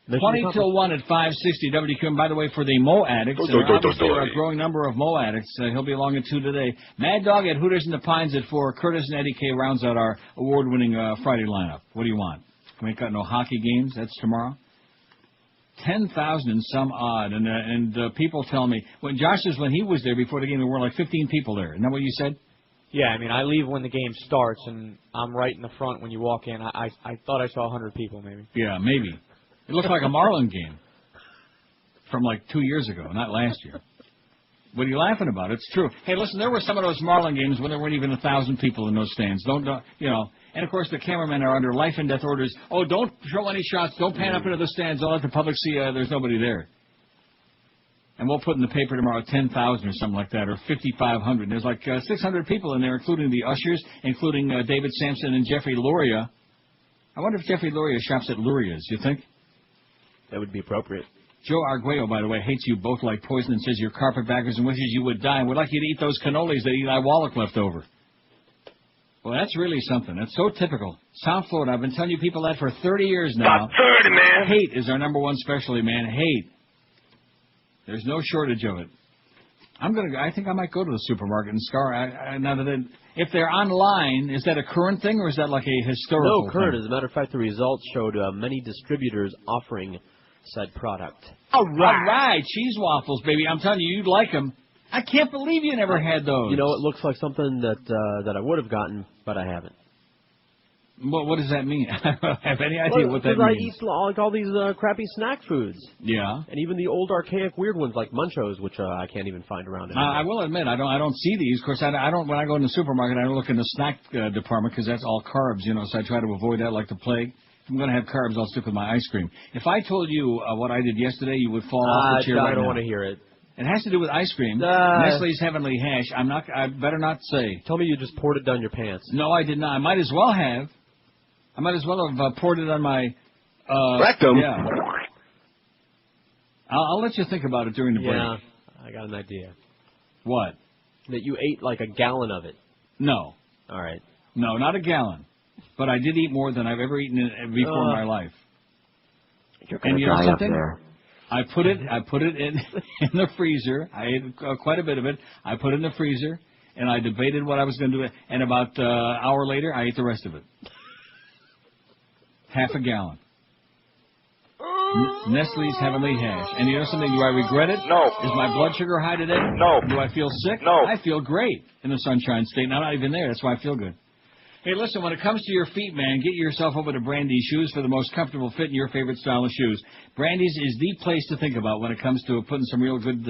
20 till 1 at 560 WQAM. By the way, for the Moe addicts, obviously a growing number of Moe addicts. He'll be along at 2 today. Mad Dog at Hooters in the Pines at 4. Curtis and Eddie K rounds out our award-winning Friday lineup. What do you want? We ain't got no hockey games. That's tomorrow. 10,000 and some odd. And people tell me, when Josh says when he was there before the game, there were like 15 people there. Isn't that what you said? Yeah, I mean, I leave when the game starts, and I'm right in the front when you walk in. I thought I saw 100 people, maybe. Yeah, maybe. It looked like a Marlin game from like 2 years ago, not last year. What are you laughing about? It's true. Hey, listen, there were some of those Marlin games when there weren't even 1,000 people in those stands. Don't. And of course the cameramen are under life and death orders. Oh, don't show any shots. Don't pan up into the stands. Don't let the public see there's nobody there. And we'll put in the paper tomorrow 10,000 or something like that, or 5,500. There's like 600 people in there, including the ushers, including David Samson and Jeffrey Loria. I wonder if Jeffrey Loria shops at Luria's. You think? That would be appropriate. Joe Arriola, by the way, hates you both like poison and says you're carpetbaggers and wishes you would die and would like you to eat those cannolis that Eli Wallach left over. Well, that's really something. That's so typical. South Florida, I've been telling you people that for 30 years now. About 30, man. Hate is our number one specialty, man. Hate. There's no shortage of it. I think I might go to the supermarket and scour. If they're online, is that a current thing or is that like a historical thing? No, current. Thing? As a matter of fact, the results showed many distributors offering said product. All right. Cheese waffles, baby. I'm telling you, you'd like them. I can't believe you never had those. It looks like something that I would have gotten, but I haven't. What does that mean? I don't have any idea what that means. Because I eat all these crappy snack foods. Yeah. And even the old archaic weird ones like Munchos, which I can't even find around anymore. I will admit, I don't see these. Of course, I don't. When I go in the supermarket, I don't look in the snack department because that's all carbs, so I try to avoid that like the plague. If I'm going to have carbs, I'll stick with my ice cream. If I told you what I did yesterday, you would fall off the chair right now. I don't want to hear it. It has to do with ice cream. Nestle's Heavenly Hash. I better not say. Tell me you just poured it down your pants. No, I did not. I might as well have. I might as well have poured it on my... rectum. Yeah. I'll let you think about it during the break. Yeah, I got an idea. What? That you ate like a gallon of it. No. All right. No, not a gallon. But I did eat more than I've ever eaten before in my life. And you know something? I put it in the freezer. I ate quite a bit of it. I put it in the freezer, and I debated what I was going to do. And about an hour later, I ate the rest of it. Half a gallon. Nestle's Heavenly Hash. And you know something? Do I regret it? No. Is my blood sugar high today? No. Do I feel sick? No. I feel great in the Sunshine State, and I'm not even there. That's why I feel good. Hey, listen, when it comes to your feet, man, get yourself over to Brandy's Shoes for the most comfortable fit in your favorite style of shoes. Brandy's is the place to think about when it comes to putting some real good,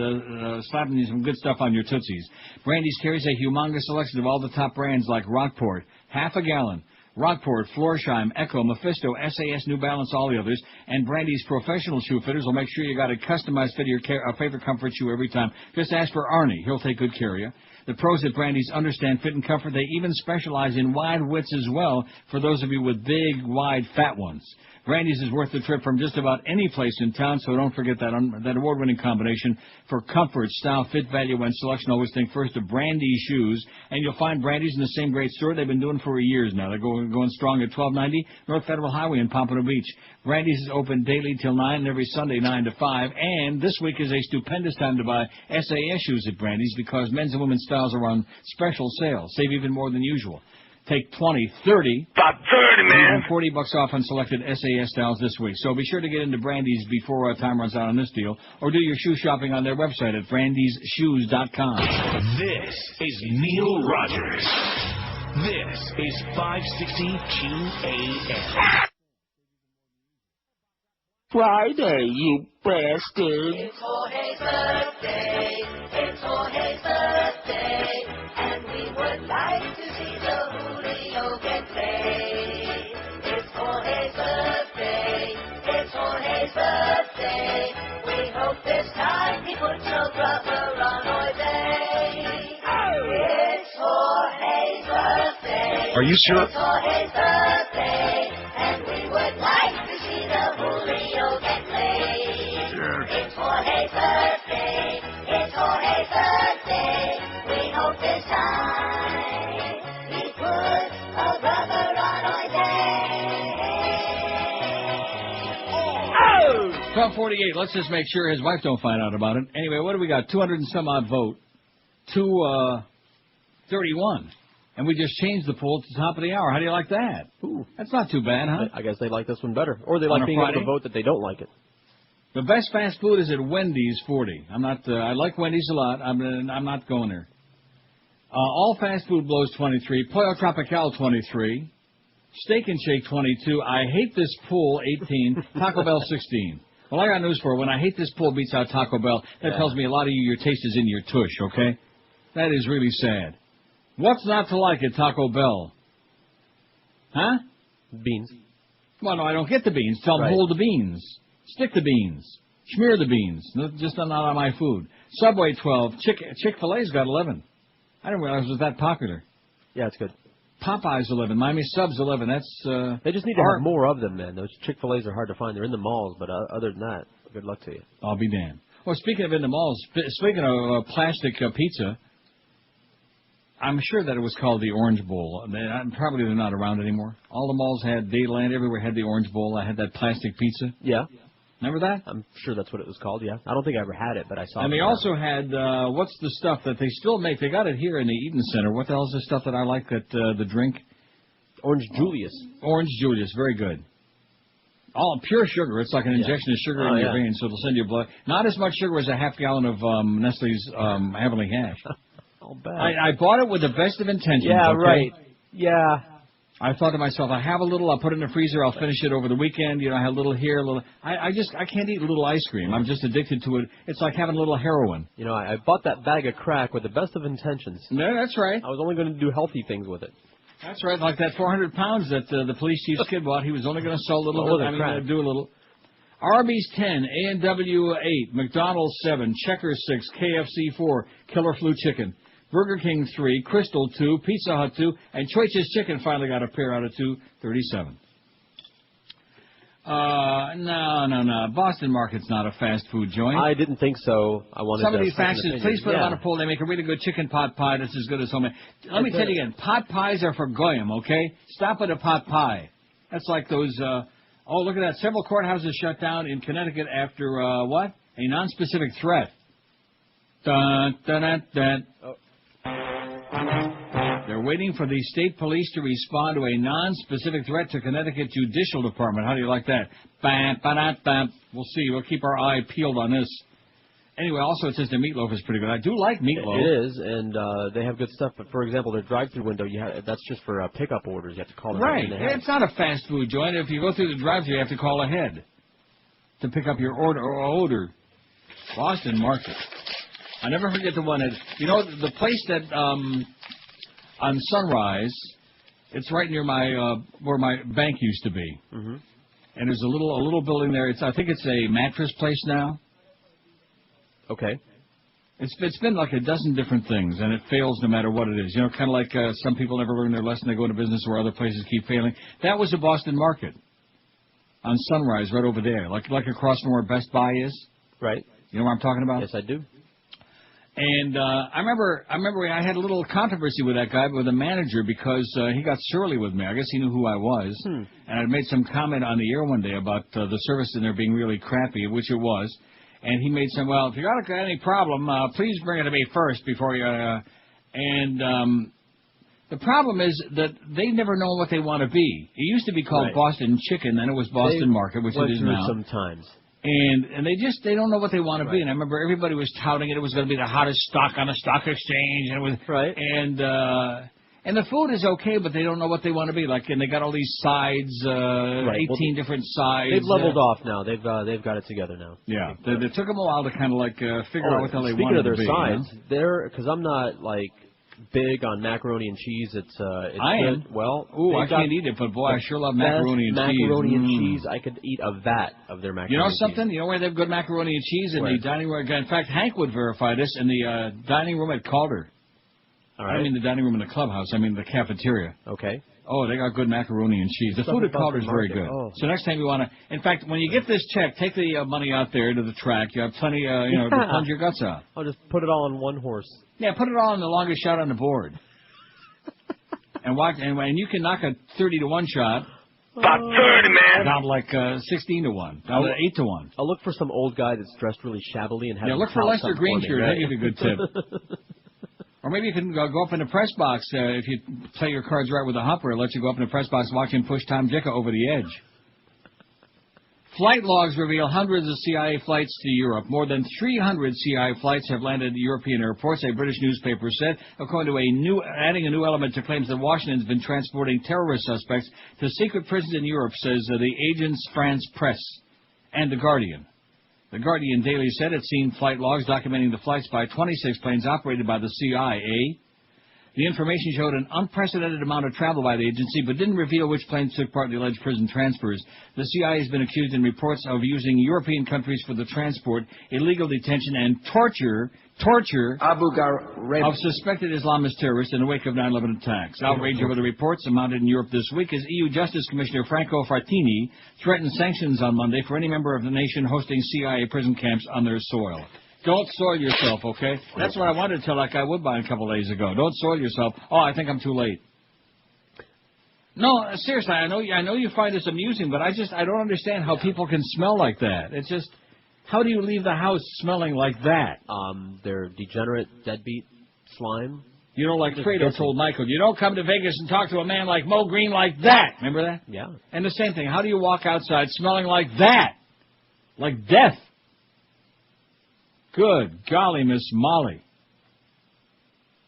slapping some good stuff on your tootsies. Brandy's carries a humongous selection of all the top brands like Rockport, half a gallon, Rockport, Florsheim, Echo, Mephisto, SAS, New Balance, all the others, and Brandy's professional shoe fitters will make sure you got a customized fit of your favorite comfort shoe every time. Just ask for Arnie. He'll take good care of you. The pros at Brandy's understand fit and comfort. They even specialize in wide widths as well for those of you with big, wide, fat ones. Brandy's is worth the trip from just about any place in town, so don't forget that award-winning combination for comfort, style, fit, value, and selection. Always think first of Brandy's Shoes, and you'll find Brandy's in the same great store they've been doing for years now. They're going strong at 1290 North Federal Highway in Pompano Beach. Brandy's is open daily till 9 and every Sunday 9 to 5, and this week is a stupendous time to buy SAS shoes at Brandy's because men's and women's styles are on special sale. Save even more than usual. Take 20, 30, about 30, man. Even $40 off on selected SAS styles this week. So be sure to get into Brandy's before time runs out on this deal, or do your shoe shopping on their website at brandysshoes.com. This is Neil Rogers. This is 560 QAM. Friday, you bastard. It's Jorge's birthday. It's Jorge's birthday. And we would like to see the Julio get paid. It's Jorge's birthday. It's Jorge's birthday. We hope this time he puts your brother on our day. It's Jorge's birthday. Are you sure? It's Jorge's birthday. And we would like to see the Julio get paid. Sure. It's Jorge's birthday. It's Jorge's birthday. We hope this time he puts a rubber on our day. 1248. Let's just make sure his wife don't find out about it. Anyway, what do we got? 200 and some odd vote. 231. And we just changed the poll to the top of the hour. How do you like that? Ooh. That's not too bad, huh? I guess they like this one better. Or they like being able to vote that they don't like it. The best fast food is at Wendy's, 40. I'm not. I like Wendy's a lot. I'm not going there. All fast food blows, 23. Pollo Tropical, 23. Steak and Shake, 22. I hate this pool, 18. Taco Bell, 16. Well, I got news for you. When I hate this pool beats out Taco Bell, that tells me a lot of you, your taste is in your tush, okay? That is really sad. What's not to like at Taco Bell? Huh? Beans. Well, no, I don't get the beans. Tell them hold the beans. Stick the beans. Smear the beans. Just not on my food. Subway, 12. Chick-fil-A's got 11. I didn't realize it was that popular. Yeah, it's good. Popeye's 11. Miami Sub's 11. That's, they just need to have more of them, man. Those Chick-fil-A's are hard to find. They're in the malls, but other than that, good luck to you. I'll be damned. Well, speaking of in the malls, speaking of plastic pizza, I'm sure that it was called the Orange Bowl. Probably they're not around anymore. All the malls had, Dayland, everywhere had the Orange Bowl. I had that plastic pizza. Yeah. Remember that? I'm sure that's what it was called, yeah. I don't think I ever had it, but I saw it. And they also had, what's the stuff that they still make? They got it here in the Eden Center. What the hell is the stuff that I like, the drink? Orange Julius. Orange Julius, very good. All pure sugar. It's like an injection of sugar in your veins, so it'll send you blood. Not as much sugar as a half gallon of Nestle's Heavenly Hash. Oh, bad. I bought it with the best of intentions. Yeah, okay? right. Yeah. I thought to myself, I have a little, I'll put it in the freezer, I'll finish it over the weekend, I have a little here, a little... I can't eat a little ice cream. I'm just addicted to it. It's like having a little heroin. I bought that bag of crack with the best of intentions. Yeah, that's right. I was only going to do healthy things with it. That's right, like that 400 pounds that the police chief's kid bought. He was only going to sell a little bit, do a little... Arby's 10, A&W 8, McDonald's 7, Checkers 6, KFC 4, Killer Flu Chicken, Burger King 3, Crystal 2, Pizza Hut 2, and Choice's Chicken finally got a pair out of 2, 37. No. Boston Market's not a fast food joint. I didn't think so. I wanted Somebody to faxes, please put them on a poll. They make a really good chicken pot pie that's as good as homemade. Let me tell you again, pot pies are for goyim, okay? Stop at a pot pie. That's like those, oh, look at that. Several courthouses shut down in Connecticut after, what? A non-specific threat. Dun, dun, dun, dun. Oh. They're waiting for the state police to respond to a non-specific threat to Connecticut Judicial Department. How do you like that? Bam, ba-da, bam. We'll see. We'll keep our eye peeled on this. Anyway, also it says the meatloaf is pretty good. I do like meatloaf. It is, and they have good stuff. But for example, their drive-through window, that's just for pickup orders. You have to call them right. ahead. It's not a fast food joint. If you go through the drive-through, you have to call ahead to pick up your order. Boston Market. I never forget the one that, you know, the place that on Sunrise, it's right near my where my bank used to be. Mm-hmm. And there's a little building there. I think it's a mattress place now. Okay. It's been like a dozen different things, and it fails no matter what it is. You know, kind of like some people never learn their lesson. They go into business where other places keep failing. That was the Boston Market on Sunrise, right over there, like across from where Best Buy is. Right. You know what I'm talking about? Yes, I do. And I remember I had a little controversy with that guy, with the manager, because he got surly with me. I guess he knew who I was. And I made some comment on the air one day about the service in there being really crappy, which it was. And he made some, well, if you got any problem, please bring it to me first before you... the problem is that they never know what they want to be. It used to be called Boston Chicken, then it was Boston Market, which it is now. Sometimes. And they don't know what they want to be. And I remember everybody was touting it. It was going to be the hottest stock on the stock exchange. And it was and the food is okay, but they don't know what they want to be. Like, and they got all these sides, 18 different sides. They've leveled off now. They've got it together now. Yeah, they took them a while to kind of like figure out what the hell they wanted to be. Speaking of their sides, you know? because I'm not like big on macaroni and cheese. It's I am. Good. Well, I can't eat it, but boy, I sure love macaroni and cheese. Macaroni and cheese. I could eat a vat of their macaroni. You know and something? Cheese. You know where they have good macaroni and cheese in the dining room? In fact, Hank would verify this in the dining room at Calder. All right. I mean the dining room in the clubhouse. I mean the cafeteria. Okay. Oh, they got good macaroni and cheese. The food at Calder is very good. Oh. So next time you want to, in fact, when you get this check, take the money out there to the track. You have plenty, to plunge your guts out. I'll just put it all on one horse. Yeah, put it all on the longest shot on the board. And watch, and you can knock a 30-to-1 shot. About 30, man. Down to like 16-to-1. Down to 8-to-1. I'll look for some old guy that's dressed really shabbily and has. Yeah, look for Lester Greenshirt. He'll give you a good tip. Or maybe you can go up in the press box if you play your cards right with the humper. It lets you go up in the press box and watch him push Tom Jicka over the edge. Flight logs reveal hundreds of CIA flights to Europe. More than 300 CIA flights have landed at European airports, a British newspaper said, according to adding a new element to claims that Washington has been transporting terrorist suspects to secret prisons in Europe, says the Agence France Presse and The Guardian. The Guardian Daily said it's seen flight logs documenting the flights by 26 planes operated by the CIA. The information showed an unprecedented amount of travel by the agency, but didn't reveal which planes took part in the alleged prison transfers. The CIA has been accused in reports of using European countries for the transport, illegal detention, and torture of suspected Islamist terrorists in the wake of 9/11 attacks. Outrage over the reports amounted in Europe this week as EU Justice Commissioner Franco Frattini threatened sanctions on Monday for any member of the nation hosting CIA prison camps on their soil. Don't soil yourself, okay? That's what I wanted to tell that guy Woodbine a couple of days ago. Don't soil yourself. Oh, I think I'm too late. No, seriously, I know you find this amusing, but I don't understand how people can smell like that. It's just, how do you leave the house smelling like that? They're degenerate, deadbeat slime. You know, like Fredo told Michael, you don't come to Vegas and talk to a man like Moe Green like that. Remember that? Yeah. And the same thing. How do you walk outside smelling like that? Like death. Good golly, Miss Molly.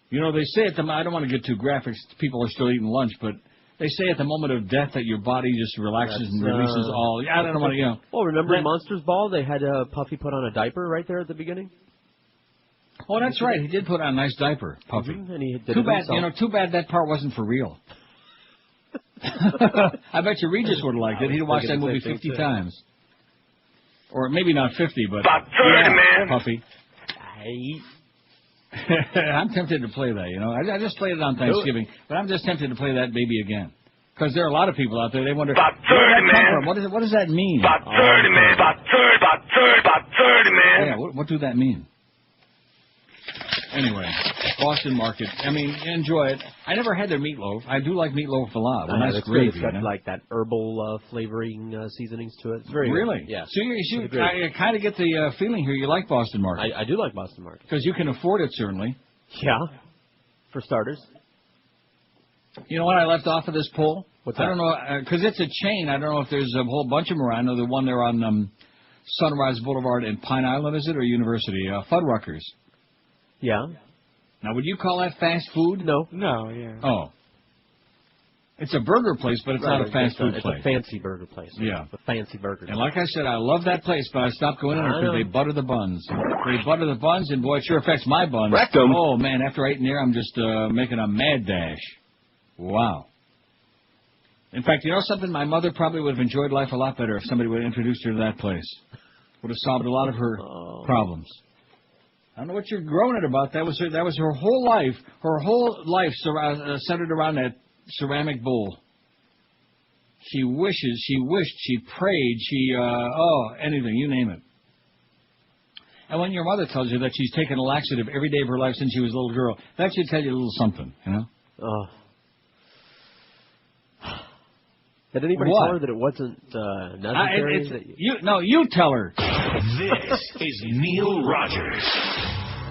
You know, they say I don't want to get too graphic. People are still eating lunch, but they say at the moment of death that your body just relaxes and releases all. I don't want to, Well, remember in Monsters Ball, they had Puffy put on a diaper right there at the beginning? Oh, that's right. He did put on a nice diaper, Puffy. And he did too bad that part wasn't for real. I bet you Regis would have liked it. He'd watched that movie 50 times. Or maybe not 50, but... About 30, man. Puffy. I'm tempted to play that, you know. I just played it on Thanksgiving, but I'm just tempted to play that baby again. Because there are a lot of people out there, they wonder... About 30, man. What does that mean? About 30, man. About 30, man. Yeah, what do that mean? Anyway, Boston Market. I mean, enjoy it. I never had their meatloaf. I do like meatloaf a lot. Well, that's great. It's got like that herbal flavoring seasonings to it. It's very really? Good. Yeah. So I kind of get the feeling here you like Boston Market. I do like Boston Market. Because you can afford it, certainly. Yeah, for starters. You know what I left off of this poll? What's that? I don't know, because it's a chain. I don't know if there's a whole bunch of them around. I know the one there on Sunrise Boulevard in Pine Island, is it, or University? Fuddruckers. Yeah. Now, would you call that fast food? No. No, yeah. Oh. It's a burger place, but it's not a fast food place. It's a fancy burger place. Yeah. It's a fancy burger. And like I said, I love that place, but I stopped going in there because they butter the buns. They butter the buns, and boy, it sure affects my buns. Rectum. Oh, man, after eating there, I'm just making a mad dash. Wow. In fact, you know something? My mother probably would have enjoyed life a lot better if somebody would have introduced her to that place. Would have solved a lot of her problems. I don't know what you're groaning about. That was her whole life. Her whole life centered around that ceramic bowl. She wished, she prayed, anything, you name it. And when your mother tells you that she's taken a laxative every day of her life since she was a little girl, that should tell you a little something, you know? Oh. Did anybody tell her that it wasn't necessary? You tell her. This is Neil Rogers.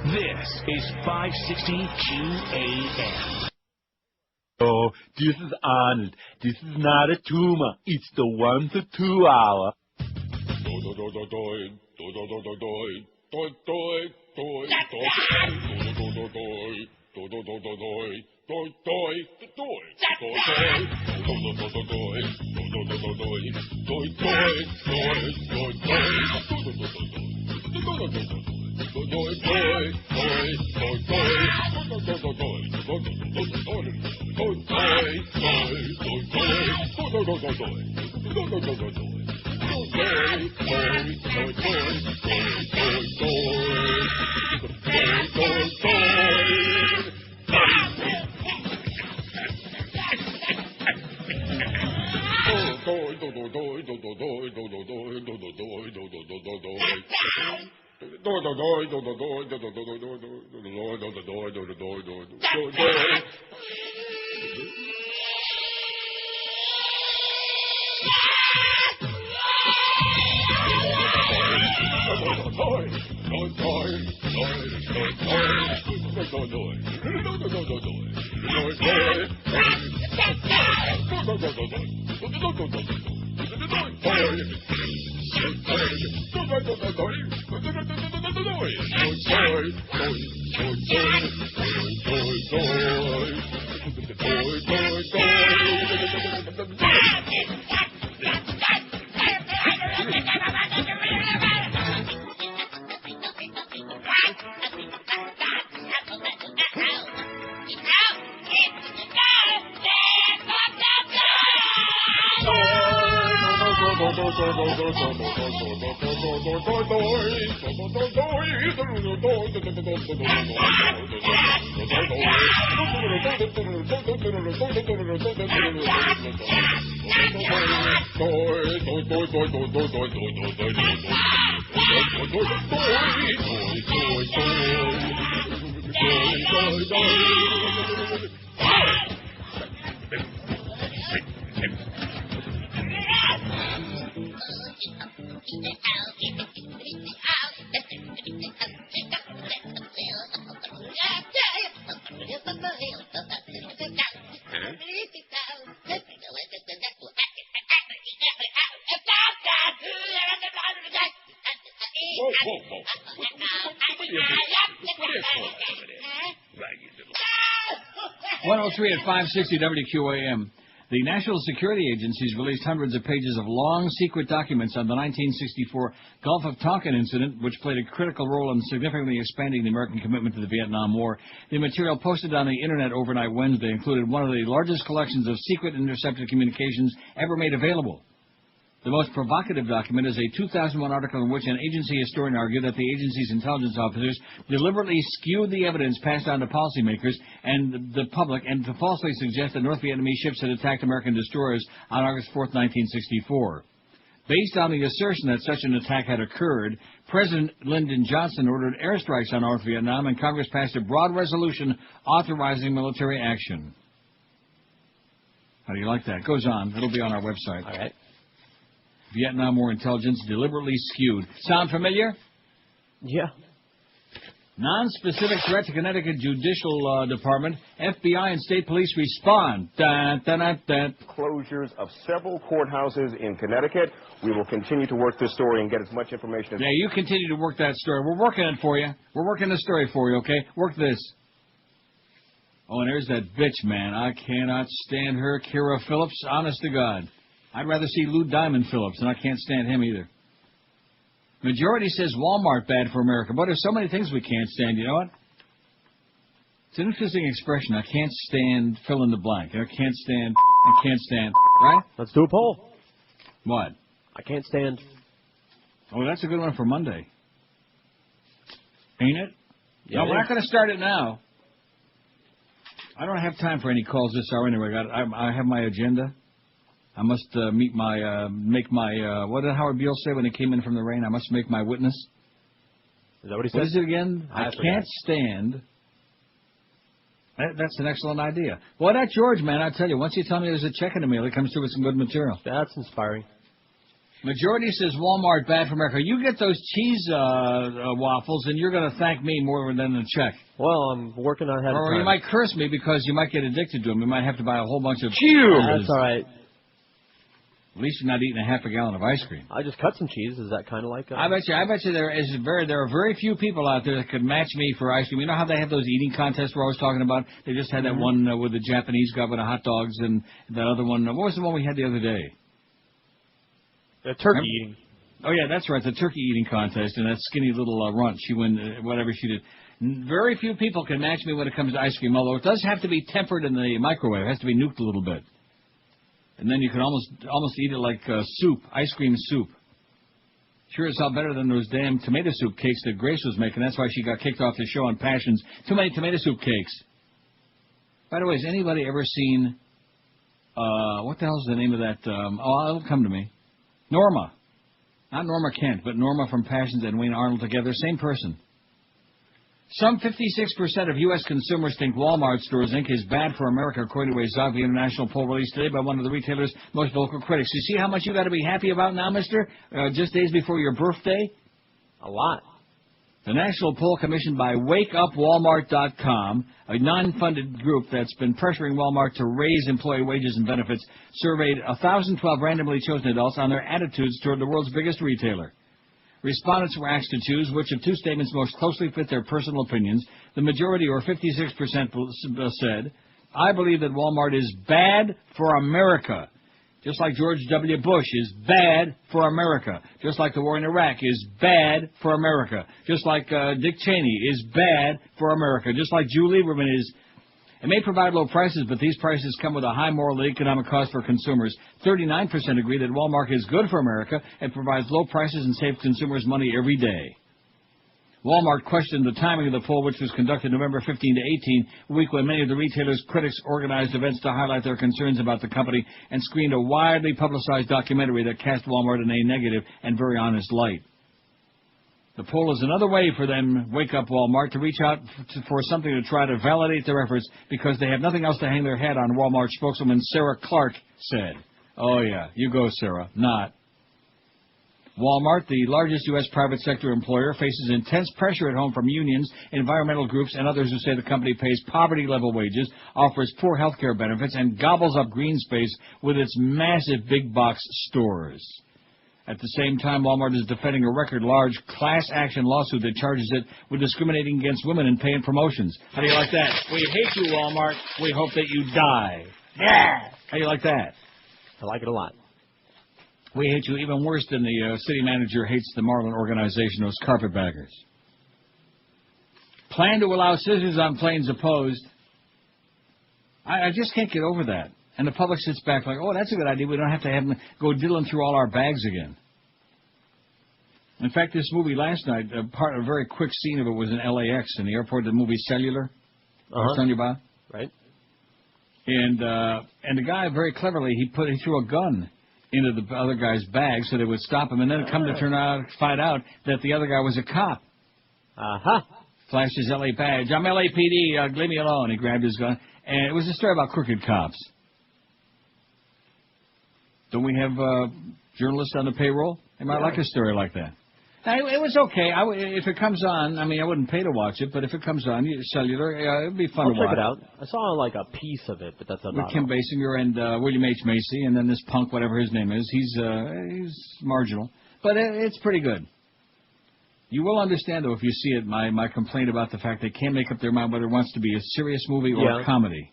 This is 560 QAM. Oh, this is Arnold. This is not a tumor. It's the 1 to 2 hour. At 560 WQAM. The National Security Agencies released hundreds of pages of long secret documents on the 1964 Gulf of Tonkin incident, which played a critical role in significantly expanding the American commitment to the Vietnam War. The material posted on the Internet overnight Wednesday included one of the largest collections of secret intercepted communications ever made available. The most provocative document is a 2001 article in which an agency historian argued that the agency's intelligence officers deliberately skewed the evidence passed on to policymakers and the public and to falsely suggest that North Vietnamese ships had attacked American destroyers on August 4, 1964. Based on the assertion that such an attack had occurred, President Lyndon Johnson ordered airstrikes on North Vietnam, and Congress passed a broad resolution authorizing military action. How do you like that? It goes on. It'll be on our website. All right. Vietnam War intelligence deliberately skewed. Sound familiar? Yeah. Non-specific threat to Connecticut Judicial Department. FBI and state police respond. Dun, dun, dun, dun. Closures of several courthouses in Connecticut. We will continue to work this story and get as much information as... Yeah, you continue to work that story. We're working it for you. We're working the story for you, okay? Work this. Oh, and there's that bitch, man. I cannot stand her, Kira Phillips. Honest to God. I'd rather see Lou Diamond Phillips, and I can't stand him either. Majority says Walmart bad for America. But there's so many things we can't stand. You know what? It's an interesting expression. I can't stand fill in the blank. I can't stand, right? Let's do a poll. What? I can't stand. Oh, that's a good one for Monday. Ain't it? Yeah, no, we're not going to start it now. I don't have time for any calls this hour anyway. I have my agenda. I must make my, what did Howard Beale say when he came in from the rain? I must make my witness. Is that what he said? What is it again? I can't stand. That's an excellent idea. Boy, that George, man, I tell you, once you tell me there's a check in the mail, it comes through with some good material. That's inspiring. Majority says Walmart bad for America. You get those cheese waffles, and you're going to thank me more than the check. Well, I'm working on ahead of time. Or you might curse me because you might get addicted to them. You might have to buy a whole bunch of... That's all right. At least you're not eating a half a gallon of ice cream. I just cut some cheese. Is that kind of like... I bet you there are very few people out there that could match me for ice cream. You know how they have those eating contests we're always talking about? They just had that one with the Japanese guy with the hot dogs and that other one. What was the one we had the other day? The turkey eating. Oh, yeah, that's right, the turkey eating contest, and that skinny little runt. She won whatever she did. Very few people can match me when it comes to ice cream, although it does have to be tempered in the microwave. It has to be nuked a little bit. And then you can almost eat it like soup, ice cream soup. Sure as hell better than those damn tomato soup cakes that Grace was making. That's why she got kicked off the show on Passions. Too many tomato soup cakes. By the way, has anybody ever seen, what the hell's the name of that? It'll come to me. Norma. Not Norma Kent, but Norma from Passions and Wayne Arnold together. Same person. Some 56% of U.S. consumers think Walmart Stores, Inc. is bad for America, according to a Zogby International poll released today by one of the retailer's most vocal critics. You see how much you got to be happy about now, mister? Just days before your birthday? A lot. The national poll commissioned by WakeUpWalmart.com, a non-funded group that's been pressuring Walmart to raise employee wages and benefits, surveyed 1,012 randomly chosen adults on their attitudes toward the world's biggest retailer. Respondents were asked to choose which of two statements most closely fit their personal opinions. The majority, or 56%, said, I believe that Walmart is bad for America. Just like George W. Bush is bad for America. Just like the war in Iraq is bad for America. Just like Dick Cheney is bad for America. Just like Jew Lieberman is. It may provide low prices, but these prices come with a high moral and economic cost for consumers. 39% agree that Walmart is good for America and provides low prices and saves consumers money every day. Walmart questioned the timing of the poll, which was conducted November 15 to 18, a week when many of the retailer's critics organized events to highlight their concerns about the company and screened a widely publicized documentary that cast Walmart in a negative and very honest light. The poll is another way for them, Wake Up Walmart, to reach out for something to try to validate their efforts because they have nothing else to hang their hat on, Walmart spokeswoman Sarah Clark said. Oh, yeah, you go, Sarah. Not. Walmart, the largest U.S. private sector employer, faces intense pressure at home from unions, environmental groups, and others who say the company pays poverty-level wages, offers poor health care benefits, and gobbles up green space with its massive big-box stores. At the same time, Walmart is defending a record-large class-action lawsuit that charges it with discriminating against women in pay and promotions. How do you like that? We hate you, Walmart. We hope that you die. Yeah! How do you like that? I like it a lot. We hate you even worse than the city manager hates the Marlin organization, those carpetbaggers. Plan to allow scissors on planes opposed. I just can't get over that. And the public sits back like, oh, that's a good idea. We don't have to have them go diddling through all our bags again. In fact, this movie last night, a very quick scene of it was in LAX, in the airport, the movie Cellular. I was telling you about. Right. And the guy, very cleverly, he threw a gun into the other guy's bag so they would stop him. And then it come to find out that the other guy was a cop. Flashed his LA badge. I'm LAPD. Leave me alone. He grabbed his gun. And it was a story about crooked cops. Don't we have journalists on the payroll? They might like a story like that. Now, it was okay. If it comes on, I mean, I wouldn't pay to watch it, but if it comes on, Cellular, it would be fun to watch. I'll check it out. I saw like a piece of it, but that's about with Kim Basinger and William H. Macy, and then this punk, whatever his name is. He's marginal, but it's pretty good. You will understand, though, if you see it, my complaint about the fact they can't make up their mind whether it wants to be a serious movie or a comedy.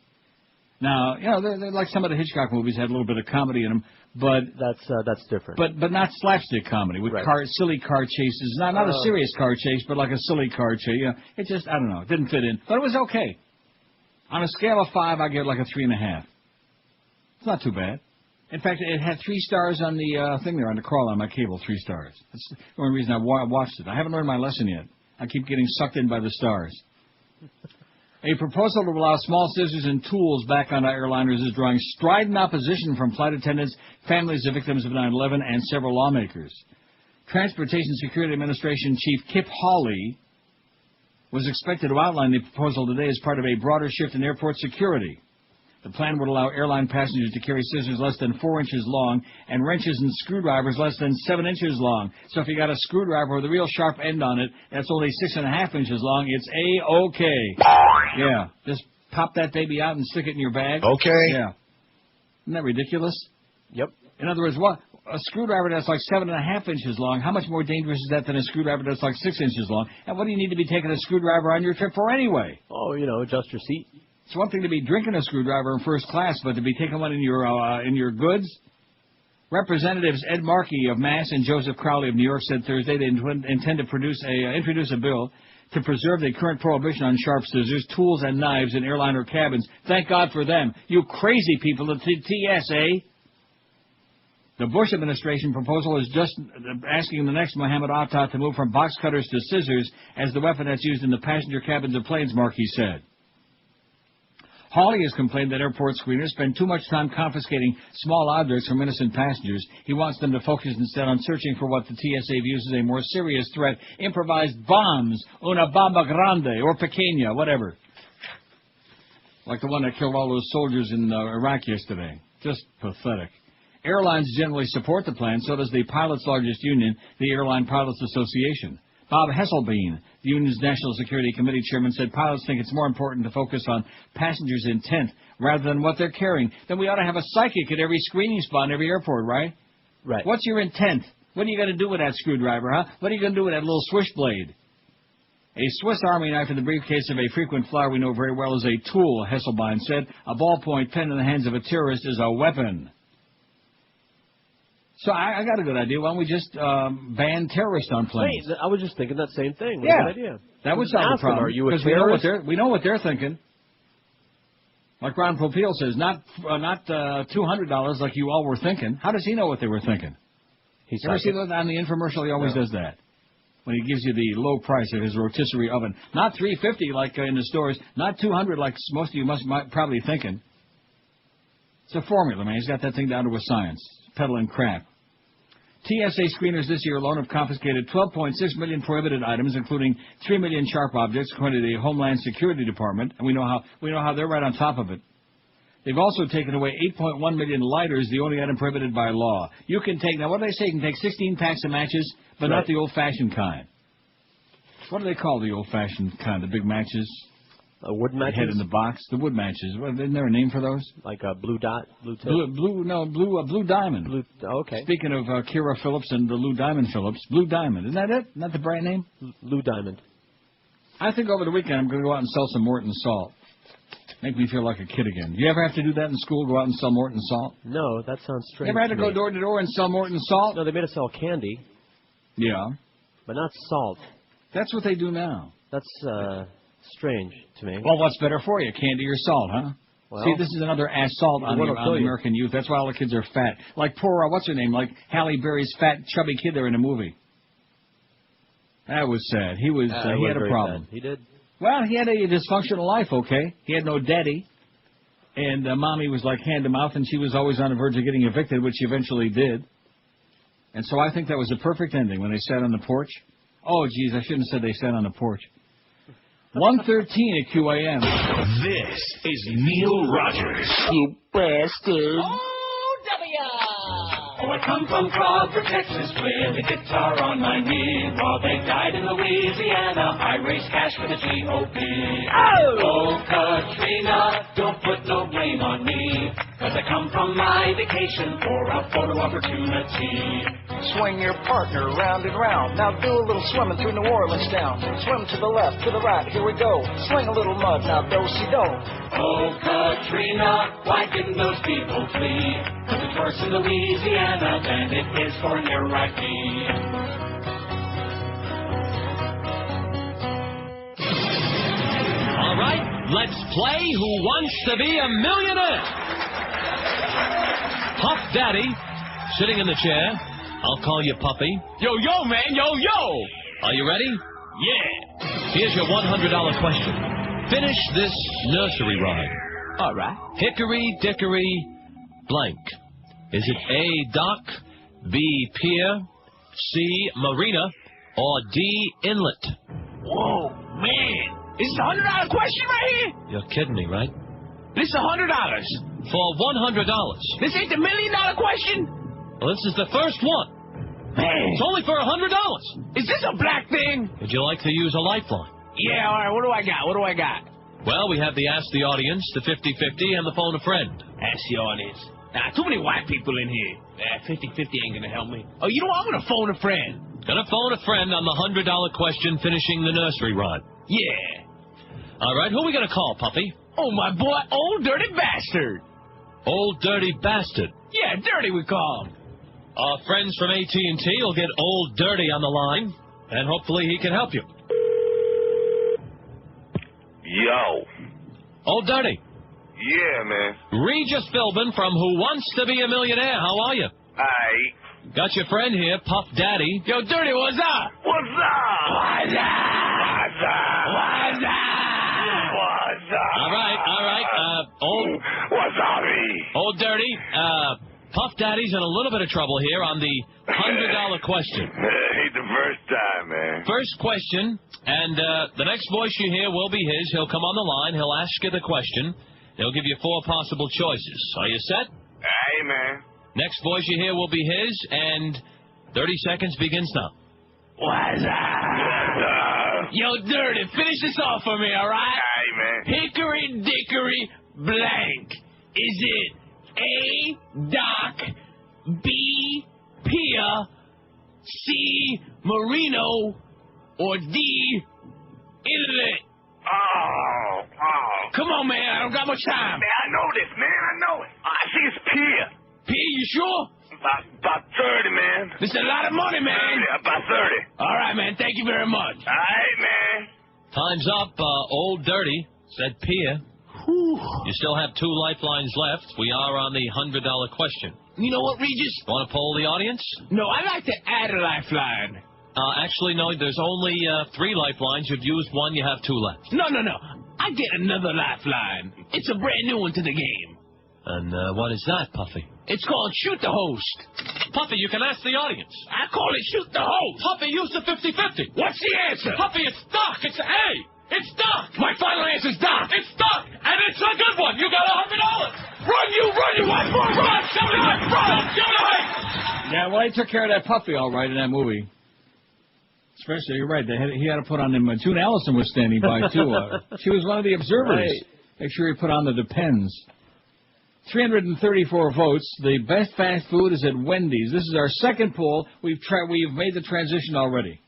Now, they're like some of the Hitchcock movies had a little bit of comedy in them, but that's different. But not slapstick comedy with silly car chases. Not a serious car chase, but like a silly car chase. It just, I don't know, it didn't fit in, but it was okay. On a scale of 5, I give it like a 3.5. It's not too bad. In fact, it had 3 stars on the thing there on the crawl on my cable. 3 stars. That's the only reason I watched it. I haven't learned my lesson yet. I keep getting sucked in by the stars. A proposal to allow small scissors and tools back on airliners is drawing strident opposition from flight attendants, families of victims of 9/11, and several lawmakers. Transportation Security Administration Chief Kip Hawley was expected to outline the proposal today as part of a broader shift in airport security. The plan would allow airline passengers to carry scissors less than 4 inches long and wrenches and screwdrivers less than 7 inches long. So if you got a screwdriver with a real sharp end on it, that's only 6.5 inches long, it's A-OK. Yeah, just pop that baby out and stick it in your bag. Okay. Yeah. Isn't that ridiculous? Yep. In other words, what? A screwdriver that's like 7.5 inches long, how much more dangerous is that than a screwdriver that's like 6 inches long? And what do you need to be taking a screwdriver on your trip for anyway? Oh, adjust your seat. It's one thing to be drinking a screwdriver in first class, but to be taking one in your goods? Representatives Ed Markey of Mass and Joseph Crowley of New York said Thursday they intend to introduce a bill to preserve the current prohibition on sharp scissors, tools, and knives in airliner cabins. Thank God for them. You crazy people, the TSA. The Bush administration proposal is just asking the next Mohammed Atta to move from box cutters to scissors as the weapon that's used in the passenger cabins of planes, Markey said. Hawley has complained that airport screeners spend too much time confiscating small objects from innocent passengers. He wants them to focus instead on searching for what the TSA views as a more serious threat, improvised bombs, una bomba grande, or pequeña, whatever. Like the one that killed all those soldiers in Iraq yesterday. Just pathetic. Airlines generally support the plan, so does the pilots' largest union, the Airline Pilots Association. Bob Hesselbein, the union's National Security Committee chairman, said pilots think it's more important to focus on passengers' intent rather than what they're carrying. Then we ought to have a psychic at every screening spot in every airport, right? Right. What's your intent? What are you going to do with that screwdriver, huh? What are you going to do with that little switchblade? A Swiss Army knife in the briefcase of a frequent flyer we know very well is a tool, Hesselbein said. A ballpoint pen in the hands of a terrorist is a weapon. So I got a good idea. Why don't we just ban terrorists on planes? Wait, I was just thinking that same thing. Yeah. Good idea. That would solve the problem. Are you a Because terrorist? we know what they're thinking. Like Ron Popeil says, not $200 like you all were thinking. How does he know what they were thinking? You ever see that on the infomercial? He always does that. When he gives you the low price of his rotisserie oven. Not $350 like in the stores. Not $200 like most of you might probably thinking. It's a formula, man. He's got that thing down to a science. Peddling crap. TSA screeners this year alone have confiscated 12.6 million prohibited items, including 3 million sharp objects, according to the Homeland Security Department, and we know how they're right on top of it. They've also taken away 8.1 million lighters, the only item prohibited by law. You can take, now what do they say? You can take 16 packs of matches, but not the old-fashioned kind. What do they call the old-fashioned kind, the big matches? Wood matches? Head in the box, the wood matches. Isn't there a name for those? Like a blue dot? Blue tip? Blue Diamond. Okay. Speaking of Kira Phillips and the Lou Diamond Phillips, Blue Diamond. Isn't that it? Isn't that the brand name? Lou Diamond. I think over the weekend I'm going to go out and sell some Morton salt. Make me feel like a kid again. You ever have to do that in school, go out and sell Morton salt? No, that sounds strange. You ever had to go door to door and sell Morton salt? No, they made us sell candy. Yeah. But not salt. That's what they do now. That's strange to me. Well, what's better for you, candy or salt, huh? Well, see, this is another assault on the American youth. That's why all the kids are fat. Like poor, what's her name? Like Halle Berry's fat, chubby kid there in the movie. That was sad. He had a problem. Sad. He did. Well, he had a dysfunctional life, okay? He had no daddy. And Mommy was like hand-to-mouth, and she was always on the verge of getting evicted, which she eventually did. And so I think that was a perfect ending when they sat on the porch. Oh, geez, I shouldn't have said they sat on the porch. 1:13 at QAM. This is Neil Rogers. You bastard. Oh, I come from Crawford, Texas, with a guitar on my knee. While they died in Louisiana, I raised cash for the GOP. Oh, Katrina, don't put no blame on me, 'cause I come from my vacation for a photo opportunity. Swing your partner round and round. Now do a little swimming through New Orleans town. Swim to the left, to the right, here we go. Sling a little mud, now do-si-do. Oh, Katrina, why didn't those people flee? 'Cause it's worse in Louisiana than it is for an Iraqi. All right, let's play Who Wants to Be a Millionaire? Puff Daddy, sitting in the chair. I'll call you Puffy. Yo, man, yo. Are you ready? Yeah. Here's your $100 question. Finish this nursery rhyme. All right. Hickory dickory blank. Is it A, dock, B, pier, C, marina, or D, inlet? Whoa, man. This is a $100 question right here? You're kidding me, right? This is $100. For $100. This ain't the $1 million question? Well, this is the first one. Man. It's only for $100. Is this a black thing? Would you like to use a lifeline? Yeah, all right. What do I got? Well, we have the Ask the Audience, the 50-50, and the Phone a Friend. Ask the Audience. Nah, too many white people in here. 50-50 ain't gonna help me. Oh, you know what? I'm gonna phone a friend. Gonna phone a friend on the $100 question, finishing the nursery rhyme. Yeah. All right, who are we gonna call, Puffy? Oh, my boy, Old Dirty Bastard. Old Dirty Bastard. Yeah, Dirty we call him. Our friends from AT&T will get Old Dirty on the line, and hopefully he can help you. Yo. Old Dirty. Yeah, man. Regis Philbin from Who Wants to Be a Millionaire. How are you? Aight. Got your friend here, Puff Daddy. Yo, Dirty, what's up? What's up? What's up? What's up? What's up? What's up? All right. What's up, Old Dirty, Puff Daddy's in a little bit of trouble here on the $100 question. Ain't the first time, man. First question, and the next voice you hear will be his. He'll come on the line. He'll ask you the question. He'll give you 4 possible choices. Are you set? Hey, man. Next voice you hear will be his, and 30 seconds begins now. What's up? Yo, Dirty, finish this off for me, all right? Hey, man. Hickory dickory blank. Is it A, dock, B, pier, C, merino, or D, inlet? Oh. Come on, man. I don't got much time. Man, I know this, man. I know it. I see it's pier. Pier, you sure? About 30, man. This is a lot of money, man. About 30. All right, man. Thank you very much. All right, man. Time's up. Old Dirty said pier. You still have 2 lifelines left. We are on the $100 question. You know what, Regis? Want to poll the audience? No, I'd like to add a lifeline. Actually, no. There's only 3 lifelines. You've used 1. You have 2 left. No. I get another lifeline. It's a brand new one to the game. And what is that, Puffy? It's called Shoot the Host. Puffy, you can ask the audience. I call it Shoot the Host. Puffy, use the 50-50. What's the answer? Puffy, it's Doc. It's A. It's Doc. My final answer's Doc. It's Doc. And it's a good one. You got $100. Run, you. Watch more. Run. Yeah, well, he took care of that Puffy all right in that movie. Especially, you're right. He had to put on them. June Allison was standing by, too. She was one of the observers. Right. Make sure he put on the Depends. 334 votes. The best fast food is at Wendy's. This is our second poll. We've made the transition already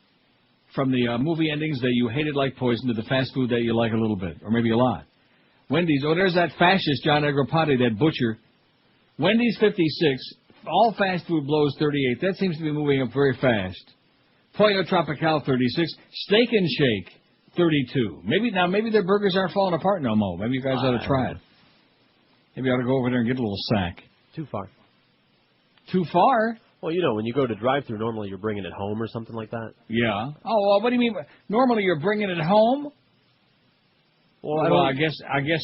from the movie endings that you hated like poison to the fast food that you like a little bit, or maybe a lot. Wendy's. Oh, there's that fascist, John Agropati, that butcher. Wendy's 56. All fast food blows 38. That seems to be moving up very fast. Pollo Tropical 36. Steak and Shake 32. Maybe their burgers aren't falling apart no more. Maybe you guys ought to try it. Maybe I ought to go over there and get a little sack. Too far. Too far? Well, you know, when you go to drive-thru, normally you're bringing it home or something like that. Yeah. Oh, well, what do you mean? Normally you're bringing it home? Well, I guess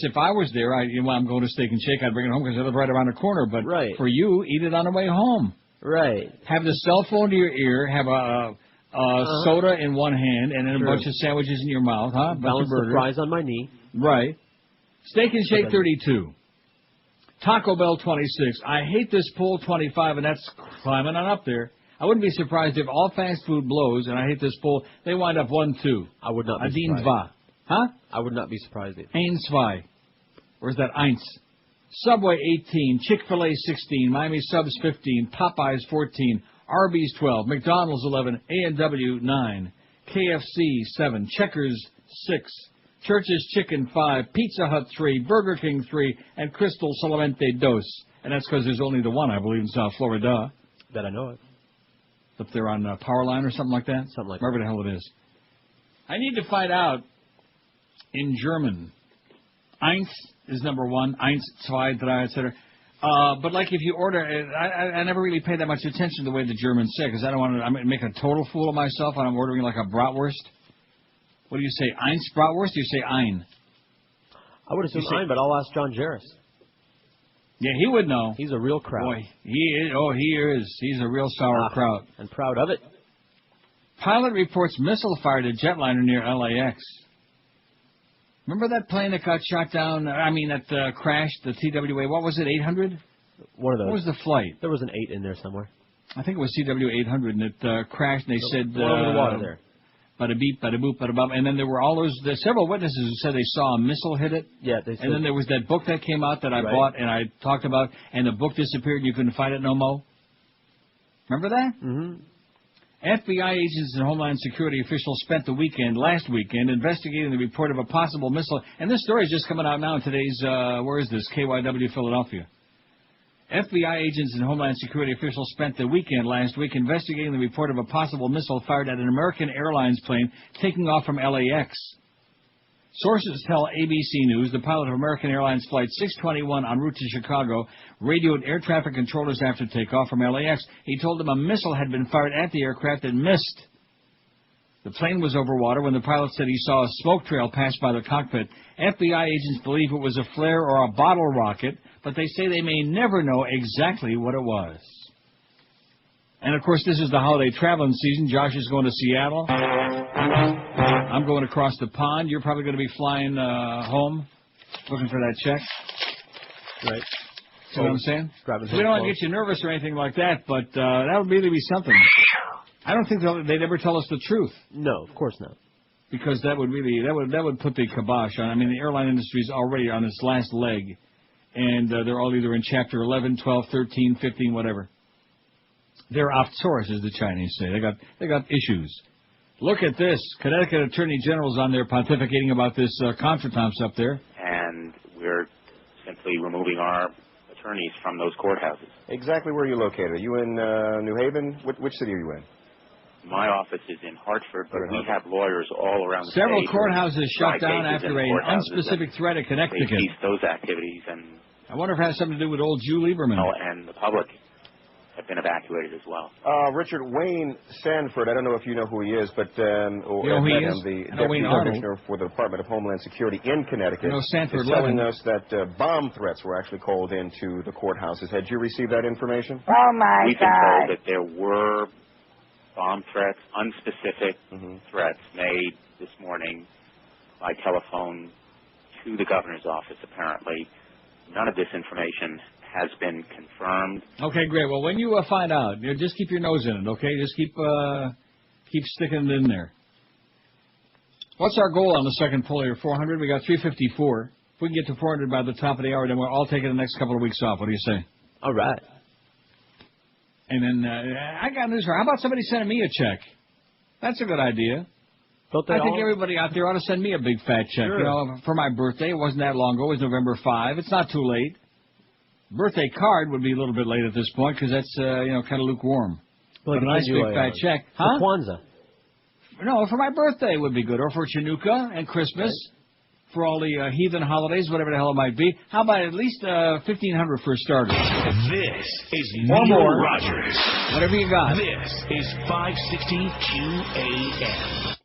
if I was there, I'm going to Steak and Shake, I'd bring it home because I live right around the corner. But for you, eat it on the way home. Right. Have the cell phone to your ear, have a soda in one hand, and then a bunch of sandwiches in your mouth, huh? Balance the fries on my knee. Right. Steak and Shake 32. Taco Bell 26. I hate this poll 25, and that's climbing on up there. I wouldn't be surprised if all fast food blows, and I hate this poll, they wind up 1-2. I would not be Adin surprised. Dva. Huh? I would not be surprised either. Eins zwei. Where's that eins? Subway 18, Chick-fil-A 16, Miami Subs 15, Popeyes 14, Arby's 12, McDonald's 11, A&W 9, KFC 7, Checkers 6, Church's Chicken 5, Pizza Hut 3, Burger King 3, and Crystal Solamente 2. And that's because there's only the one, I believe, in South Florida. That I know of. Up there on Powerline or something like that? Something like Wherever the hell it is. I need to find out in German. Eins is number one. Eins, zwei, drei, etc. But like if you order, I never really pay that much attention to the way the Germans say, because I don't want to make a total fool of myself when I'm ordering like a bratwurst. What do you say? Eins bratwurst? Or you say ein? I would assume ein, but I'll ask John Jarris. Yeah, he would know. He's a real kraut. Boy, he is. Oh, he is. He's a real sauerkraut. And proud of it. Pilot reports missile fired at jetliner near LAX. Remember that plane that got shot down? That crashed, the TWA. What was it, 800? One of those. What was the flight? There was an 8 in there somewhere. I think it was TW 800, and it crashed, and they said... over the water there. Bada beep, bada boop, bada bum. And then there were there's several witnesses who said they saw a missile hit it. Yeah, they said. And then there was that book that came out that I bought and I talked about, and the book disappeared and you couldn't find it no more. Remember that? Mm-hmm. FBI agents and Homeland Security officials spent the last weekend, investigating the report of a possible missile. And this story is just coming out now in today's, where is this? KYW Philadelphia. FBI agents and Homeland Security officials spent the weekend last week investigating the report of a possible missile fired at an American Airlines plane taking off from LAX. Sources tell ABC News the pilot of American Airlines Flight 621 en route to Chicago radioed air traffic controllers after takeoff from LAX. He told them a missile had been fired at the aircraft and missed. The plane was over water when the pilot said he saw a smoke trail pass by the cockpit. FBI agents believe it was a flare or a bottle rocket, but they say they may never know exactly what it was. And, of course, this is the holiday traveling season. Josh is going to Seattle. I'm going across the pond. You're probably going to be flying home, looking for that check. Right. See what I'm saying? We don't want to get you nervous or anything like that, but that would really be something. I don't think they'd ever tell us the truth. No, of course not. Because that would put the kibosh on. I mean, the airline industry is already on its last leg, and they're all either in Chapter 11, 12, 13, 15, whatever. They're outsourced, as the Chinese say. They got issues. Look at this. Connecticut Attorney General's on there pontificating about this contretemps up there. And we're simply removing our attorneys from those courthouses. Exactly where are you located? Are you in New Haven? Which city are you in? My office is in Hartford, but we have lawyers all around the Several state. courthouses shut down after an unspecific threat at Connecticut. They ceased those activities, and I wonder if it has something to do with old Jew Lieberman. And the public have been evacuated as well. Richard, Wayne Sanford, I don't know if you know who he is, but you know who he is? the Deputy Commissioner for the Department of Homeland Security in Connecticut, Sanford is telling us that bomb threats were actually called into the courthouses. Had you received that information? Oh, my We've been told that there were bomb threats, unspecific threats made this morning by telephone to the governor's office, apparently. None of this information has been confirmed. Okay, great. Well, when you find out, just keep your nose in it, okay? Just keep sticking it in there. What's our goal on the second poll here? 400? We got 354. If we can get to 400 by the top of the hour, then we'll all take the next couple of weeks off. What do you say? All right. And then I got news for you. How about somebody sending me a check? That's a good idea. I think everybody out there ought to send me a big fat check. Sure. You know, for my birthday. It wasn't that long ago. It was November 5. It's not too late. Birthday card would be a little bit late at this point because that's kind of lukewarm. Well, but a nice big fat check. For Kwanzaa. No, for my birthday would be good, or for Chinooka and Christmas. for all the heathen holidays, whatever the hell it might be. How about at least $1,500 for starters? This is Or Neil more. Rogers. Whatever you got. This is 560 QAM.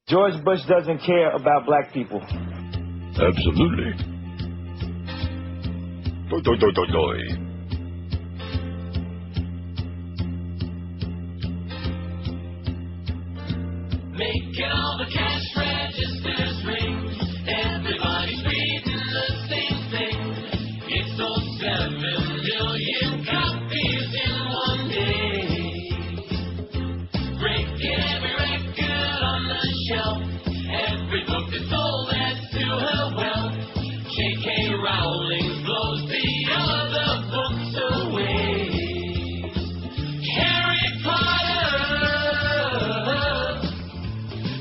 George Bush doesn't care about black people. Absolutely. Doi. Making all the cash registers ring. Everybody's reading the same thing. It sold 7 million copies in one day. Breaking every record on the shelf. Every book is sold adds to her wealth. J.K. Rowling blows the other books away. Harry Potter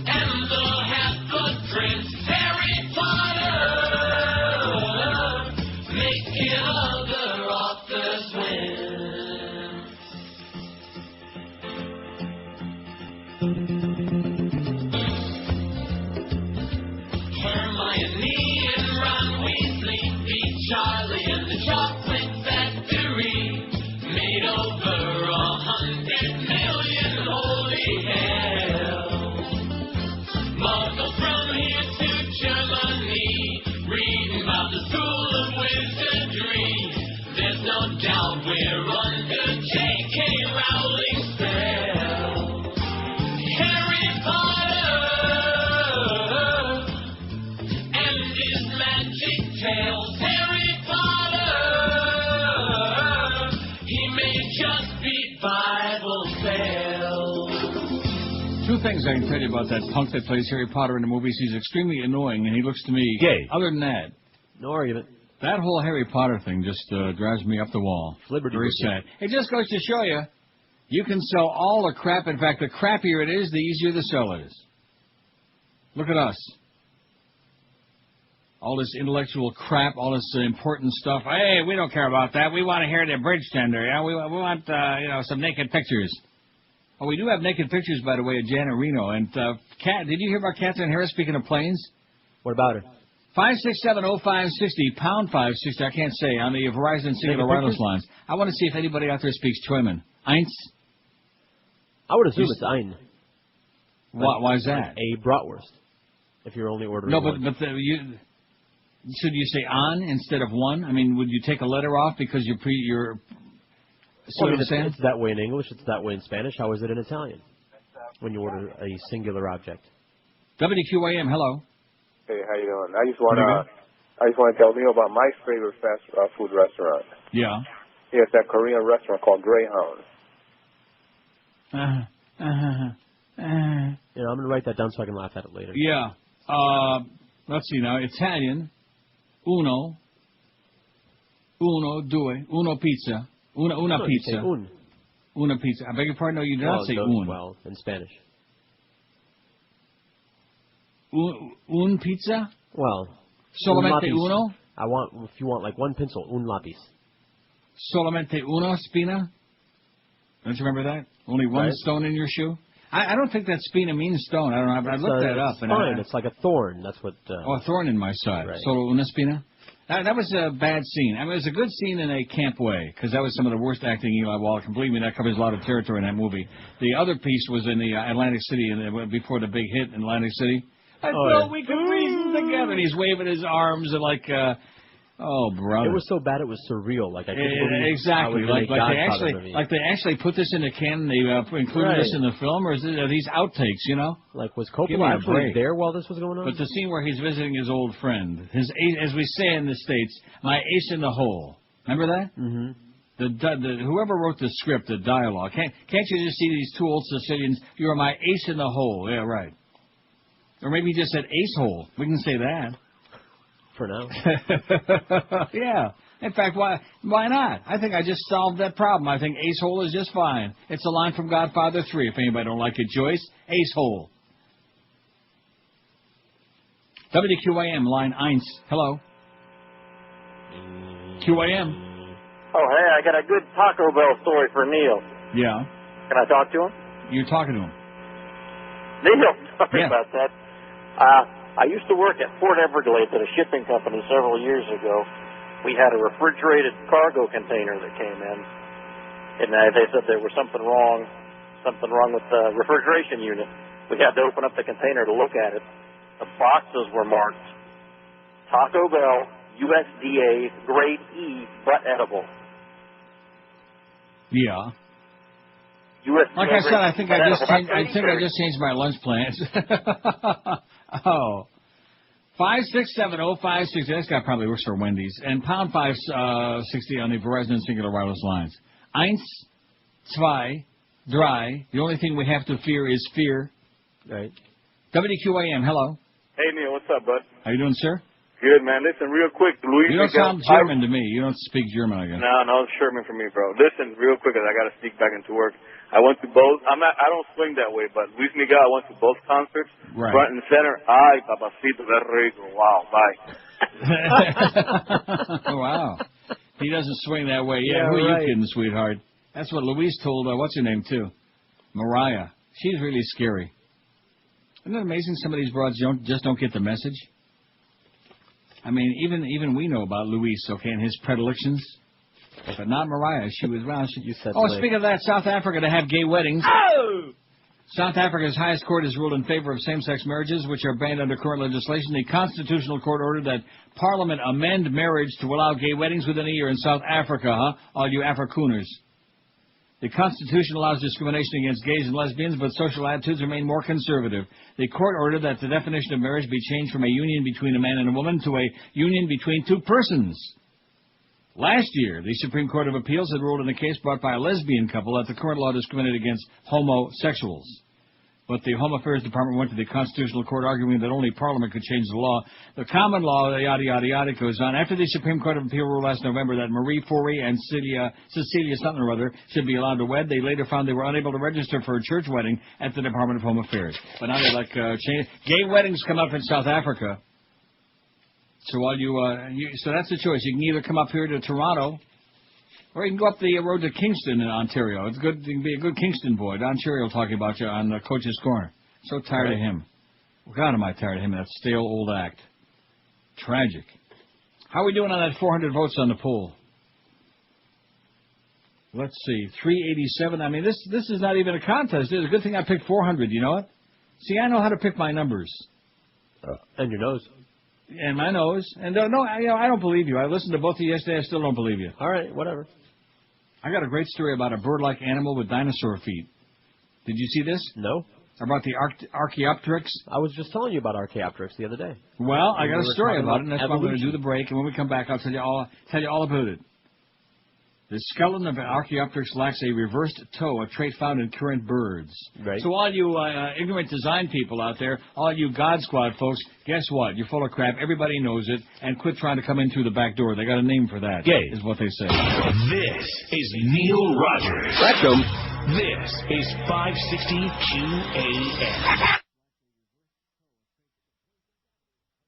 and the Half-Blood Prince. Harry Potter making other authors win. Hermione and Ron Weasley beat Charlie and the Chocolate Factory. Made over 100 million, holy hell. Muggles from here to Germany, reading about the School of Wizardry. There's no doubt we're under J.K. Rowling's spell. Harry Potter and his magic tales. Harry Potter, he may just be Bible sales. Two things I can tell you about that punk that plays Harry Potter in the movies. He's extremely annoying, and he looks to me gay. Other than that, no argument. That whole Harry Potter thing just drives me up the wall. Liberty Very sad. It just goes to show you, you can sell all the crap. In fact, the crappier it is, the easier the sell it is. Look at us. All this intellectual crap, all this important stuff. Hey, we don't care about that. We want to hear the bridge tender. Yeah, we want some naked pictures. Oh, we do have naked pictures, by the way, of Janet Reno. And Kat, did you hear about Catherine Harris speaking of planes? What about her? 5670560, pound 560. I can't say on the Verizon Singular Wireless lines. I want to see if anybody out there speaks Twimmen. Eins. I would assume it's ein. Why is that? A bratwurst. If you're only ordering No, one. should you say on instead of one? I mean, would you take a letter off because you're Well, I mean, it's that way in English. It's that way in Spanish. How is it in Italian? When you order a singular object. WQAM, hello. Hey, how you doing? I just want to tell Neil about my favorite fast food restaurant. Yeah. Yeah, it's that Korean restaurant called Greyhound. I'm going to write that down so I can laugh at it later. Yeah. Let's see now. Italian. Uno, due, uno pizza. Una pizza. Una pizza. I beg your pardon? No, you do not say un. Well, in Spanish. Un pizza? Well, solamente uno? If you want like one pencil, un lápiz. Solamente uno spina? Don't you remember that? Only one stone in your shoe? I don't think that spina means stone. I don't know. I looked that up. It's fine. It's like a thorn. That's what. A thorn in my side. Right. Solo una spina? That was a bad scene. I mean, it was a good scene in a camp way, because that was some of the worst acting Eli Wallach. Believe me, that covers a lot of territory in that movie. The other piece was in the Atlantic City, before the big hit in Atlantic City. I thought we could reason together. And he's waving his arms and like, oh, brother. It was so bad it was surreal. Like I couldn't believe exactly. Like they actually put this in the canon. They included this in the film, or are these outtakes? You know, like was Coppola actually there while this was going on? But the scene where he's visiting his old friend, his as we say in the States, my ace in the hole. Remember that? Mm-hmm. Whoever wrote the script, the dialogue. Can't you just see these two old Sicilians? You are my ace in the hole. Yeah, right. Or maybe he just said ace hole. We can say that. For now. Yeah. In fact, why not? I think I just solved that problem. I think ace hole is just fine. It's a line from Godfather 3. If anybody don't like it, Joyce, ace hole. WQAM, line 1. Hello. QAM. Oh, hey, I got a good Taco Bell story for Neil. Yeah. Can I talk to him? You're talking to him. Neil, sorry about that. I used to work at Fort Everglades at a shipping company several years ago. We had a refrigerated cargo container that came in, and they said there was something wrong with the refrigeration unit. We had to open up the container to look at it. The boxes were marked Taco Bell, USDA, grade E, but edible. Yeah. USDA, like I said, I think I just changed my lunch plans. Oh. 5670560. This guy probably works for Wendy's. And pound 560 on the Verizon Singular Wireless lines. Eins, zwei, drei. The only thing we have to fear is fear. Right. WQAM, hello. Hey, Neil, what's up, bud? How you doing, sir? Good, man. Listen, real quick, Luis. You don't sound German to me. You don't speak German, I guess. No, it's Sherman for me, bro. Listen, real quick, 'cause I got to sneak back into work. I went to both. I don't swing that way, but Luis Miguel, I went to both concerts, right. Front and center. Ay, papacito de rico. Wow, bye. Wow. He doesn't swing that way. Yeah, Yeah, who are right. you kidding, sweetheart? That's what Louise told, what's her name, too? Mariah. She's really scary. Isn't it amazing some of these broads just don't get the message? I mean, even we know about Luis, okay, and his predilections. But not Mariah. She was, well, you said. Oh, speaking of that, South Africa to have gay weddings. Oh! South Africa's highest court has ruled in favor of same-sex marriages, which are banned under current legislation. The Constitutional Court ordered that Parliament amend marriage to allow gay weddings within a year in South Africa, all you Afrikaners. The Constitution allows discrimination against gays and lesbians, but social attitudes remain more conservative. The court ordered that the definition of marriage be changed from a union between a man and a woman to a union between two persons. Last year, the Supreme Court of Appeals had ruled in a case brought by a lesbian couple that the current law discriminated against homosexuals. But the Home Affairs Department went to the Constitutional Court arguing that only Parliament could change the law. The common law, yada, yada, yada, goes on. After the Supreme Court of Appeal ruled last November that Marie Forey and Cecilia something or other should be allowed to wed, they later found they were unable to register for a church wedding at the Department of Home Affairs. But now they change. Gay weddings come up in South Africa. So while so that's the choice. You can either come up here to Toronto, or you can go up the road to Kingston in Ontario. It's good. You can be a good Kingston boy. Don Cherry will talk about you on Coach's Corner. So tired of him. God, am I tired of him. That stale old act. Tragic. How are we doing on that 400 votes on the poll? Let's see. 387. I mean, this is not even a contest. It's a good thing I picked 400. You know what? See, I know how to pick my numbers. And your nose. And my nose. And I don't believe you. I listened to both of you yesterday. I still don't believe you. All right, whatever. I got a great story about a bird-like animal with dinosaur feet. Did you see this? No. About the Archaeopteryx? I was just telling you about Archaeopteryx the other day. Well, I got a story about it, and that's why I'm going to do the break. And when we come back, I'll tell you all about it. The skeleton of Archaeopteryx lacks a reversed toe, a trait found in current birds. Right. So all you ignorant design people out there, all you God Squad folks, guess what? You're full of crap. Everybody knows it. And quit trying to come in through the back door. They got a name for that. Gay. Is what they say. This is Neil Rogers. Welcome. This is 560 QAM.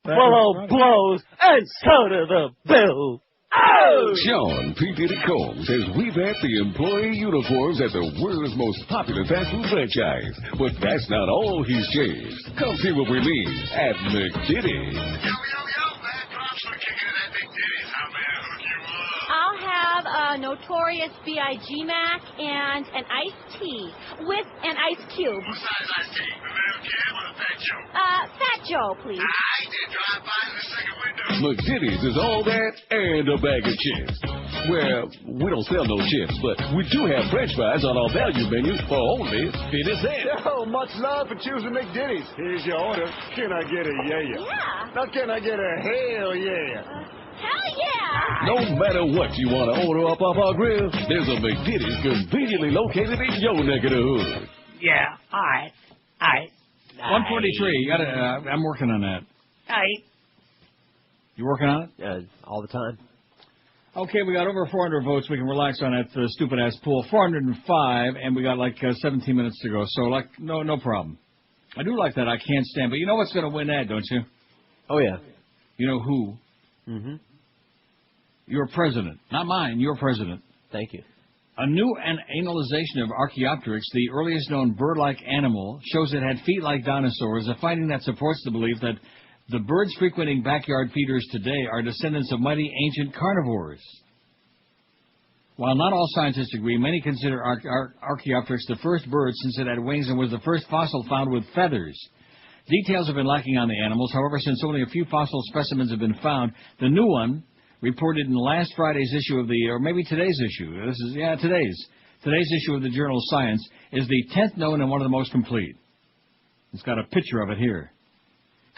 Swallow blows, and so do the bill. Oh! Sean P. Diddy Combs says we've had the employee uniforms at the world's most popular fast food franchise. But that's not all he's changed. Come see what we mean at McDiddy's. I'll have a Notorious B.I.G. Mac and an iced tea with an ice cube. What size iced tea? The little kid or the Fat Joe? Fat Joe, please. I did drive by in the second window. McDiddy's is all that and a bag of chips. Well, we don't sell no chips, but we do have French fries on our value menu for only 50 cents. Yo, much love for choosing McDiddy's. Here's your order. Can I get a yeah? Yeah. Now, can I get a hell yeah? Hell yeah! No matter what you want to order up off our grill, there's a McDiddy's conveniently located in your neck of the hood. Yeah, all right. 143. You got to. I'm working on that. All right. You working on it? Yeah, all the time. Okay, we got over 400 votes. We can relax on that stupid-ass pool. 405, and we got like 17 minutes to go. So, like, no problem. I do like that I can't stand. But you know what's going to win that, don't you? Oh, yeah. You know who? Mm-hmm. Your president. Not mine, your president. Thank you. A new analyzation of Archaeopteryx, the earliest known bird-like animal, shows it had feet like dinosaurs, a finding that supports the belief that The birds frequenting backyard feeders today are descendants of mighty ancient carnivores. While not all scientists agree, many consider Archaeopteryx the first bird since it had wings and was the first fossil found with feathers. Details have been lacking on the animals. However, since only a few fossil specimens have been found, the new one, reported in last Friday's issue of the, or maybe today's issue, today's issue of the journal Science, is the 10th known and one of the most complete. It's got a picture of it here.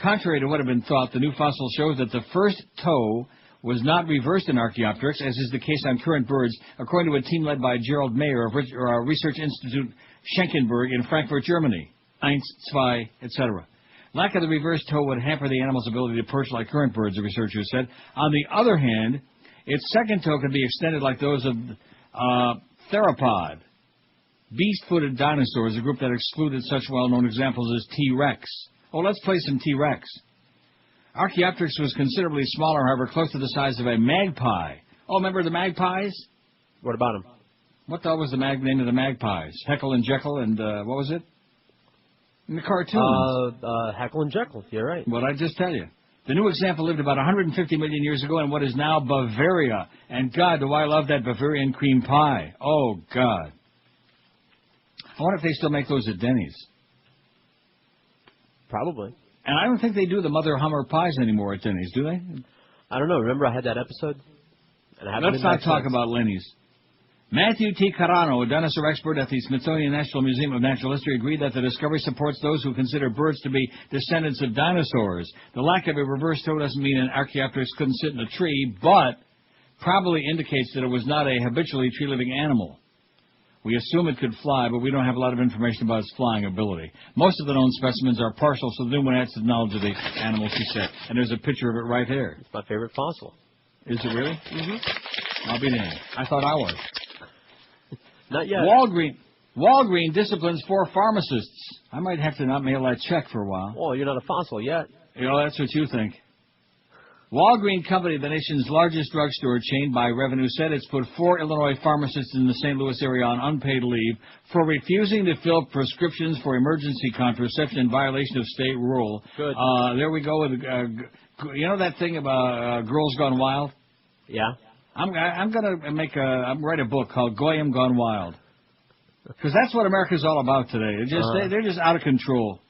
Contrary to what had been thought, the new fossil shows that the first toe was not reversed in Archaeopteryx, as is the case on current birds, according to a team led by Gerald Mayer of Research Institute Schenkenberg in Frankfurt, Germany. 1, 2, etc. Lack of the reversed toe would hamper the animal's ability to perch like current birds, the researchers said. On the other hand, its second toe could be extended like those of theropod, beast-footed dinosaurs, a group that excluded such well-known examples as T-Rex. Oh, let's play some T-Rex. Archaeopteryx was considerably smaller, however, close to the size of a magpie. Oh, remember the magpies? What about them? What the hell was the name of the magpies? Heckle and Jekyll and, what was it? In the cartoons. Heckle and Jekyll, you're right. What I just tell you. The new example lived about 150 million years ago in what is now Bavaria. And, God, do I love that Bavarian cream pie. Oh, God. I wonder if they still make those at Denny's. Probably. And I don't think they do the Mother Hummer pies anymore at Denny's, do they? I don't know. Remember I had that episode? Let's not talk about Lenny's. Matthew T. Carano, a dinosaur expert at the Smithsonian National Museum of Natural History, agreed that the discovery supports those who consider birds to be descendants of dinosaurs. The lack of a reverse toe doesn't mean an Archaeopteryx couldn't sit in a tree, but probably indicates that it was not a habitually tree-living animal. We assume it could fly, but we don't have a lot of information about its flying ability. Most of the known specimens are partial, so the new one adds to the knowledge of the animal, she said. And there's a picture of it right there. It's my favorite fossil. Is it really? Mm-hmm. I'll be damned. I thought I was. Not yet. Walgreen disciplines 4 pharmacists. I might have to not mail that check for a while. Oh, you're not a fossil yet. You know, that's what you think. Walgreen Company, the nation's largest drugstore chain by revenue, said it's put 4 Illinois pharmacists in the St. Louis area on unpaid leave for refusing to fill prescriptions for emergency contraception in violation of state rule. Good. There we go with, you know that thing about Girls Gone Wild? Yeah. I'm gonna write a book called Goyim Gone Wild, because that's what America's all about today. They're just out of control.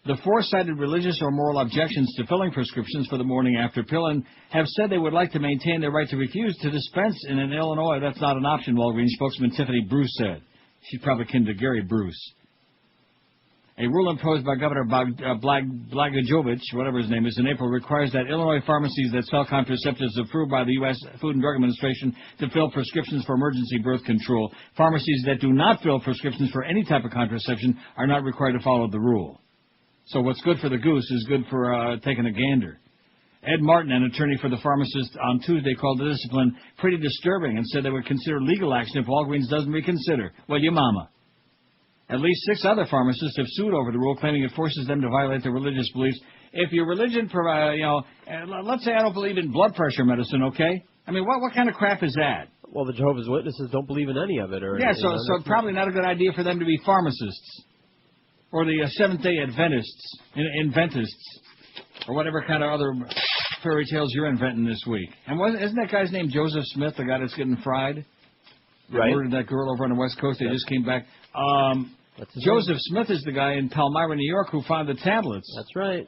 The 4 cited religious or moral objections to filling prescriptions for the morning after pill and have said they would like to maintain their right to refuse to dispense in Illinois. That's not an option, Walgreens spokesman Tiffany Bruce said. She's probably kin to Gary Bruce. A rule imposed by Governor Blagojevich, whatever his name is, in April requires that Illinois pharmacies that sell contraceptives approved by the U.S. Food and Drug Administration to fill prescriptions for emergency birth control. Pharmacies that do not fill prescriptions for any type of contraception are not required to follow the rule. So what's good for the goose is good for taking a gander. Ed Martin, an attorney for the pharmacist, on Tuesday called the discipline pretty disturbing and said they would consider legal action if Walgreens doesn't reconsider. Well, your mama. At least 6 other pharmacists have sued over the rule, claiming it forces them to violate their religious beliefs. If your religion provides, let's say I don't believe in blood pressure medicine, okay? I mean, what kind of crap is that? Well, the Jehovah's Witnesses don't believe in any of it. So probably not a good idea for them to be pharmacists. Or the Seventh-day Adventists, or whatever kind of other fairy tales you're inventing this week. And isn't that guy's name Joseph Smith, the guy that's getting fried? Right. Murdered that girl over on the West Coast. They just came back. Joseph Smith is the guy in Palmyra, New York, who found the tablets. That's right.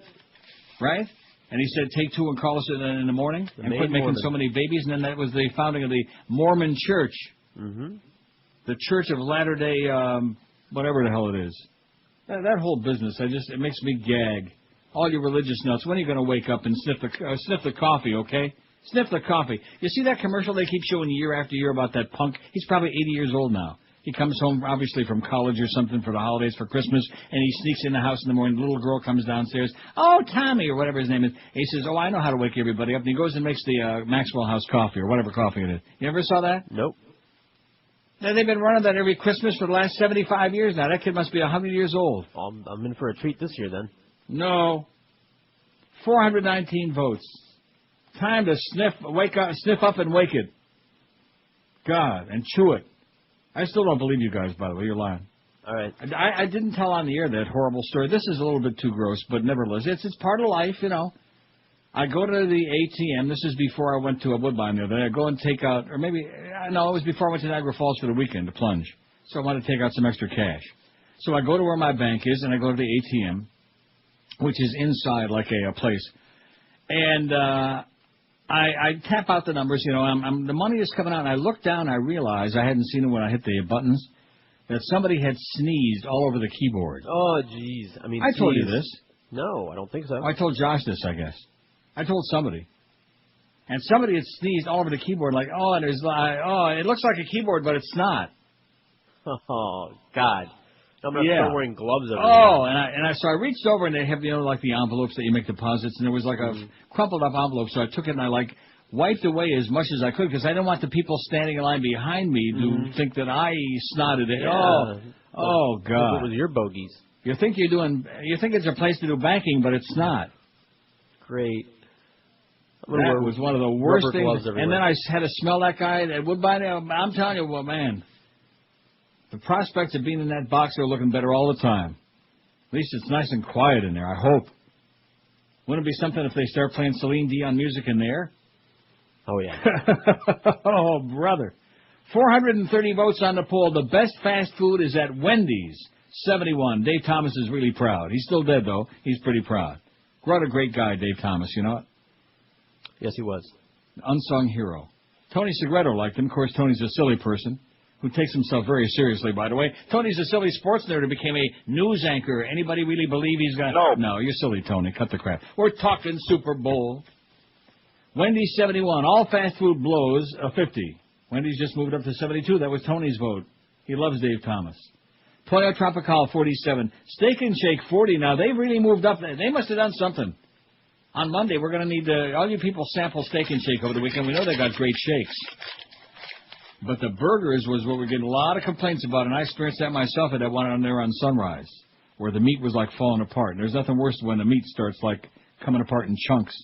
Right? And he said, take 2 and call us in the morning, and quit making so many babies. And then that was the founding of the Mormon Church. Mm-hmm. The Church of Latter-day, whatever the hell it is. That whole business, it makes me gag. All you religious nuts, when are you going to wake up and sniff the coffee, okay? Sniff the coffee. You see that commercial they keep showing year after year about that punk? He's probably 80 years old now. He comes home, obviously, from college or something for the holidays, for Christmas, and he sneaks in the house in the morning. The little girl comes downstairs. Oh, Tommy, or whatever his name is. He says, oh, I know how to wake everybody up. And he goes and makes the Maxwell House coffee, or whatever coffee it is. You ever saw that? Nope. Now, they've been running that every Christmas for the last 75 years now. That kid must be 100 years old. I'm in for a treat this year, then. No. 419 votes. Time to sniff up and wake it. God, and chew it. I still don't believe you guys, by the way. You're lying. All right. I didn't tell on the air that horrible story. This is a little bit too gross, but nevertheless, it's part of life, you know. I go to the ATM. This is before I went to Woodbine the other day. I go and take out, or maybe, no, it was before I went to Niagara Falls for the weekend to plunge. So I wanted to take out some extra cash. So I go to where my bank is, and I go to the ATM, which is inside like a place. And I tap out the numbers, you know, the money is coming out, and I look down, I realize I hadn't seen it when I hit the buttons, that somebody had sneezed all over the keyboard. Oh, jeez. I mean, I told you this. No, I don't think so. I told Josh this, I guess. I told somebody. And somebody had sneezed all over the keyboard, like, oh, and there's like, oh, it looks like a keyboard, but it's not. Oh, God. I'm going to start wearing gloves over here. So I reached over, and they have, you know, like the envelopes that you make deposits, and there was like a crumpled up envelope, so I took it and I, like, wiped away as much as I could, because I didn't want the people standing in line behind me to think that I snotted it. Yeah. Oh, God. What was your bogeys? You think it's a place to do banking, but it's not. Great. That was one of the worst things. And then I had to smell that guy that Woodbine. I'm telling you what, man. The prospects of being in that box are looking better all the time. At least it's nice and quiet in there, I hope. Wouldn't it be something if they start playing Celine Dion music in there? Oh, yeah. Oh, brother. 430 votes on the poll. The best fast food is at Wendy's. 71. Dave Thomas is really proud. He's still dead, though. He's pretty proud. What a great guy, Dave Thomas, you know what? Yes, he was. Unsung hero. Tony Segreto liked him. Of course, Tony's a silly person who takes himself very seriously, by the way. Tony's a silly sports nerd who became a news anchor. Anybody really believe he's got... No, you're silly, Tony. Cut the crap. We're talking Super Bowl. Wendy's 71. All fast food blows a 50. Wendy's just moved up to 72. That was Tony's vote. He loves Dave Thomas. Pollo Tropical 47. Steak and Shake 40. Now, they really moved up. They must have done something. On Monday, we're going to need all you people sample Steak and Shake over the weekend. We know they got great shakes. But the burgers was what we're getting a lot of complaints about, and I experienced that myself at that one on there on Sunrise, where the meat was like falling apart. And there's nothing worse than when the meat starts like coming apart in chunks.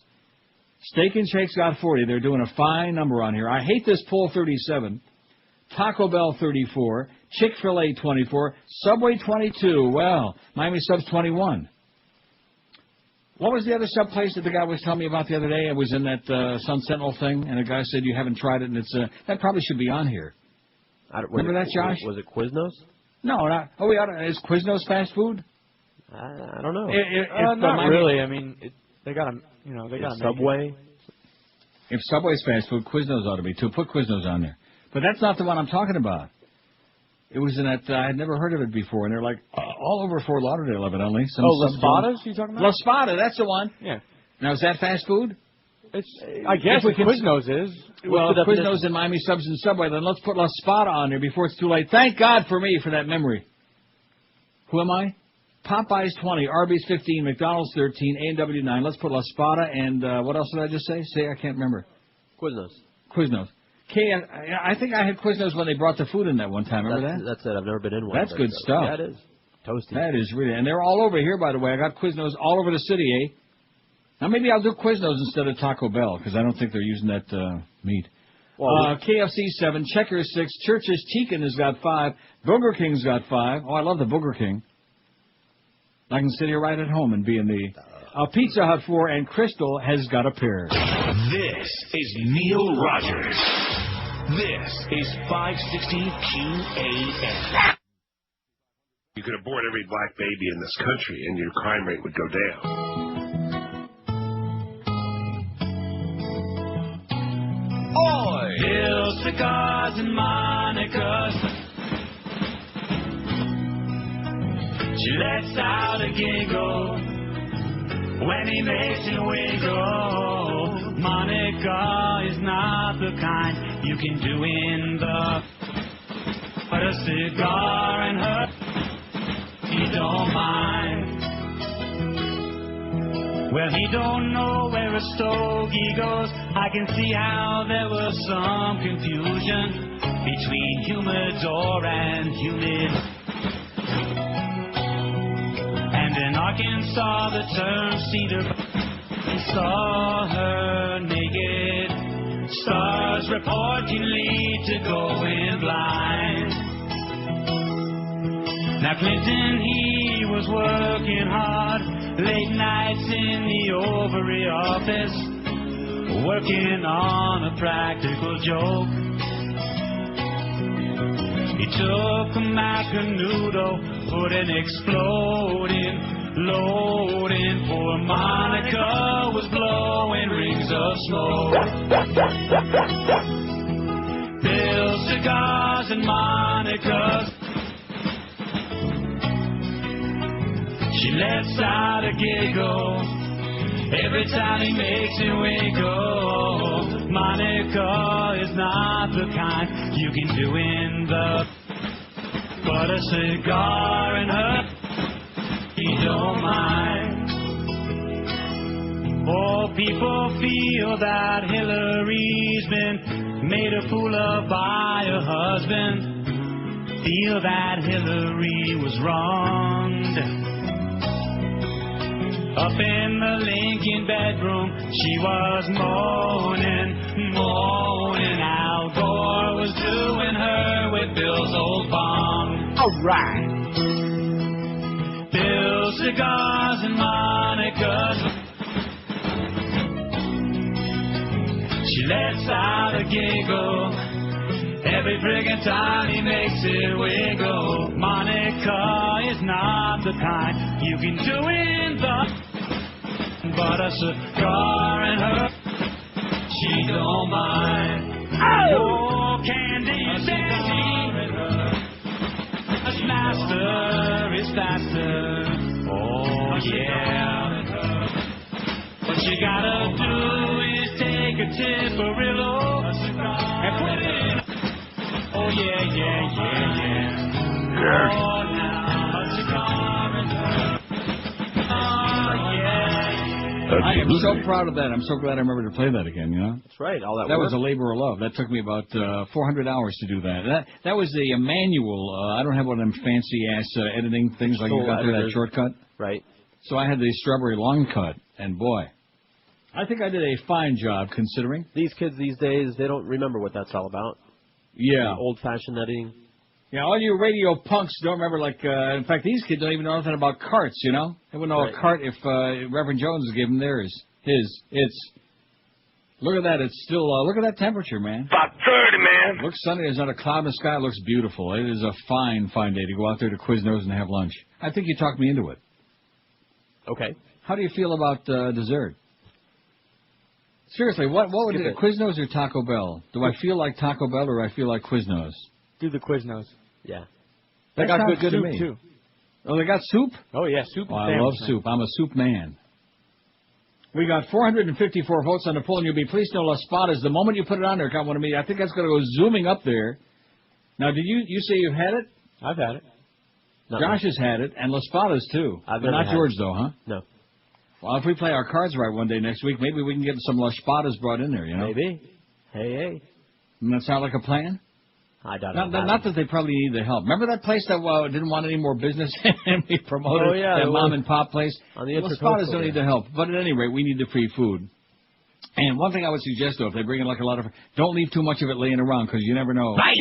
Steak and Shake's got 40. They're doing a fine number on here. I hate this poll 37. Taco Bell 34. Chick-fil-A 24. Subway 22. Well, Miami Subs 21. What was the other sub place that the guy was telling me about the other day? It was in that Sun Sentinel thing, and the guy said you haven't tried it, and it's that probably should be on here. Remember that, Josh? Was it Quiznos? No, not. Oh, is Quiznos fast food? I don't know. Not really. I mean, they got a Subway. If Subway's fast food, Quiznos ought to be too. Put Quiznos on there. But that's not the one I'm talking about. It was in that, I had never heard of it before, and they're like all over Fort Lauderdale, evidently. Las Spadas you talking about? La Spada, that's the one. Yeah. Now, is that fast food? I guess Quiznos is. Well, if Quiznos and Miami Subs and Subway, then let's put La Spada on there before it's too late. Thank God for me for that memory. Who am I? Popeyes 20, Arby's 15, McDonald's 13, A&W 9. Let's put La Spada and what else did I just say? I can't remember. Quiznos. I think I had Quiznos when they brought the food in that one time. Remember that? That's it. I've never been in one. That's good stuff. Yeah, it is. Toasty. That is really. And they're all over here, by the way. I got Quiznos all over the city, eh? Now, maybe I'll do Quiznos instead of Taco Bell, because I don't think they're using that meat. Well, KFC 7, Checkers 6, Church's Chicken has got 5, Burger King's got 5. Oh, I love the Burger King. I can sit here right at home and be in the Pizza Hut 4, and Crystal has got a pair. This is Neil Rogers. This is 560 QAM. You could abort every black baby in this country, and your crime rate would go down. Oi! Bill, cigars, and Monica's. She lets out a giggle when he makes it wiggle. Monica is not the kind you can do in the. But a cigar and her, he don't mind. Well, he don't know where a stogie goes. I can see how there was some confusion between humidor and humid. And in Arkansas, the term cedar saw her naked. Stars report can lead to going blind. Now Clinton, he was working hard, late nights in the Ovary office, working on a practical joke. He took a Macanudo, put an exploding load in. Poor Monica was blowing rings of smoke. Bill, cigars, and Monica's. She lets out a giggle every time he makes it wiggle. Monica is not the kind you can do in the, but a cigar in her, he don't mind. Oh, people feel that Hillary's been made a fool of by her husband. Feel that Hillary was wronged. Up in the Lincoln bedroom, she was moaning, moaning. Al Gore was doing her with Bill's old bong. All right. Bill, cigars, and Monica's. She lets out a giggle every friggin' time he makes it wiggle. Monica is not the kind you can do in the, but a cigar in her, she don't mind. Oh, candy, candy, a master is faster. Oh, yeah. What you gotta do is take a Tipperillo and put it in. Oh, yeah, yeah, yeah, yeah. Oh, now, a cigar in her. Oh, yeah. I am so proud of that. I'm so glad I remembered to play that again, you know? That's right. All that That work. was a labor of love. That took me about 400 hours to do that. That was the manual. I don't have one of them fancy-ass editing things like you got there, that shortcut. Right. So I had the strawberry long cut, and boy, I think I did a fine job considering. These kids these days, they don't remember what that's all about. Yeah. Old-fashioned editing. Yeah, all you radio punks don't remember, in fact, these kids don't even know nothing about carts, you know? They wouldn't know a cart if Reverend Jones gave them theirs. Look at that, it's still, look at that temperature, man. About 30, man. Looks sunny, there's not a cloud in the sky, it looks beautiful. It is a fine, fine day to go out there to Quiznos and have lunch. I think you talked me into it. Okay. How do you feel about dessert? Seriously, what would it, Quiznos or Taco Bell? Do I feel like Taco Bell or do I feel like Quiznos? Do the Quiznos. Yeah. They got good to soup, me. too. Oh, they got soup? Oh, yeah, soup and I love soup. I'm a soup man. We got 454 votes on the poll, and you'll be pleased to know La Spada's. The moment you put it on there, got one of me. I think that's going to go zooming up there. Now, did you say you've had it? I've had it. Josh has had it, and La Spada's too. I've but not George, though, huh? No. Well, if we play our cards right one day next week, maybe we can get some La Spadas brought in there, you know? Maybe. Hey. Doesn't that sound like a plan? I doubt it. Not that they probably need the help. Remember that place that didn't want any more business and we promoted? Oh, yeah, that mom and pop place? On the Well, Spadas don't need the help. But at any rate, we need the free food. And one thing I would suggest, though, if they bring in like a lot of... Don't leave too much of it laying around, because you never know. Bye.